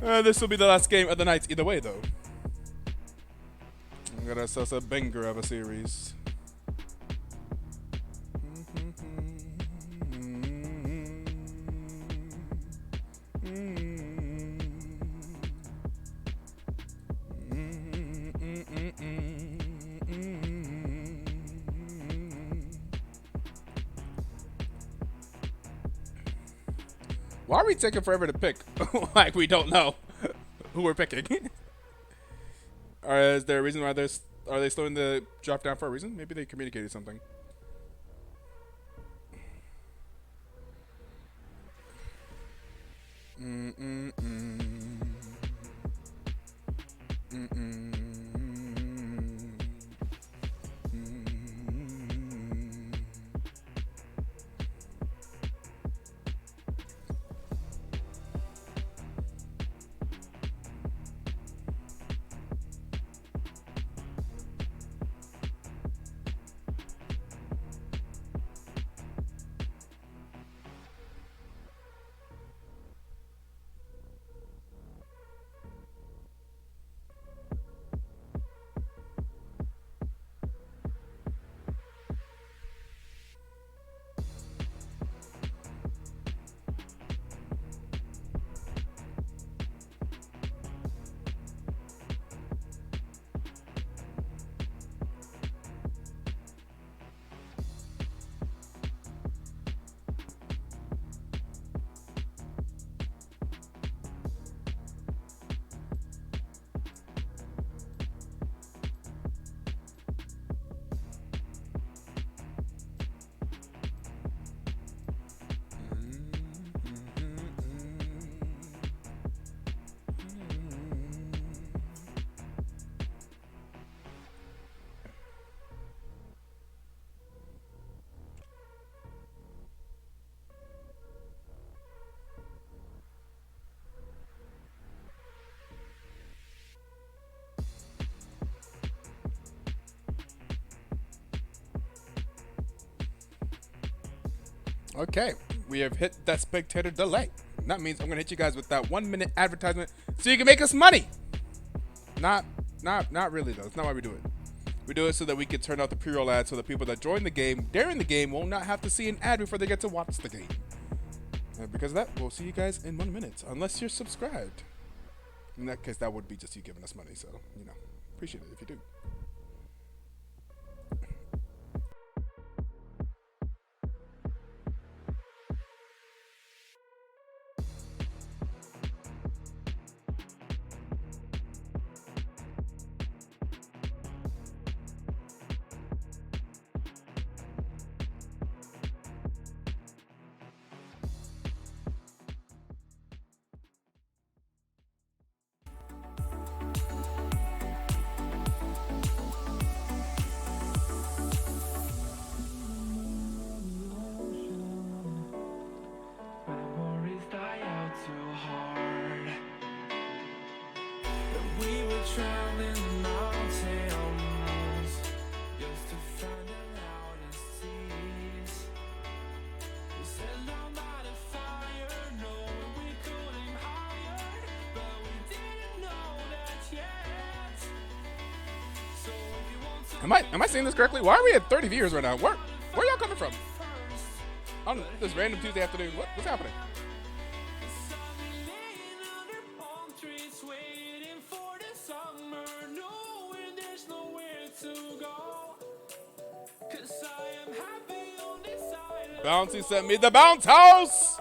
This will be the last game of the night either way, though. We got ourselves a banger of a series. Why are we taking forever to pick? Like we don't know who we're picking. Or is there a reason why are they slowing the drop down for a reason? Maybe they communicated something. Okay, we have hit that spectator delay. That means I'm gonna hit you guys with that 1 minute advertisement so you can make us money. Not really though. It's not why we do it. We do it so that we can turn out the pre-roll ads so that people that join the game during the game will not have to see an ad before they get to watch the game. And because of that, we'll see you guys in 1 minute, unless you're subscribed. In that case, that would be just you giving us money. So, appreciate it if you do. Memories die out too hard. And we were traveling mountains just to find the loudest seas. We set our mind on fire, knowing we couldn't hide, but we didn't know that yet. So if you want to Am I saying this correctly? Why are we at 30 viewers right now? Where y'all coming from? On this random Tuesday afternoon. What's happening? Bouncy sent me the bounce house.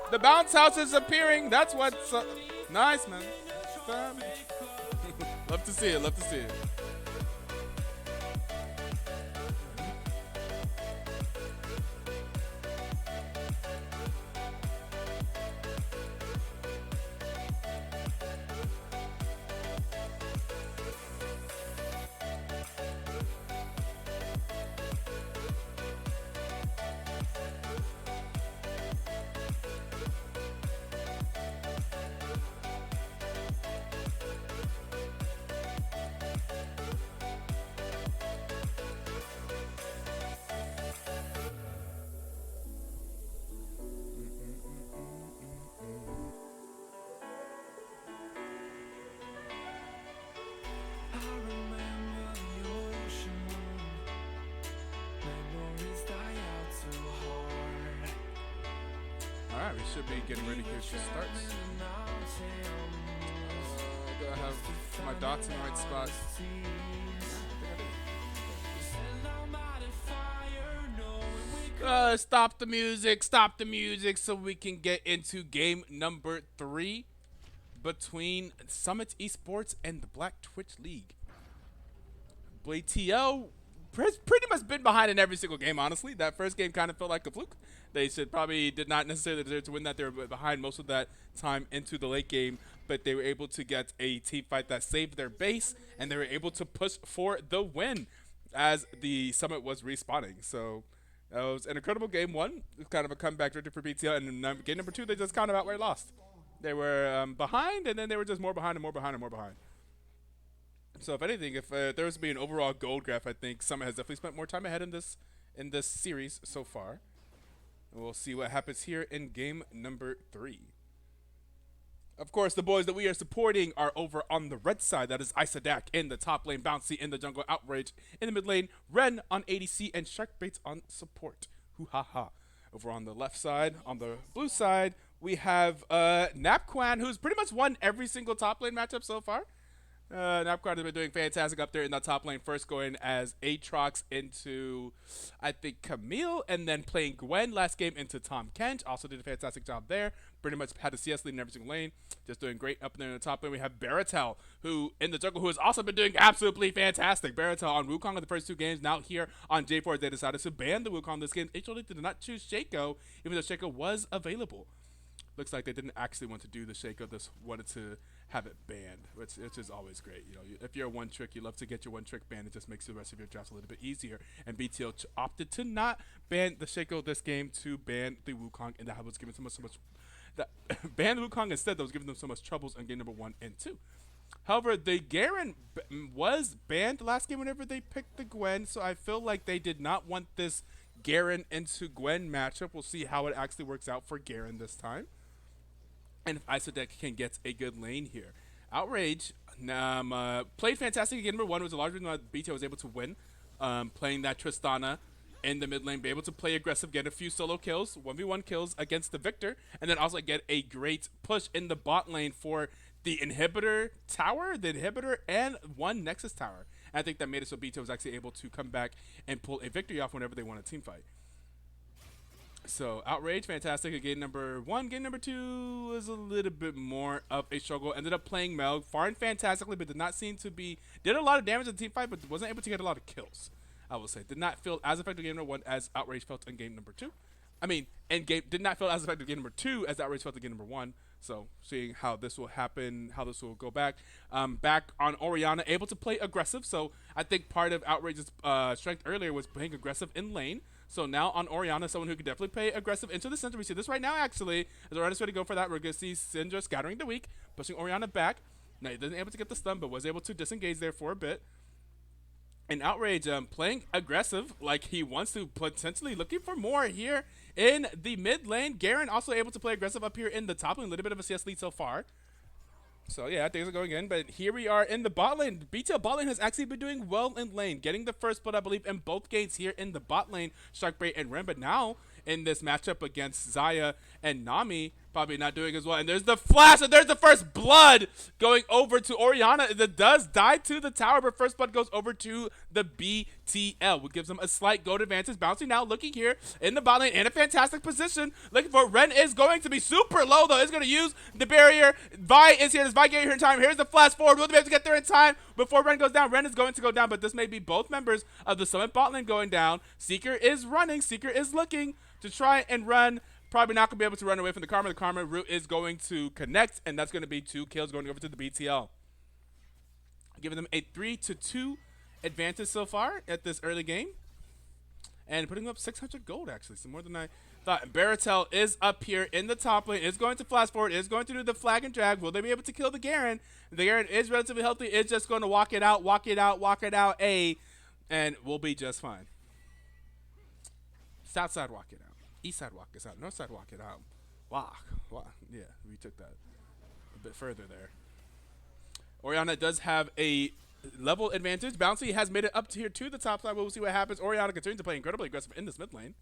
The bounce house is appearing. That's what's nice, man. Love to see it. Love to see it. All right, we should be getting ready here to start. Do I have my dots in the right spot? Stop the music so we can get into game number 3 between Summit Esports and the Black Twitch League. Blade TL has pretty much been behind in every single game, honestly. That first game kind of felt like a fluke. They probably did not necessarily deserve to win that. They were behind most of that time into the late game, but they were able to get a team fight that saved their base, and they were able to push for the win as the Summit was respawning. So it was an incredible game 1. It was kind of a comeback victory for BTL, and in game number 2, they just kind of outright lost. They were behind, and then they were just more behind and more behind and more behind. So if anything, if there was to be an overall gold graph, I think Summit has definitely spent more time ahead in this series so far. And we'll see what happens here in game number 3. Of course, the boys that we are supporting are over on the red side. That is Isadak in the top lane, Bouncy in the jungle, Outrage in the mid lane, Ren on ADC, and Sharkbaits on support. Hoo-ha-ha. Over on the left side, on the blue side, we have Napquan, who's pretty much won every single top lane matchup so far. Napquan has been doing fantastic up there in the top lane, first going as Aatrox into, I think, Camille, and then playing Gwen last game into Tom Kench. Also did a fantastic job there. Pretty much had a CS lead in every single lane. Just doing great up there in the top lane. We have Baratel, who in the jungle, who has also been doing absolutely fantastic. Baratel on Wukong in the first 2 games. Now here on J4, they decided to ban the Wukong this game. Actually did not choose Shaco, even though Shaco was available. Looks like they didn't actually want to do the Shaco, just wanted to have it banned, which is always great. You know, if you're a one trick, you love to get your one trick banned. It just makes the rest of your drafts a little bit easier. And BTL opted to not ban the Shaco this game, to ban the Wukong, and that was giving them so much that ban the Wukong instead. That was giving them so much troubles on game number 1 and 2. However, the Garen was banned last game whenever they picked the Gwen, so I feel like they did not want this Garen into Gwen matchup. We'll see how it actually works out for Garen this time. And if Isodek can get a good lane here. Outrage played fantastic again. Number one was a large reason why BTO was able to win. Playing that Tristana in the mid lane, be able to play aggressive, get a few solo kills, 1v1 kills against the Victor, and then also get a great push in the bot lane for the inhibitor tower, and one Nexus tower. And I think that made it so BTO was actually able to come back and pull a victory off whenever they won a team fight. So, Outrage, fantastic at game number one. Game number two was a little bit more of a struggle. Ended up playing Mel, farmed fantastically, but did not seem to be... Did a lot of damage in the team fight, but wasn't able to get a lot of kills, I will say. Did not feel as effective in game number one as Outrage felt in game number two. I mean, did not feel as effective in game number two as Outrage felt in game number one. So, seeing how this will happen, how this will go back. Back on Orianna, able to play aggressive. So, I think part of Outrage's strength earlier was playing aggressive in lane. So now on Orianna, someone who could definitely play aggressive into the center. We see this right now, actually. As Orianna's ready to go for that, we're going to see Syndra scattering the weak, pushing Orianna back. Now, he wasn't able to get the stun, but was able to disengage there for a bit. And Outrage playing aggressive like he wants to, potentially looking for more here in the mid lane. Garen also able to play aggressive up here in the top lane. A little bit of a CS lead so far. So, yeah, things are going in. But here we are in the bot lane. BTL bot lane has actually been doing well in lane. Getting the first split, I believe, in both games here in the bot lane. Sharkbait and Ren. But now, in this matchup against Xayah and Nami, probably not doing as well. And there's the flash, and there's the first blood going over to Orianna. That does die to the tower, but first blood goes over to the BTL, which gives them a slight gold advantage. Bouncing now, looking here in the bot lane in a fantastic position. Looking for Ren is going to be super low, though. Is going to use the barrier. Vi is here. Does Vi get here in time? Here's the flash forward. Will they be able to get there in time before Ren goes down? Ren is going to go down, but this may be both members of the Summit bot lane going down. Seeker is running. Seeker is looking to try and run. Probably not going to be able to run away from the Karma. The Karma route is going to connect, and that's going to be 2 kills going over to the BTL. Giving them a 3-2 advantage so far at this early game. And putting up 600 gold, actually. So more than I thought. Baratel is up here in the top lane. Is going to flash forward. Is going to do the flag and drag. Will they be able to kill the Garen? The Garen is relatively healthy. Is just going to walk it out, and we'll be just fine. South side, walk it out. East side, walk us out. North side, walk it out. Walk. Yeah, we took that a bit further there. Orianna does have a level advantage. Bouncy has made it up to here to the top side. We'll see what happens. Orianna continues to play incredibly aggressive in this mid lane.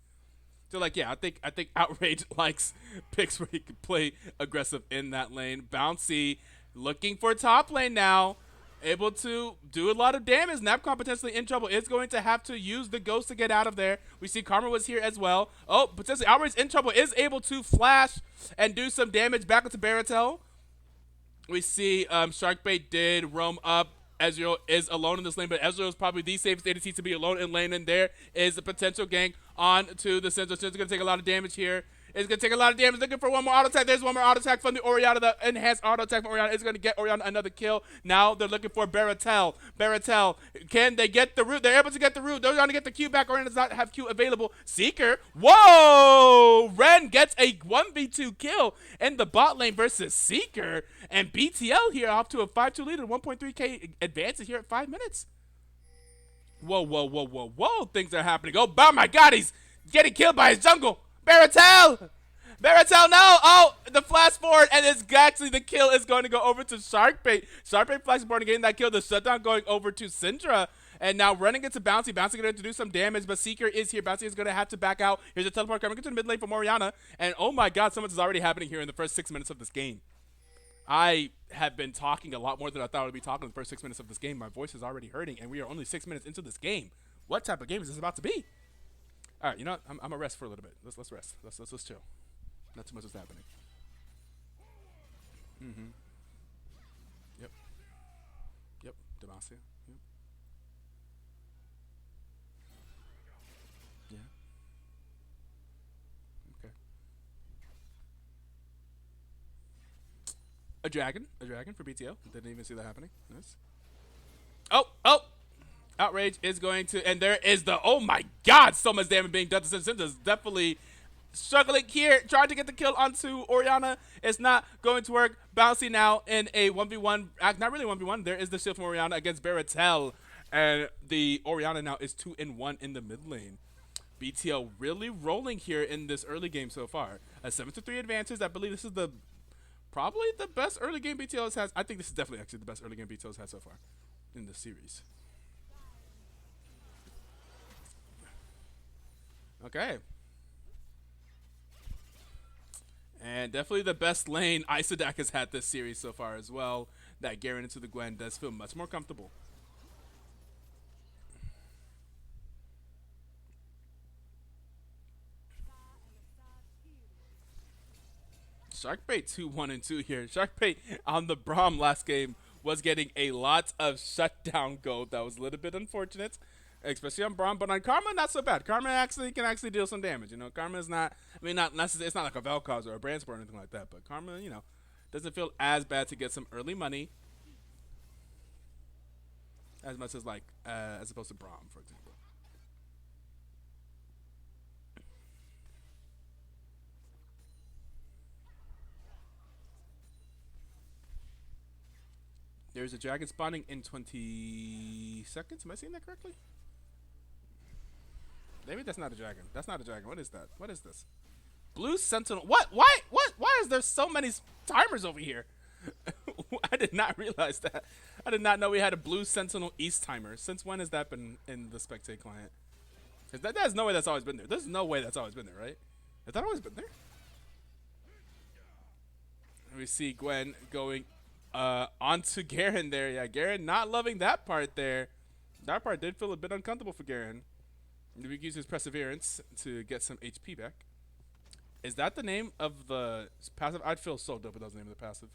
So, like, yeah, I think Outrage likes picks where he can play aggressive in that lane. Bouncy looking for top lane now. Able to do a lot of damage. Napcon potentially in trouble. Is going to have to use the ghost to get out of there. We see Karma was here as well. Oh, potentially Outrage in trouble. Is able to flash and do some damage back into Baratel. We see Sharkbait did roam up. Ezreal is alone in this lane, but Ezreal is probably the safest ADC to be alone in lane, and there is a potential gank on to the Syndra. Syndra's going to take a lot of damage here. It's going to take a lot of damage. Looking for one more auto attack. There's one more auto attack from the Orianna. The enhanced auto attack from Orianna is going to get Orianna another kill. Now they're looking for Baratel. Baratel, can they get the root? They're able to get the root. They're going to get the Q back. Orianna does not have Q available. Seeker. Whoa! Ren gets a 1v2 kill in the bot lane versus Seeker. And BTL here off to a 5-2 lead and 1.3k advantage here at 5 minutes. Whoa. Things are happening. Oh, my God. He's getting killed by his jungle. Baratel, no! Oh, the flash forward, and it's actually the kill is going to go over to Sharkbait. Sharkbait flash forward and getting that kill. The shutdown going over to Syndra. And now running into Bouncy. Bouncy going to do some damage, but Seeker is here. Bouncy is going to have to back out. Here's a teleport coming into the mid lane from Orianna. And oh my God, so much is already happening here in the first 6 minutes of this game. I have been talking a lot more than I thought I would be talking in the first 6 minutes of this game. My voice is already hurting, and we are only 6 minutes into this game. What type of game is this about to be? All right, you know what? I'm gonna rest for a little bit. Let's rest. Let's chill. Not too much is happening. Yep. Demacia. Yep. Yeah. Okay. A dragon for BTL. Didn't even see that happening. Nice. Oh. Outrage is going to, and there is the, oh my God, so much damage being done to Syndra's definitely struggling here, trying to get the kill onto Orianna. It's not going to work. Bouncy now in a 1v1, not really 1v1. There is the shield from Orianna against Baratel, and the Orianna now is 2-1 in the mid lane. BTL really rolling here in this early game so far. A 7-3 advantage. I believe this is probably the best early game BTL has. I think this is definitely actually the best early game BTL has had so far in the series. Okay. And definitely the best lane Isodak has had this series so far as well. That Garen into the Gwen does feel much more comfortable. Sharkbait 2-1-2 here. Sharkbait on the Braum last game was getting a lot of shutdown gold. That was a little bit unfortunate, especially on Braum, but on Karma, not so bad. Karma can actually deal some damage. You know, Karma is not. I mean, not necessarily. It's not like a Vel'Koz or a Brand Sport or anything like that. But Karma, you know, doesn't feel as bad to get some early money, as much as like as opposed to Braum, for example. There's a dragon spawning in 20 seconds. Am I seeing that correctly? Maybe that's not a dragon. That's not a dragon. What is that? What is this? Blue Sentinel. What? Why? What? Why is there so many timers over here? I did not realize that. I did not know we had a Blue Sentinel East timer. Since when has that been in the Spectate client? There's no way that's always been there. There's no way that's always been there, right? Has that always been there? We see Gwen going onto Garen there. Yeah, Garen not loving that part there. That part did feel a bit uncomfortable for Garen. We use his Perseverance to get some HP back. Is that the name of the passive? I'd feel so dope if that was the name of the passive.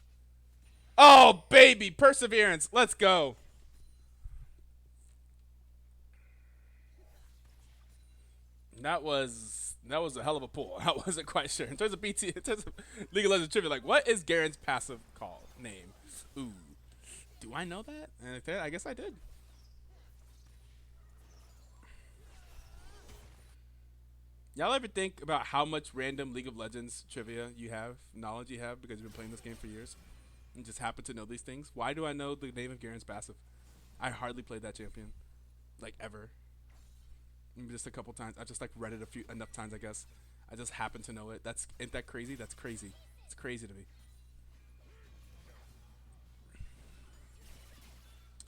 Oh, baby, Perseverance. Let's go. That was a hell of a pull. I wasn't quite sure. In terms of BT, in terms of League of Legends trivia, like, what is Garen's passive call name? Ooh. Do I know that? And I guess I did. Y'all ever think about how much random League of Legends trivia you have, knowledge you have, because you've been playing this game for years, and just happen to know these things? Why do I know the name of Garen's passive? I hardly played that champion, like ever. Maybe just a couple times. I just like read it enough times, I guess. I just happen to know it. Ain't that crazy? That's crazy. It's crazy to me.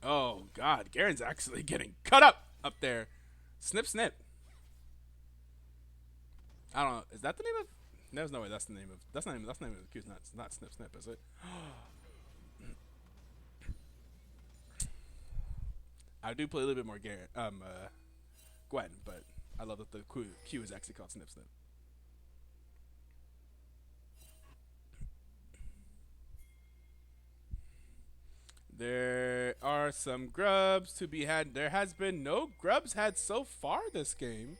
Oh God, Garen's actually getting cut up there. Snip, snip. I don't know. Is that the name of? There's no way that's the name of. That's not the name of the Q's. Not snip snip, is it? I do play a little bit more Gwen, but I love that the Q is actually called snip snip. There are some grubs to be had. There has been no grubs had so far this game.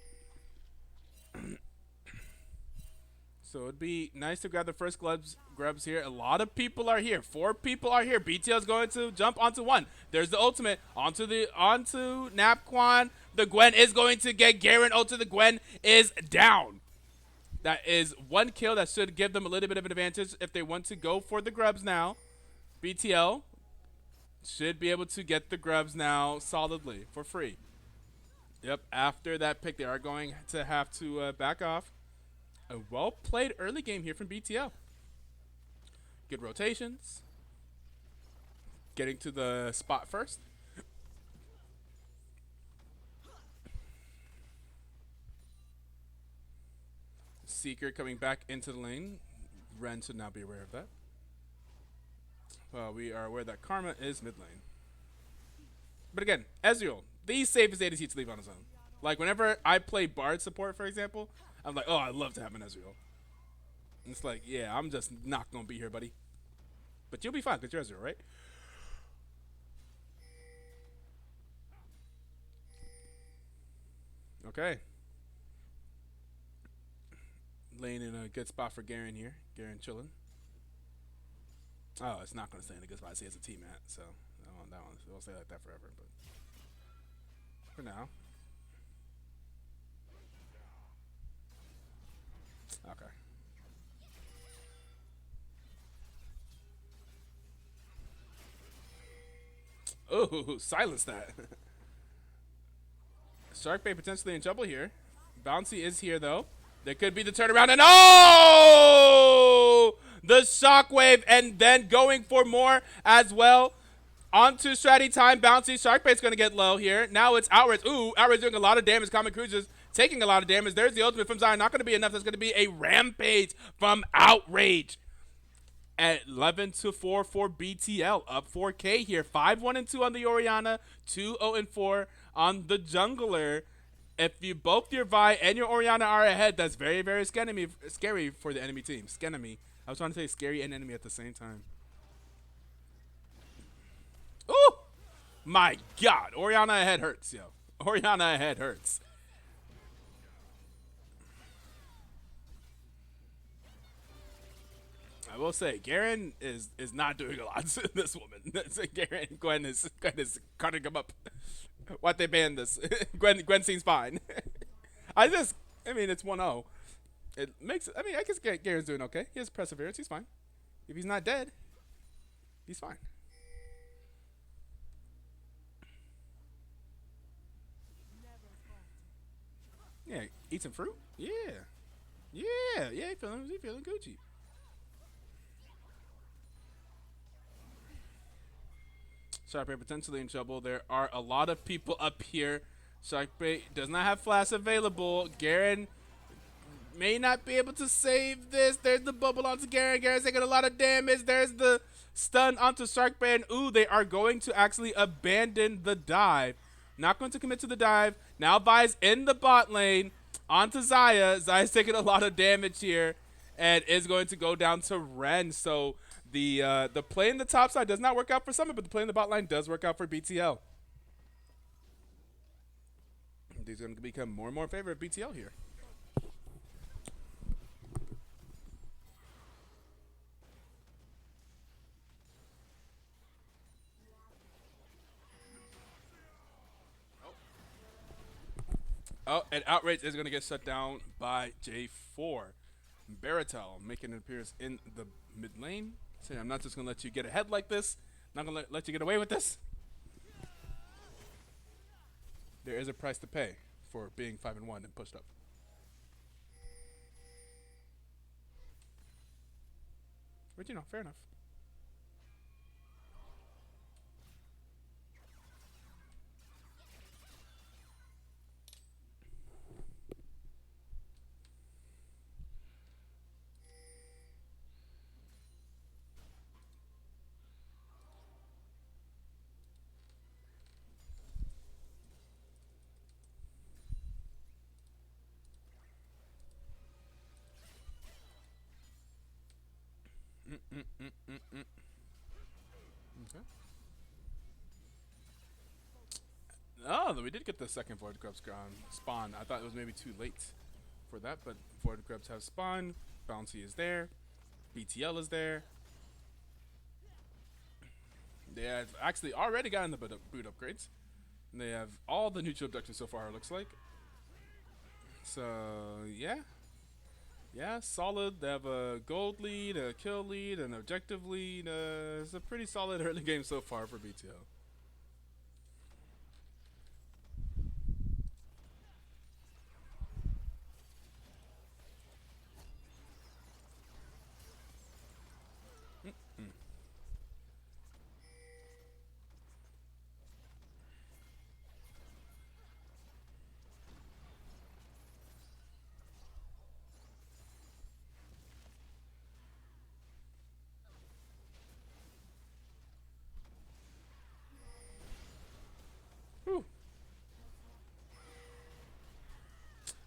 So it'd be nice to grab the first grubs here. A lot of people are here. 4 people are here. BTL is going to jump onto 1. There's the ultimate onto Napquan. The Gwen is going to get Garen. Ulti the Gwen is down. That is 1 kill. That should give them a little bit of an advantage if they want to go for the grubs now. BTL should be able to get the grubs now solidly for free. Yep, after that pick, they are going to have to back off. A well-played early game here from BTL. Good rotations. Getting to the spot first. Seeker coming back into the lane. Ren should now be aware of that. Well, we are aware that Karma is mid lane. But again, Ezreal, the safest ADC to leave on his own. Like, whenever I play Bard support, for example, I'm like, oh, I'd love to have an Ezreal. And it's like, yeah, I'm just not going to be here, buddy. But you'll be fine because you're Ezreal, right? Okay. Laying in a good spot for Garen here. Garen chilling. Oh, it's not going to stay in a good spot. I see it's a T-Mat, so that one will stay like that forever. But for now. Okay. Oh, silence that. Sharkbait potentially in trouble here. Bouncy is here, though. There could be the turnaround, and oh! The shockwave, and then going for more as well. Onto strategy time. Bouncy. Sharkbait's going to get low here. Now it's Outrage. Ooh, Outrage doing a lot of damage. Common Cruisers taking a lot of damage. There's the ultimate from Zion. Not going to be enough. There's going to be a Rampage from Outrage. At 11-4 for BTL. Up 4K here. 5-1-2 on the Orianna. 2-0-4 on the Jungler. If you both your Vi and your Orianna are ahead, that's very, very scary for the enemy team. Skenemy. I was trying to say scary and enemy at the same time. Ooh! My God. Orianna ahead hurts, yo. Orianna ahead hurts. I will say, Garen is not doing a lot to this woman. Gwen is cutting him up. Why'd they ban this? Gwen seems fine. I mean, it's 1-0. It makes, I mean, I guess Garen's doing okay. He has perseverance. He's fine. If he's not dead, he's fine. Yeah, eat some fruit. Yeah, he feeling Gucci. Sharkbait potentially in trouble. There are a lot of people up here. Sharkbait does not have flash available. Garen may not be able to save this. There's the bubble onto Garen. Garen's taking a lot of damage. There's the stun onto Sharkbait. And ooh, they are going to actually abandon the dive. Not going to commit to the dive. Now Vi's in the bot lane. Onto Xayah. Xayah's taking a lot of damage here. And is going to go down to Ren. So the play in the top side does not work out for Summit, but the play in the bot line does work out for BTL. These are going to become more and more in favor of BTL here. Oh, and Outrage is going to get shut down by J4. Baratel making an appearance in the mid lane. Saying, I'm not just going to let you get ahead like this. Not going to let you get away with this. There is a price to pay for being 5-1 and pushed up. But, you know, fair enough. Okay. Oh, we did get the second Void Grubs spawn. I thought it was maybe too late for that, but Void Grubs have spawned. Bouncy is there. BTL is there. They have actually already gotten the boot upgrades. They have all the neutral objectives so far, it looks like. So, yeah. Yeah, solid. They have a gold lead, a kill lead, an objective lead. It's a pretty solid early game so far for BTO.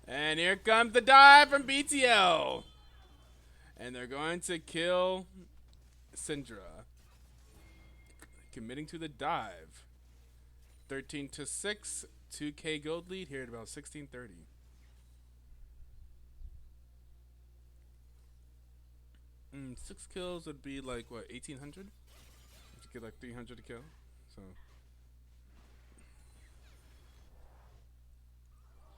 And here comes the dive from BTL. And they're going to kill Syndra. Committing to the dive. 13-6. 2K gold lead here at about 1630. Six kills would be like, what, 1,800? To get like 300 to kill. So.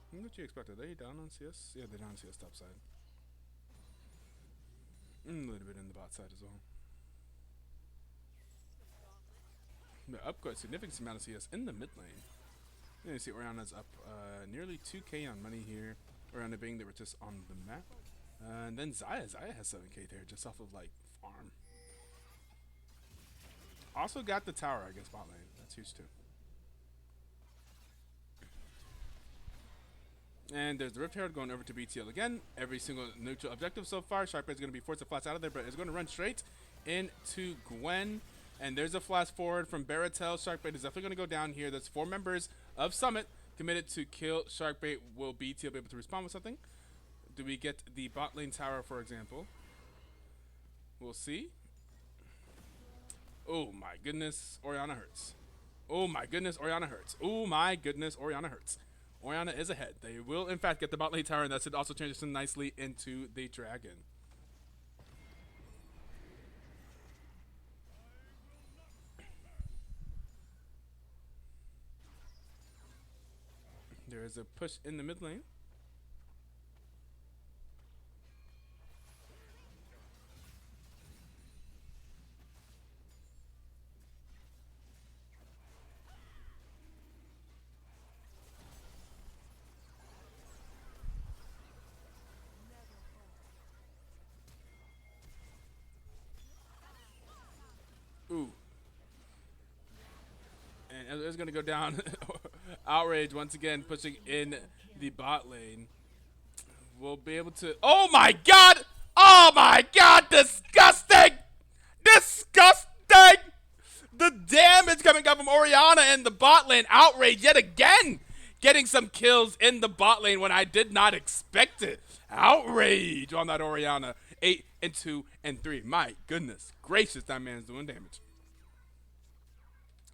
What you expect? Are they down on CS? Yeah, they're down on CS top side. A little bit in the bot side as well. They upgrade significant amount of CS in the mid lane. You see Orianna's up nearly 2K on money here. Oriana being they were just on the map. And then Zaya has 7k there just off of like farm. Also got the tower, I guess, bot lane. That's huge too. And there's the Rift Herald going over to BTL again. Every single neutral objective so far. Sharpay is going to be forced to flash out of there, but it's going to run straight into Gwen. And there's a flash forward from Baratel. Sharkbait is definitely going to go down here. There's 4 members of Summit committed to kill Sharkbait. Will BTL be able to respond with something? Do we get the bot lane tower, for example? We'll see. Oh my goodness, Oriana hurts. Oh my goodness, Oriana hurts. Oh my goodness, Oriana hurts. Oriana is ahead. They will, in fact, get the bot lane tower, and that should also transition nicely into the dragon. There is a push in the mid lane. Ooh. And it's going to go down. Outrage once again pushing in the bot lane. We'll be able to... Oh my god! Oh my god! Disgusting! Disgusting! The damage coming up from Oriana in the bot lane. Outrage yet again! Getting some kills in the bot lane when I did not expect it. Outrage on that Oriana. 8 and 2 and 3. My goodness gracious, that man's doing damage.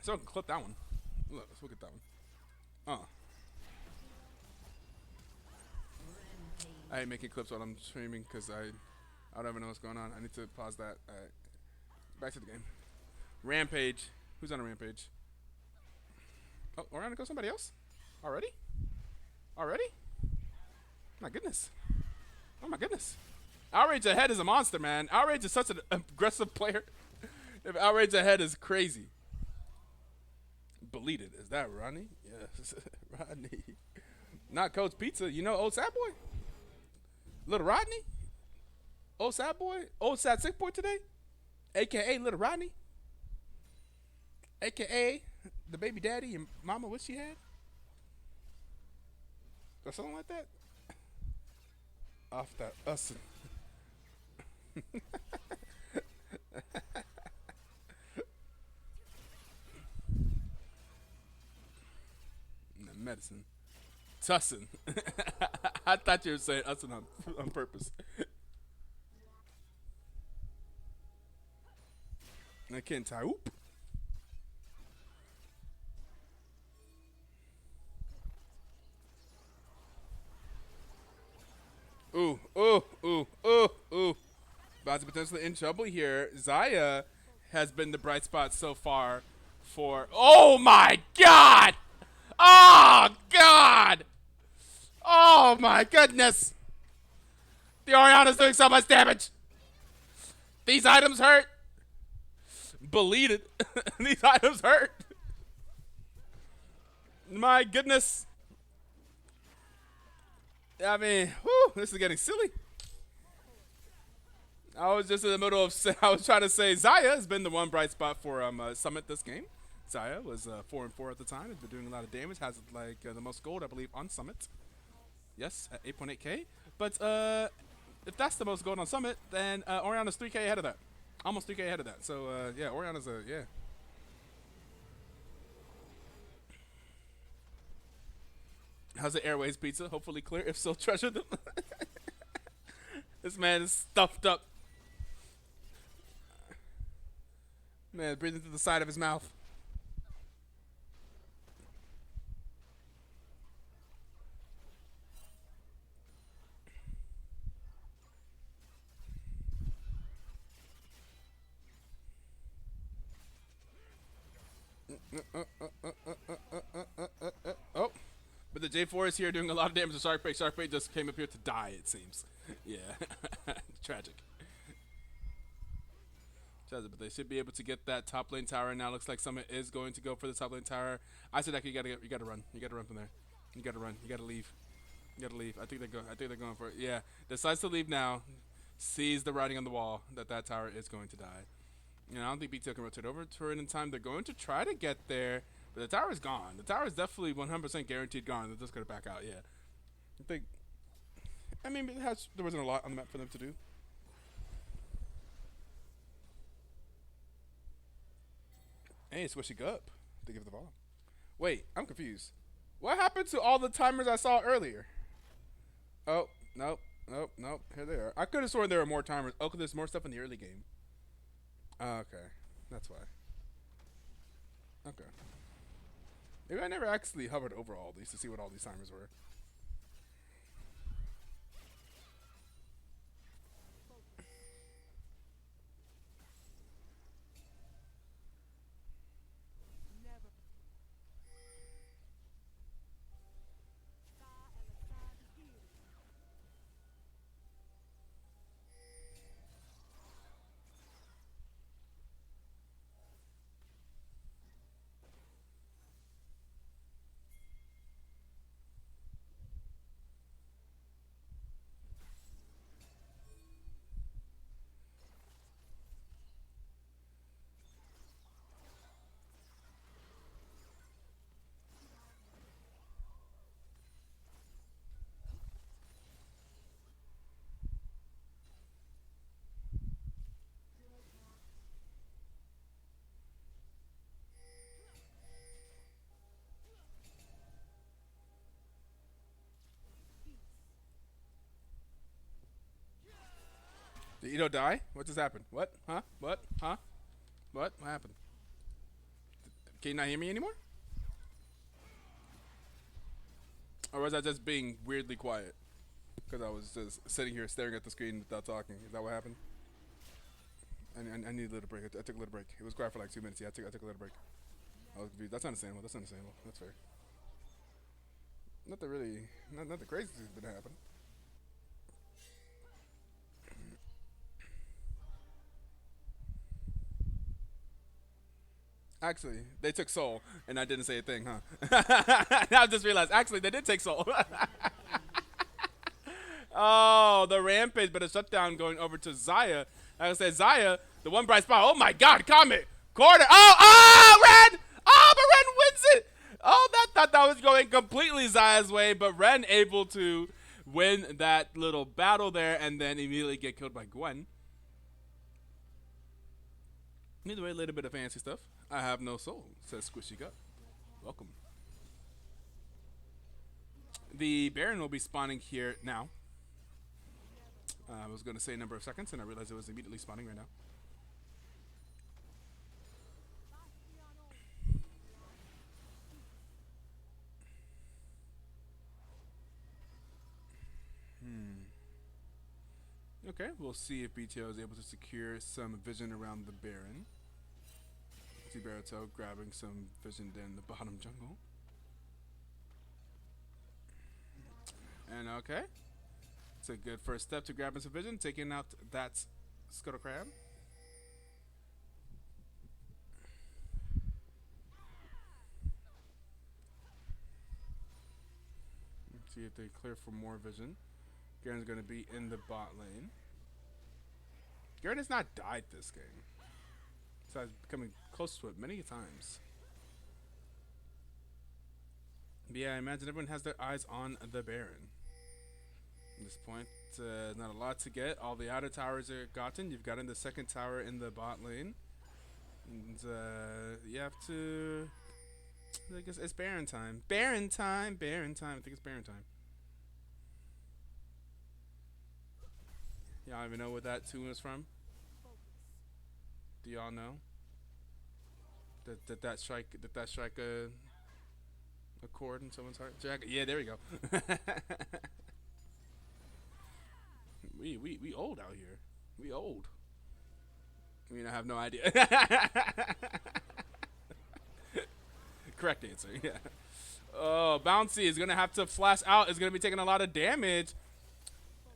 So I can clip that one. Let's look at that one. I ain't making clips while I'm streaming because I don't even know what's going on. I need to pause that. Alright. Back to the game. Rampage. Who's on a rampage? Oh, Oriana go somebody else? Already? Already? My goodness. Oh my goodness. Outrage ahead is a monster, man. Outrage is such an aggressive player. If Outrage ahead is crazy. Beleted. Is that Rodney? Yes. Rodney. Not Coach Pizza. You know old sad boy? Little Rodney? Old sad boy? Old sad sick boy today? AKA Little Rodney? AKA the baby daddy and mama what she had? Or something like that? Off that ussin'. Medicine. Tussin. I thought you were saying ussin' on purpose. I can't tie. Oop. Ooh, ooh, ooh, ooh, ooh. About to potentially in trouble here. Zaya has been the bright spot so far for... Oh my god! Oh god! Oh my goodness! The Oriana's doing so much damage! These items hurt! Beleted. These items hurt! My goodness! I mean, whew, this is getting silly. I was just in the middle of, I was trying to say Zaya has been the one bright spot for Summit this game. Zaya was 4 and 4 at the time. Has been doing a lot of damage. Has like the most gold, I believe, on Summit. Yes, at 8.8k. But if that's the most gold on Summit, then Oriana's 3k ahead of that. Almost 3k ahead of that. So yeah, Oriana's yeah. How's the Airways pizza? Hopefully clear. If so, treasure them. This man is stuffed up. Man, breathing through the side of his mouth. Oh, but the J4 is here doing a lot of damage to Sharkbait. Sharkbait just came up here to die, it seems. Yeah, tragic. But they should be able to get that top lane tower now. Looks like Summit is going to go for the top lane tower. I said that you gotta run. You gotta run from there. You gotta run. You gotta leave. You gotta leave. I think they're going for it. Yeah. Decides to leave now. Sees the writing on the wall that tower is going to die. You know, I don't think BTO can rotate over to it in time. They're going to try to get there, but the tower is gone. The tower is definitely 100% guaranteed gone. They're just gonna back out. Yeah. I think. I mean, there wasn't a lot on the map for them to do. Hey, switching up to give the ball. Wait, I'm confused. What happened to all the timers I saw earlier? Oh, nope. Here they are. I could have sworn there were more timers. Oh, 'cause there's more stuff in the early game. Oh, okay. That's why. Okay. Maybe I never actually hovered over all these to see what all these timers were. Did Ito die? What just happened? What? Huh? What? Huh? What? What happened? Can you not hear me anymore? Or was I just being weirdly quiet? Because I was just sitting here staring at the screen without talking. Is that what happened? I need a little break. I took a little break. It was quiet for like 2 minutes. Yeah, I took a little break. I was confused. That's understandable. That's fair. Nothing really, not the craziest thing's been happening. Actually, they took Soul, and I didn't say a thing, huh? Now I just realized, actually, they did take Soul. Oh, the Rampage, but a shutdown going over to Zaya. Like I said, Zaya, the one bright spot. Oh, my God, Comet. Quarter. Ren! Oh, but Ren wins it. Oh, thought that was going completely Zaya's way, but Ren able to win that little battle there and then immediately get killed by Gwen. Either way, a little bit of fancy stuff. I have no soul, says Squishy Gut. Welcome. The Baron will be spawning here now. I was going to say a number of seconds, and I realized it was immediately spawning right now. Okay, we'll see if BTO is able to secure some vision around the Baron. See Baruto grabbing some vision there in the bottom jungle. And okay. It's a good first step to grabbing some vision, taking out that Scuttle Crab. Let's see if they clear for more vision. Garen's going to be in the bot lane. Garen has not died this game. So he's becoming close to it many times. But yeah, I imagine everyone has their eyes on the Baron. At this point, not a lot to get. All the outer towers are gotten. You've gotten the second tower in the bot lane. And you have to... I guess it's Baron time. Baron time! Baron time. I think it's Baron time. Y'all even know what that tune is from? Do y'all know? That strike a chord in someone's heart? Yeah, there we go. we old out here. We old. I mean, I have no idea. Correct answer, yeah. Oh, Bouncy is gonna have to flash out. Is gonna be taking a lot of damage.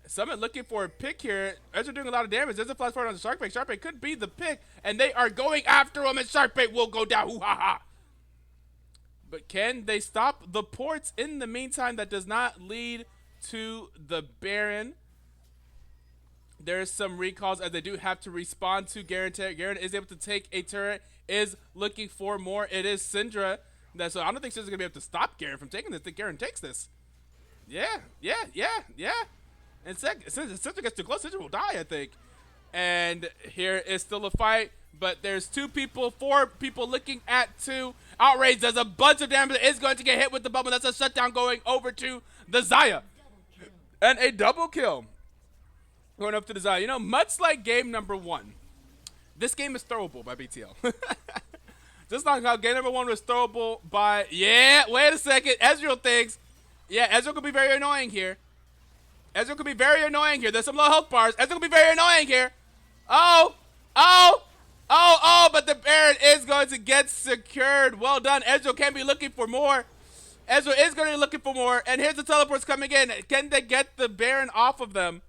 Summit looking for a pick here. Ezra doing a lot of damage. There's a flash forward on the Sharkbait. Sharkbait could be the pick, and they are going after him, and Sharkbait will go down. Ooh, ha, ha. But can they stop the ports in the meantime? That does not lead to the Baron. There's some recalls as they do have to respond to Garen. Garen is able to take a turret, is looking for more. It is Syndra. So I don't think Syndra's going to be able to stop Garen from taking this. I think Garen takes this. Yeah. And Syndra gets too close, Syndra will die, I think. And here is still a fight, but there's 4 people looking at 2. Outrage does a bunch of damage. Is going to get hit with the bubble. That's a shutdown going over to the Xayah. And a double kill going up to the Xayah. You know, much like game number 1, this game is throwable by BTL. Just like how game number 1 was throwable by... Yeah, wait a second. Ezreal thinks... Yeah, Ezreal could be very annoying here. There's some low health bars. Ezreal could be very annoying here. Oh, but the Baron is going to get secured. Well done. Ezreal can be looking for more. Ezreal is going to be looking for more. And here's the teleports coming in. Can they get the Baron off of them?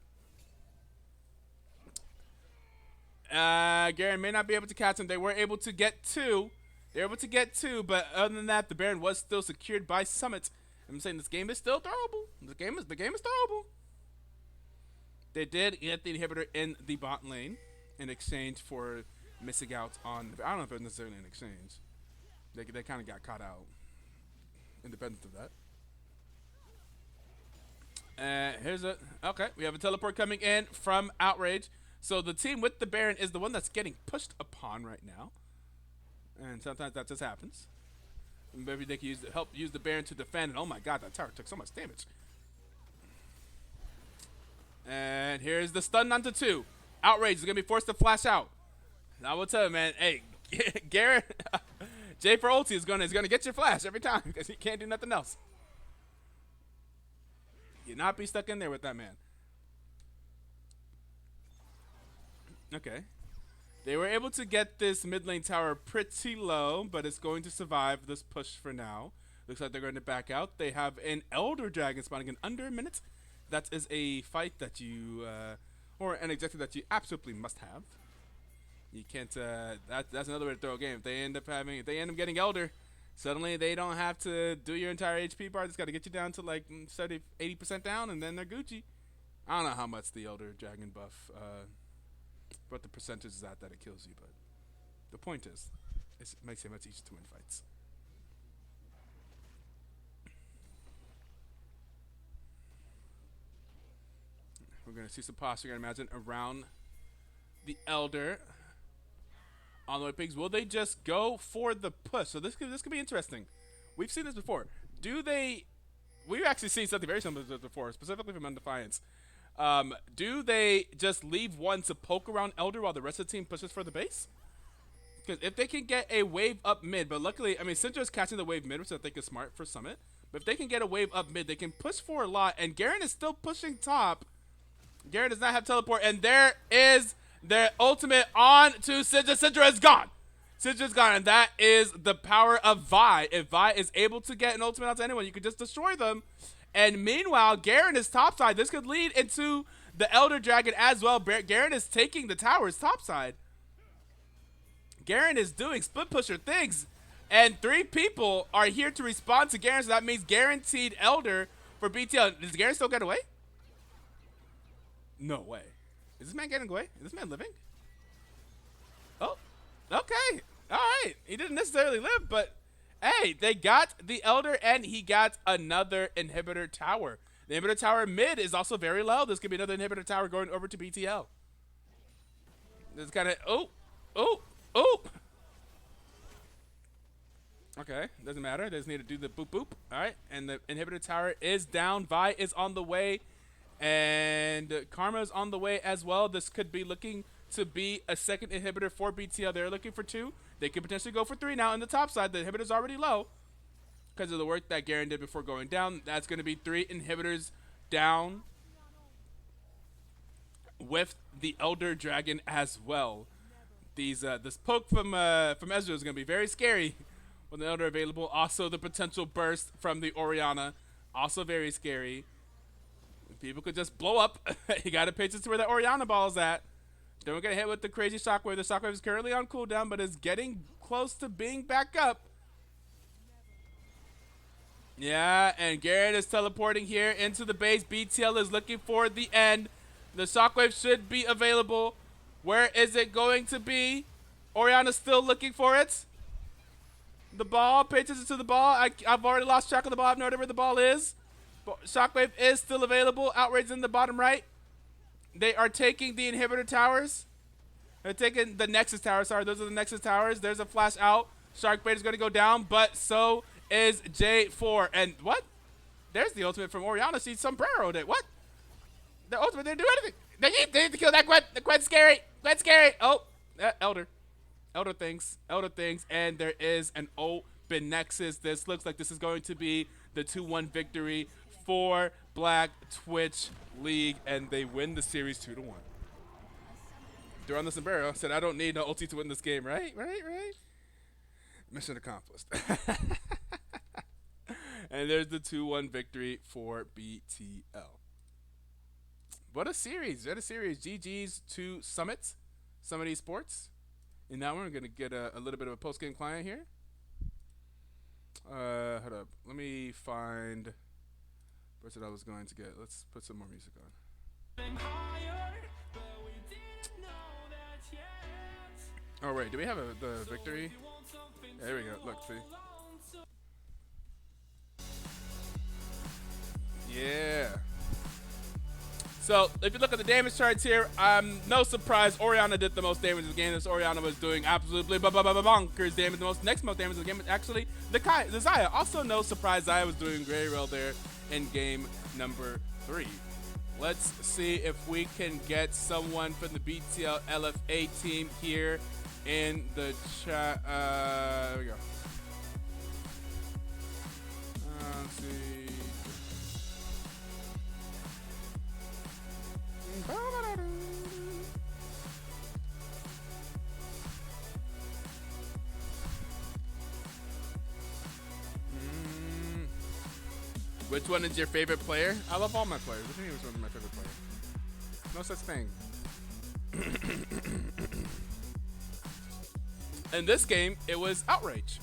Garen may not be able to catch them. They were able to get 2. But other than that, the Baron was still secured by Summit. I'm saying this game is still throwable. The game is throwable. They did get the inhibitor in the bot lane in exchange for missing out on... I don't know if it was necessarily an exchange. They kind of got caught out. Independent of that. Okay, we have a teleport coming in from Outrage. So the team with the Baron is the one that's getting pushed upon right now. And sometimes that just happens. Maybe they can help use the Baron to defend. And oh my god, that tower took so much damage. And here's the stun onto 2. Outrage is going to be forced to flash out. I will tell you, man. Hey, Garrett, J for ulti is going to get your flash every time because he can't do nothing else. You not be stuck in there with that man. Okay. They were able to get this mid lane tower pretty low, but it's going to survive this push for now. Looks like they're going to back out. They have an Elder Dragon spawning in under a minute. That is a fight that you, or an objective that you absolutely must have. You can't, that's another way to throw a game. If they end up getting Elder, suddenly they don't have to do your entire HP bar. They just got to get you down to like 70, 80% down, and then they're Gucci. I don't know how much the Elder Dragon buff, what the percentage is that it kills you, but the point is, it makes it much easier to win fights. We're going to see some posture, I imagine, around the Elder. On the way, pigs. Will they just go for the push? So this could be interesting. We've seen this before. We've actually seen something very similar to this before, specifically from Undefiance. Do they just leave one to poke around Elder while the rest of the team pushes for the base? Because if they can get a wave up mid, but luckily, I mean, Syndra's catching the wave mid, which I think is smart for Summit. But if they can get a wave up mid, they can push for a lot. And Garen is still pushing top. Garen does not have teleport, and there is their ultimate on to Syndra. Syndra is gone. Syndra's gone, and that is the power of Vi. If Vi is able to get an ultimate out to anyone, you can just destroy them. And meanwhile, Garen is topside. This could lead into the Elder Dragon as well. Garen is taking the towers topside. Garen is doing split pusher things, and 3 people are here to respond to Garen, so that means guaranteed Elder for BTL. Does Garen still get away? No way. Is this man getting away? Is this man living? Oh, okay. All right. He didn't necessarily live, but hey, they got the Elder, and he got another inhibitor tower. The inhibitor tower mid is also very low. This could be another inhibitor tower going over to BTL. This is kind of, oh. Okay, doesn't matter. They just need to do the boop boop. All right, and the inhibitor tower is down. Vi is on the way. And Karma is on the way as well. This could be looking to be a second inhibitor for BTL. They're looking for 2. They could potentially go for 3 now. On the top side, the inhibitor's already low because of the work that Garen did before going down. That's going to be 3 inhibitors down with the Elder Dragon as well. This poke from Ezreal is going to be very scary with the Elder available. Also, the potential burst from the Orianna, also very scary. People could just blow up. You got to pay attention to where the Orianna ball is at. Don't get hit with the crazy shockwave. The shockwave is currently on cooldown, but is getting close to being back up. Yeah, and Garrett is teleporting here into the base. BTL is looking for the end. The shockwave should be available. Where is it going to be? Oriana's still looking for it. The ball, pay attention to the ball. I've already lost track of the ball. I have no idea where the ball is. But shockwave is still available. Outrage in the bottom right. They are taking the inhibitor towers. They're taking the Nexus towers. Sorry, those are the Nexus towers. There's a flash out. Sharkbait is going to go down, but so is J4. And what? There's the ultimate from Oriana. She sombreroed it. What? The ultimate didn't do anything. They need to kill that Gwen. The Gwen's scary. Gwen's scary. Oh, Elder. Elder things. Elder things. And there is an open Nexus. This looks like this is going to be the 2-1 victory for Black Twitch League. And they win the series 2-1. They're on the sombrero. Said, I don't need no ulti to win this game. Right? Mission accomplished. And there's the 2-1 victory for BTL. What a series. What a series. GG's to Summit Esports. And now we're going to get a little bit of a post-game client here. Hold up. Let me find what's it I was going to get. Let's put some more music on. Oh, wait. Do we have the victory? Yeah, there we go. Look, see. Yeah. So, if you look at the damage charts here, no surprise, Oriana did the most damage in the game. This Oriana was doing absolutely bonkers damage. The next most damage in the game was actually the Xayah. Also, no surprise, Xayah was doing very well there in game number 3. Let's see if we can get someone from the BTL LFA team here in the chat. There we go. Let's see. Which one is your favorite player? I love all my players. Which one is one of my favorite players? No such thing. In this game, it was Outrage.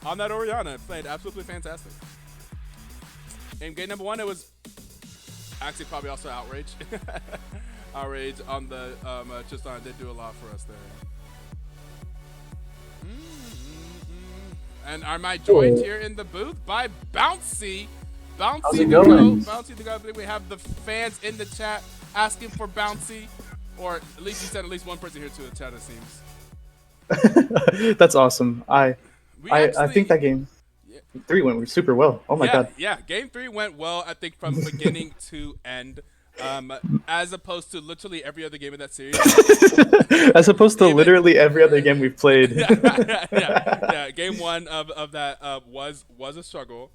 On that Oriana, played absolutely fantastic. In game number 1, it was actually probably also Outrage. Outrage on the Tristan did do a lot for us there. And are my joined here in the booth by Bouncy. Bouncy How's it going? Bouncy the go. I believe we have the fans in the chat asking for Bouncy. Or at least you said at least one person here to the chat, it seems. That's awesome. I think that game 3 went super well. Oh my god. Yeah, game 3 went well, I think, from beginning to end. As opposed to literally every other game in that series. As opposed to literally every other game we've played. Yeah. Game 1 of that was a struggle.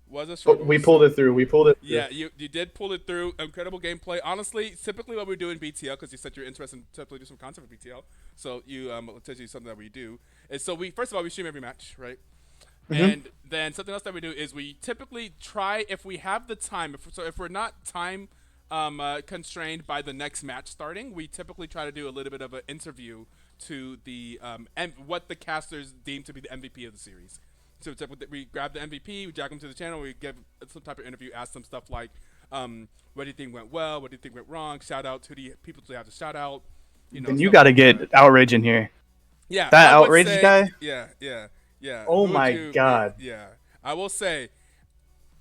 We pulled it through. Yeah, you did pull it through. Incredible gameplay. Honestly, typically what we do in BTL, because you said you're interested in typically do some content for BTL, so you tells you something that we do. And so first of all we stream every match, right? Mm-hmm. And then something else that we do is we typically try, if we have the time, if we're not time constrained by the next match starting, we typically try to do a little bit of an interview to the what the casters deem to be the MVP of the series. So we grab the MVP, we drag them to the channel, we give some type of interview, ask them stuff like, what do you think went well, what do you think went wrong, shout out to the people to have to shout out. And you got to get Outrage in here. Yeah, that Outrage guy. Yeah. Oh my god. Yeah, I will say,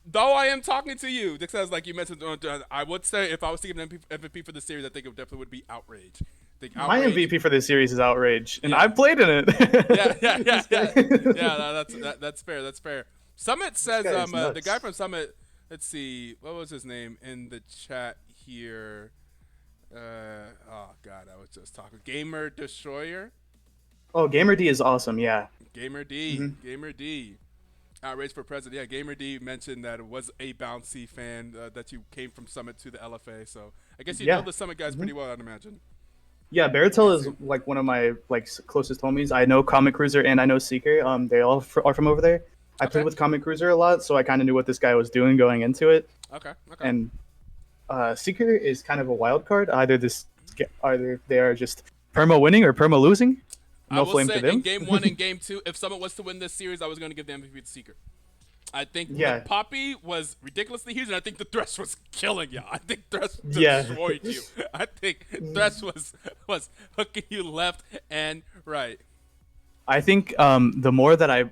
though I am talking to you, because like you mentioned, I would say if I was to give an MVP for the series, I think it definitely would be Outrage. My MVP for this series is Outrage, and I've played in it. Yeah, that's fair. That's fair. Summit says the guy from Summit. Let's see, what was his name in the chat here? Oh god, I was just talking. Gamer Destroyer. Oh, Gamer D is awesome. Yeah. Gamer D. Mm-hmm. Gamer D. Outrage for president. Yeah, Gamer D mentioned that it was a Bouncy fan, that you came from Summit to the LFA. So I guess you know the Summit guys pretty well, I'd imagine. Yeah, Baratel is like one of my closest homies. I know Comic Cruiser and I know Seeker. They all are from over there. I played with Comic Cruiser a lot, so I kind of knew what this guy was doing going into it. Okay. And Seeker is kind of a wild card. Either they are just perma winning or perma losing. No flame to them. In game 1 and game 2, if someone was to win this series, I was going to give the MVP to Seeker. I think Yeah. Poppy was ridiculously huge, and I think the Thresh was killing you. I think Thresh Yeah. destroyed you. I think Thresh was hooking you left and right. I think the more that I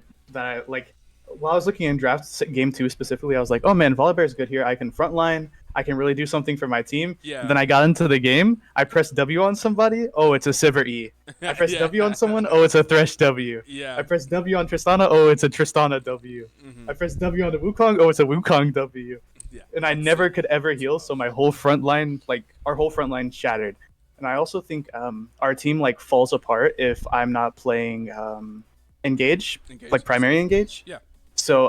like, while I was looking in draft game 2 specifically, I was like, oh man, Volibear's good here. I can frontline. I can really do something for my team. Yeah. Then I got into the game. I pressed W on somebody. Oh, it's a Sivir E. I press Yeah. W on someone. Oh, it's a Thresh W. Yeah. I press W on Tristana. Oh, it's a Tristana W. I press W on the Wukong. Oh, it's a Wukong W. Yeah. And I never could ever heal, so my whole front line, like our whole front line, shattered. And I also think our team like falls apart if I'm not playing engage, like primary engage. Yeah. So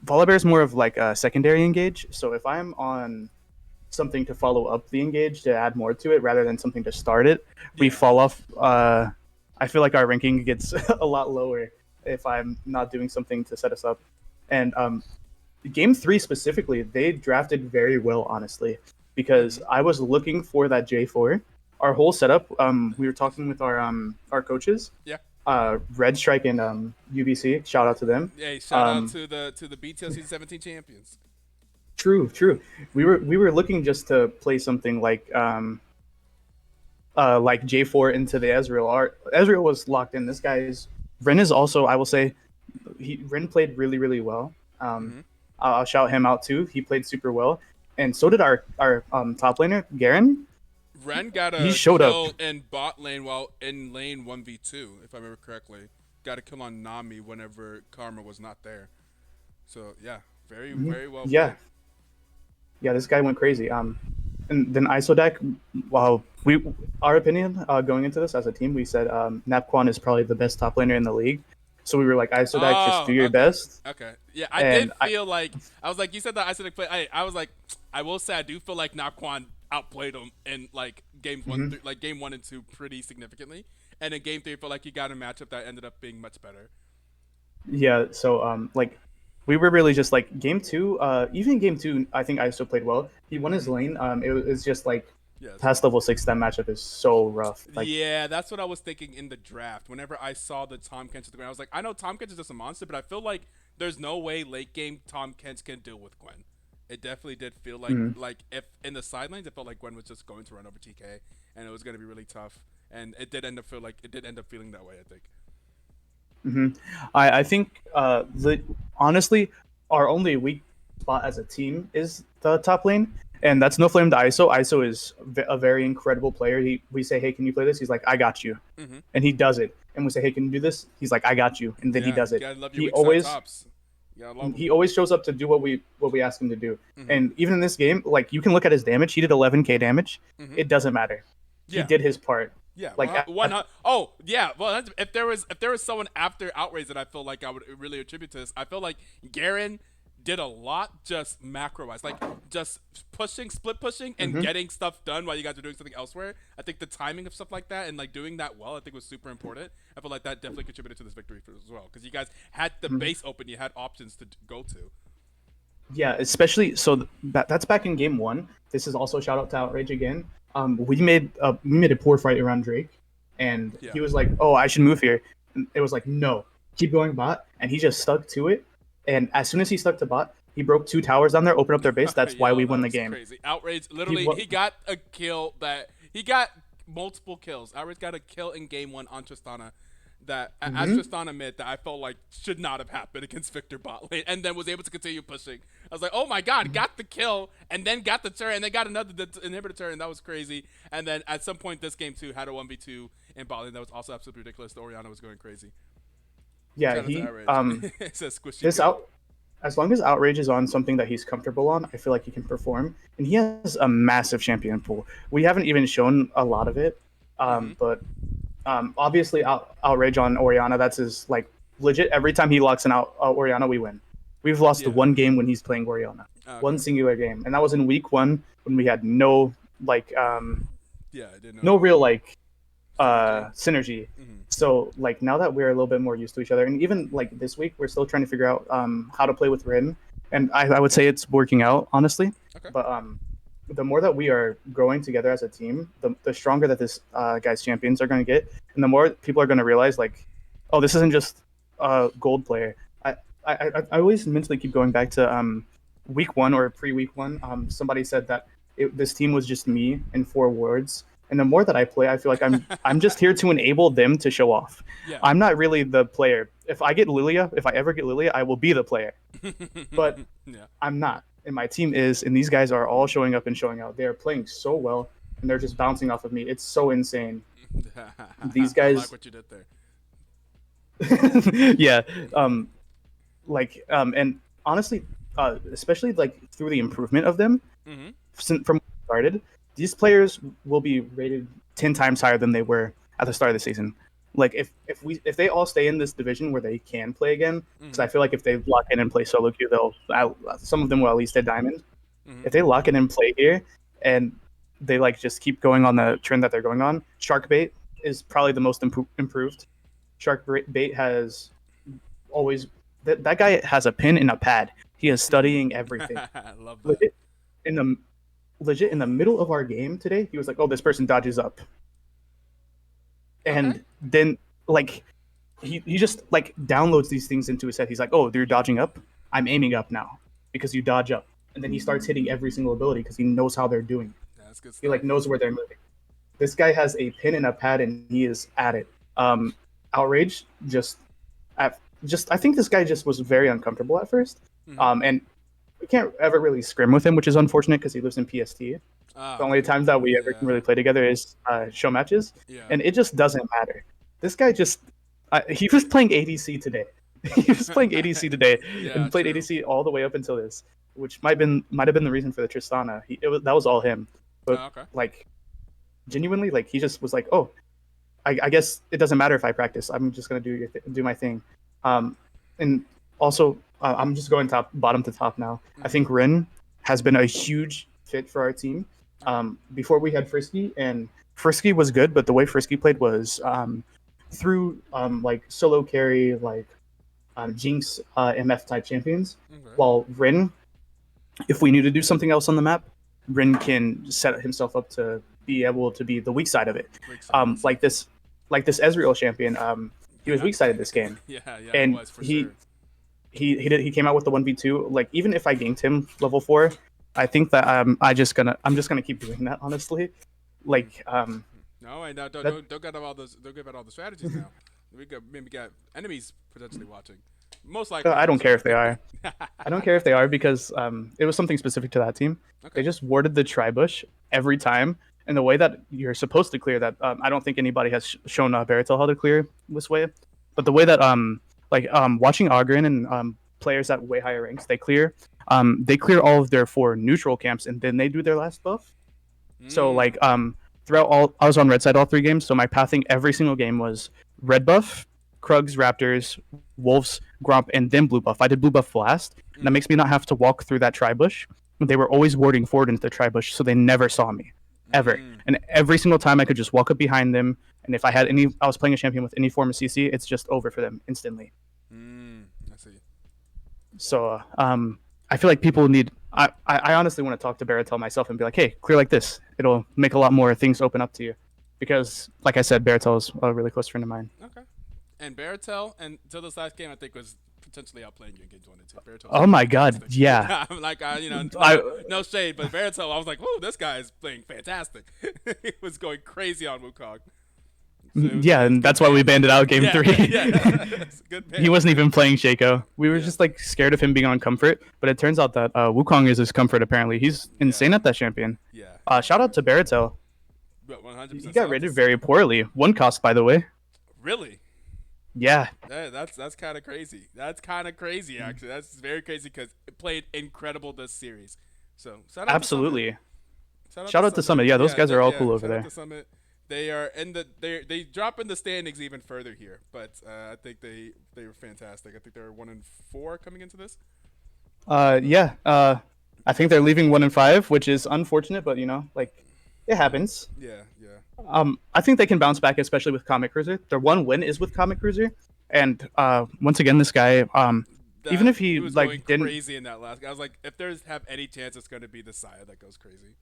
Volibear is more of like a secondary engage. So if I'm on something to follow up the engage to add more to it rather than something to start it, we fall off. I feel like our ranking gets a lot lower if I'm not doing something to set us up. And game 3 specifically, they drafted very well, honestly, because I was looking for that J4. Our whole setup, we were talking with our coaches. Yeah. Red Strike and UBC, shout out to them. Hey, shout out to the BTL Season 17 champions. True. We were looking just to play something like J4 into the Ezreal. Ezreal was locked in. This guy's Ren is also, I will say, Ren played really, really well. I'll shout him out too. He played super well, and so did our top laner Garen. Ren got a He showed kill up. in bot lane while in lane 1v2, if I remember correctly. Got a kill on Nami whenever Karma was not there. So yeah, very well. Yeah. Played. Yeah, this guy went crazy. And then Isodak, our opinion going into this as a team, we said Napquan is probably the best top laner in the league. So we were like, Isodak, just do your best. Okay. Yeah, I did feel like I was like, you said that Isodak play. I was like, I will say I do feel like Napquan outplayed him in like games game 1 and 2 pretty significantly, and in game 3 I felt like he got a matchup that ended up being much better. Yeah, so like we were really just like game 2, even game 2 I think Iso played well. He won his lane. It was just like past level 6, that matchup is so rough. Like, yeah, that's what I was thinking in the draft. Whenever I saw the Tom Kench at the ground, I was like, I know Tom Kench is just a monster, but I feel like there's no way late game Tom Kench can deal with Gwen. It definitely did feel like if in the sidelines, it felt like Gwen was just going to run over TK, and it was going to be really tough. And it did end up feeling that way, I think. I think honestly, our only weak spot as a team is the top lane, and that's no flame to Iso. Iso is a very incredible player. We say, hey, can you play this? He's like, I got you, and he does it. And we say, hey, can you do this? He's like, I got you, and then he does it. He always shows up to do what we ask him to do. And even in this game, like you can look at his damage. He did 11k damage. It doesn't matter. He did his part. Yeah, like well, if there was someone after Outrage that I feel like I would really attribute to this, I feel like Garen did a lot just macro-wise, like just split pushing, and getting stuff done while you guys are doing something elsewhere. I think the timing of stuff like that and like doing that well, I think was super important. I feel like that definitely contributed to this victory as well, because you guys had the base open, you had options to go to. Yeah, especially so that's back in game 1. This is also shout out to Outrage again. We made a poor fight around Drake, and he was like, "Oh, I should move here." And it was like, "No, keep going bot," and he just stuck to it. And as soon as he stuck to bot, he broke 2 towers down there, opened up their base. That's why we won the game. Crazy. Outrage, literally, he got a kill he got multiple kills. Outrage got a kill in game 1 on Tristana that as Tristana mid that I felt like should not have happened against Victor bot lane, and then was able to continue pushing. I was like, oh my god, got the kill and then got the turn and then got another inhibitor turn, and that was crazy. And then at some point this game too had a 1v2 in bot lane that was also absolutely ridiculous. The Orianna was going crazy. Yeah, he as long as Outrage is on something that he's comfortable on, I feel like he can perform. And he has a massive champion pool. We haven't even shown a lot of it, but obviously Outrage on Orianna, that's his like legit. Every time he locks in Orianna, we win. We've lost one game when he's playing Orianna, one singular game, and that was in week 1 when we had no like no real like synergy. So like now that we're a little bit more used to each other, and even like this week we're still trying to figure out how to play with Rin, and I would say it's working out, honestly. But the more that we are growing together as a team, the stronger that this guy's champions are going to get, and the more people are going to realize like, oh, this isn't just a gold player. I always mentally keep going back to week one or pre-week one. Somebody said that this team was just me and four wards. And the more that I play, I feel like I'm just here to enable them to show off. Yeah. I'm not really the player. If I get Lilia, if I ever get Lilia, I will be the player. But Yeah. I'm not, and my team is, and these guys are all showing up and showing out. They are playing so well, and they're just bouncing off of me. It's so insane. These I like guys, what you did there. yeah, and honestly, especially like through the improvement of them Mm-hmm. from when we started, these players will be rated 10 times higher than they were at the start of the season. Like if they all stay in this division where they can play again, because I feel like if they lock in and play solo queue, some of them will at least hit diamond. Mm-hmm. If they lock in and play here, and they like just keep going on the trend that they're going on, shark bait is probably the most improved. Shark bait has always that guy has a pen and a pad. He is studying everything. I love that. Legit in the legit in the middle of our game today, he was like, "Oh, this person dodges up," and Okay. then like he just like downloads these things into his head. He's like, "Oh, you're dodging up. I'm aiming up now because you dodge up," and then he starts hitting every single ability because he knows how they're doing. That's good He stuff. like knows where they're moving. This guy has a pin and a pad, and he is at it. Outrage I think this guy just was very uncomfortable at 1st. Mhm. And we can't ever really scrim with him, which is unfortunate because he lives in PST. Ah, The only okay. times that we ever can Yeah. really play together is show matches, Yeah. and it just doesn't matter. This guy just he was playing ADC today. He was playing ADC today Yeah, and played true. ADC all the way up until this, which might have been the reason for the Tristana. That was all him. But Oh, okay. like genuinely, like he just was like, oh, I guess it doesn't matter if I practice. I'm just gonna do my thing. And also, I'm just going bottom to top now. I think Rin has been a huge fit for our team. Before we had Frisky, and Frisky was good, but the way Frisky played was through like solo carry, like Jinx, MF type champions. Okay. While Rin, if we need to do something else on the map, Rin can set himself up to be able to be the weak side of it. Break silence. Like this Ezreal champion, he was weak sided this game, Yeah, yeah, and it was for he sure. he came out with the 1v2. Like even if I ganked him level 4, I think that I'm just gonna keep doing that, honestly. Like No, I know. that- Don't get all those. Don't give out all the strategies now. We got enemies potentially watching. Most likely. I don't care if they are. okay. I don't care if they are because it was something specific to that team. They just warded the tri-bush every time, and the way that you're supposed to clear that, I don't think anybody has shown Baratel how to clear this way. But the way that watching Ogren and players at way higher ranks, they clear all of their 4 neutral camps, and then they do their last buff. So like throughout all, I was on red side all 3 games, so my pathing every single game was red buff, Krugs, Raptors, Wolves, Gromp, and then blue buff. I did blue buff last, and that makes me not have to walk through that tri-bush. They were always warding forward into the tri-bush, so they never saw me, ever. And every single time I could just walk up behind them, and if I was playing a champion with any form of CC, it's just over for them instantly. I see. So I feel like people need. I honestly want to talk to Baratel myself and be like, hey, clear like this. It'll make a lot more things open up to you, because like I said, Baratel is a really close friend of mine. Okay. And Baratel, and until this last game, I think was potentially outplaying you in games 1 and 2. Baratel Oh my God, yeah. I'm like, I- no shade, but Baratel, I was like, whoa, this guy is playing fantastic. He was going crazy on Wukong. So it was Yeah, a and good that's why we ban. banned it out game Yeah, 3. yeah. It's a good ban. He wasn't even playing Shaco. We were Yeah. just like scared of him being on comfort, but it turns out that Wukong is his comfort. Apparently, he's insane at that champion. Yeah. Shout out to Baratel. But 100% He got solid. rated very poorly. 1 cost, by the way. Really? Yeah, That's kind of crazy. That's kind of crazy, actually. That's very crazy because it played incredible this series. So shout out absolutely. To Summit. Shout out to Summit. Yeah, those guys are all cool over shout there. out to Summit. They are in the they drop in the standings even further here, but I think they were fantastic. I think they're 1-4 coming into this. Yeah. I think they're leaving 1 and 5, which is unfortunate, but like it happens. Yeah, yeah. I think they can bounce back, especially with Comet Cruiser. Their 1 win is with Comet Cruiser, and once again, this guy, even if he was like going didn't, crazy in that last, I was like, if there's have any chance, it's going to be the Saya that goes crazy.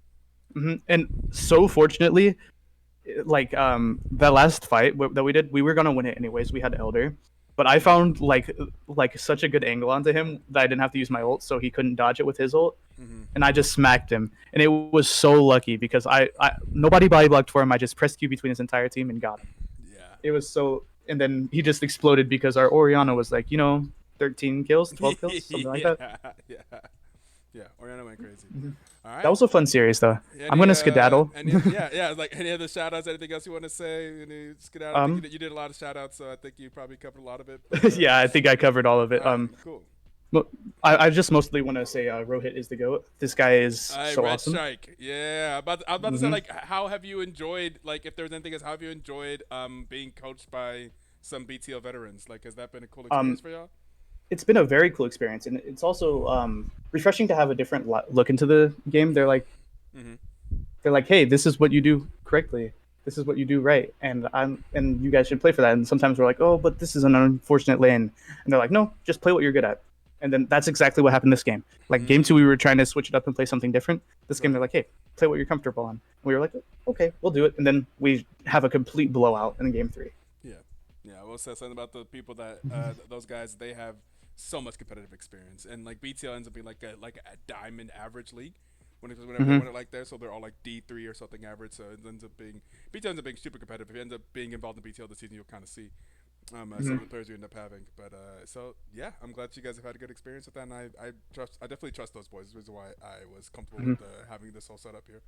and so fortunately, like that last fight that we did, we were gonna win it anyways. We had Elder, But I found like such a good angle onto him that I didn't have to use my ult, so he couldn't dodge it with his ult, and I just smacked him. And it was so lucky because I nobody body blocked for him. I just pressed Q between his entire team and got him. Yeah. It was so, and then he just exploded because our Oriana was like 13 kills, 12 kills, something like that. Yeah. Yeah. Oriana went crazy. All right. That was a fun series though. I'm gonna skedaddle. Yeah. Like any other shout outs, anything else you want to say? Any skedaddle? I think you did a lot of shout outs, so I think you probably covered a lot of it. But, Yeah, I think I covered all of it. Cool. I just mostly want to say Rohit is the GOAT. This guy is so Red awesome. Strike. Yeah. I was about to say, like, how have you enjoyed, like, if there's anything else, how have you enjoyed being coached by some BTL veterans? Like, has that been a cool experience for y'all? It's been a very cool experience, and it's also refreshing to have a different look into the game. They're like, hey, this is what you do correctly. This is what you do right, and you guys should play for that. And sometimes we're like, oh, but this is an unfortunate lane, and they're like, no, just play what you're good at. And then that's exactly what happened this game. Like game 2, we were trying to switch it up and play something different. This game, they're like, hey, play what you're comfortable on. And we were like, okay, we'll do it. And then we have a complete blowout in game 3. Yeah. I will say something about the people that those guys. They have so much competitive experience, and like BTL ends up being like a diamond average league. Whenever they win it like there, so they're all like D3 or something average. So it ends up being BTL ends up being super competitive. If you end up being involved in BTL this season, you'll kind of see some of the players you end up having. But so yeah, I'm glad you guys have had a good experience with that, and I definitely trust those boys. This is why I was comfortable with having this whole setup here.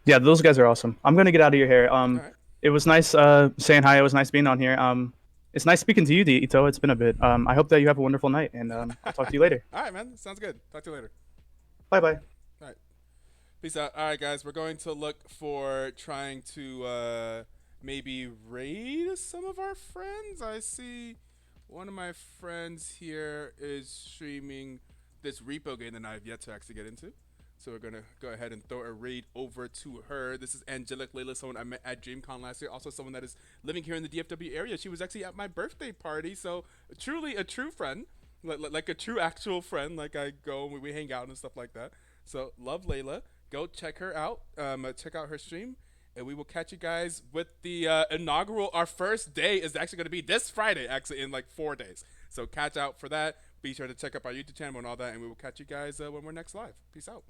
Yeah, those guys are awesome. I'm gonna get out of your hair. Right. It was nice saying hi. It was nice being on here. It's nice speaking to you, Ito. It's been a bit. I hope that you have a wonderful night, and I'll talk to you later. All right, man. Sounds good. Talk to you later. Bye bye. All right. Peace out. All right, guys. We're going to look for trying to maybe raid some of our friends. I see one of my friends here is streaming this repo game that I've yet to actually get into. So we're going to go ahead and throw a raid over to her. This is Angelic Layla, someone I met at DreamCon last year. Also someone that is living here in the DFW area. She was actually at my birthday party. So truly a true friend, like a true actual friend. Like I go and we hang out and stuff like that. So love Layla. Go check her out. Check out her stream. And we will catch you guys with the inaugural. Our first day is actually going to be this Friday, actually, in like 4 days. So catch out for that. Be sure to check up our YouTube channel and all that. And we will catch you guys when we're next live. Peace out.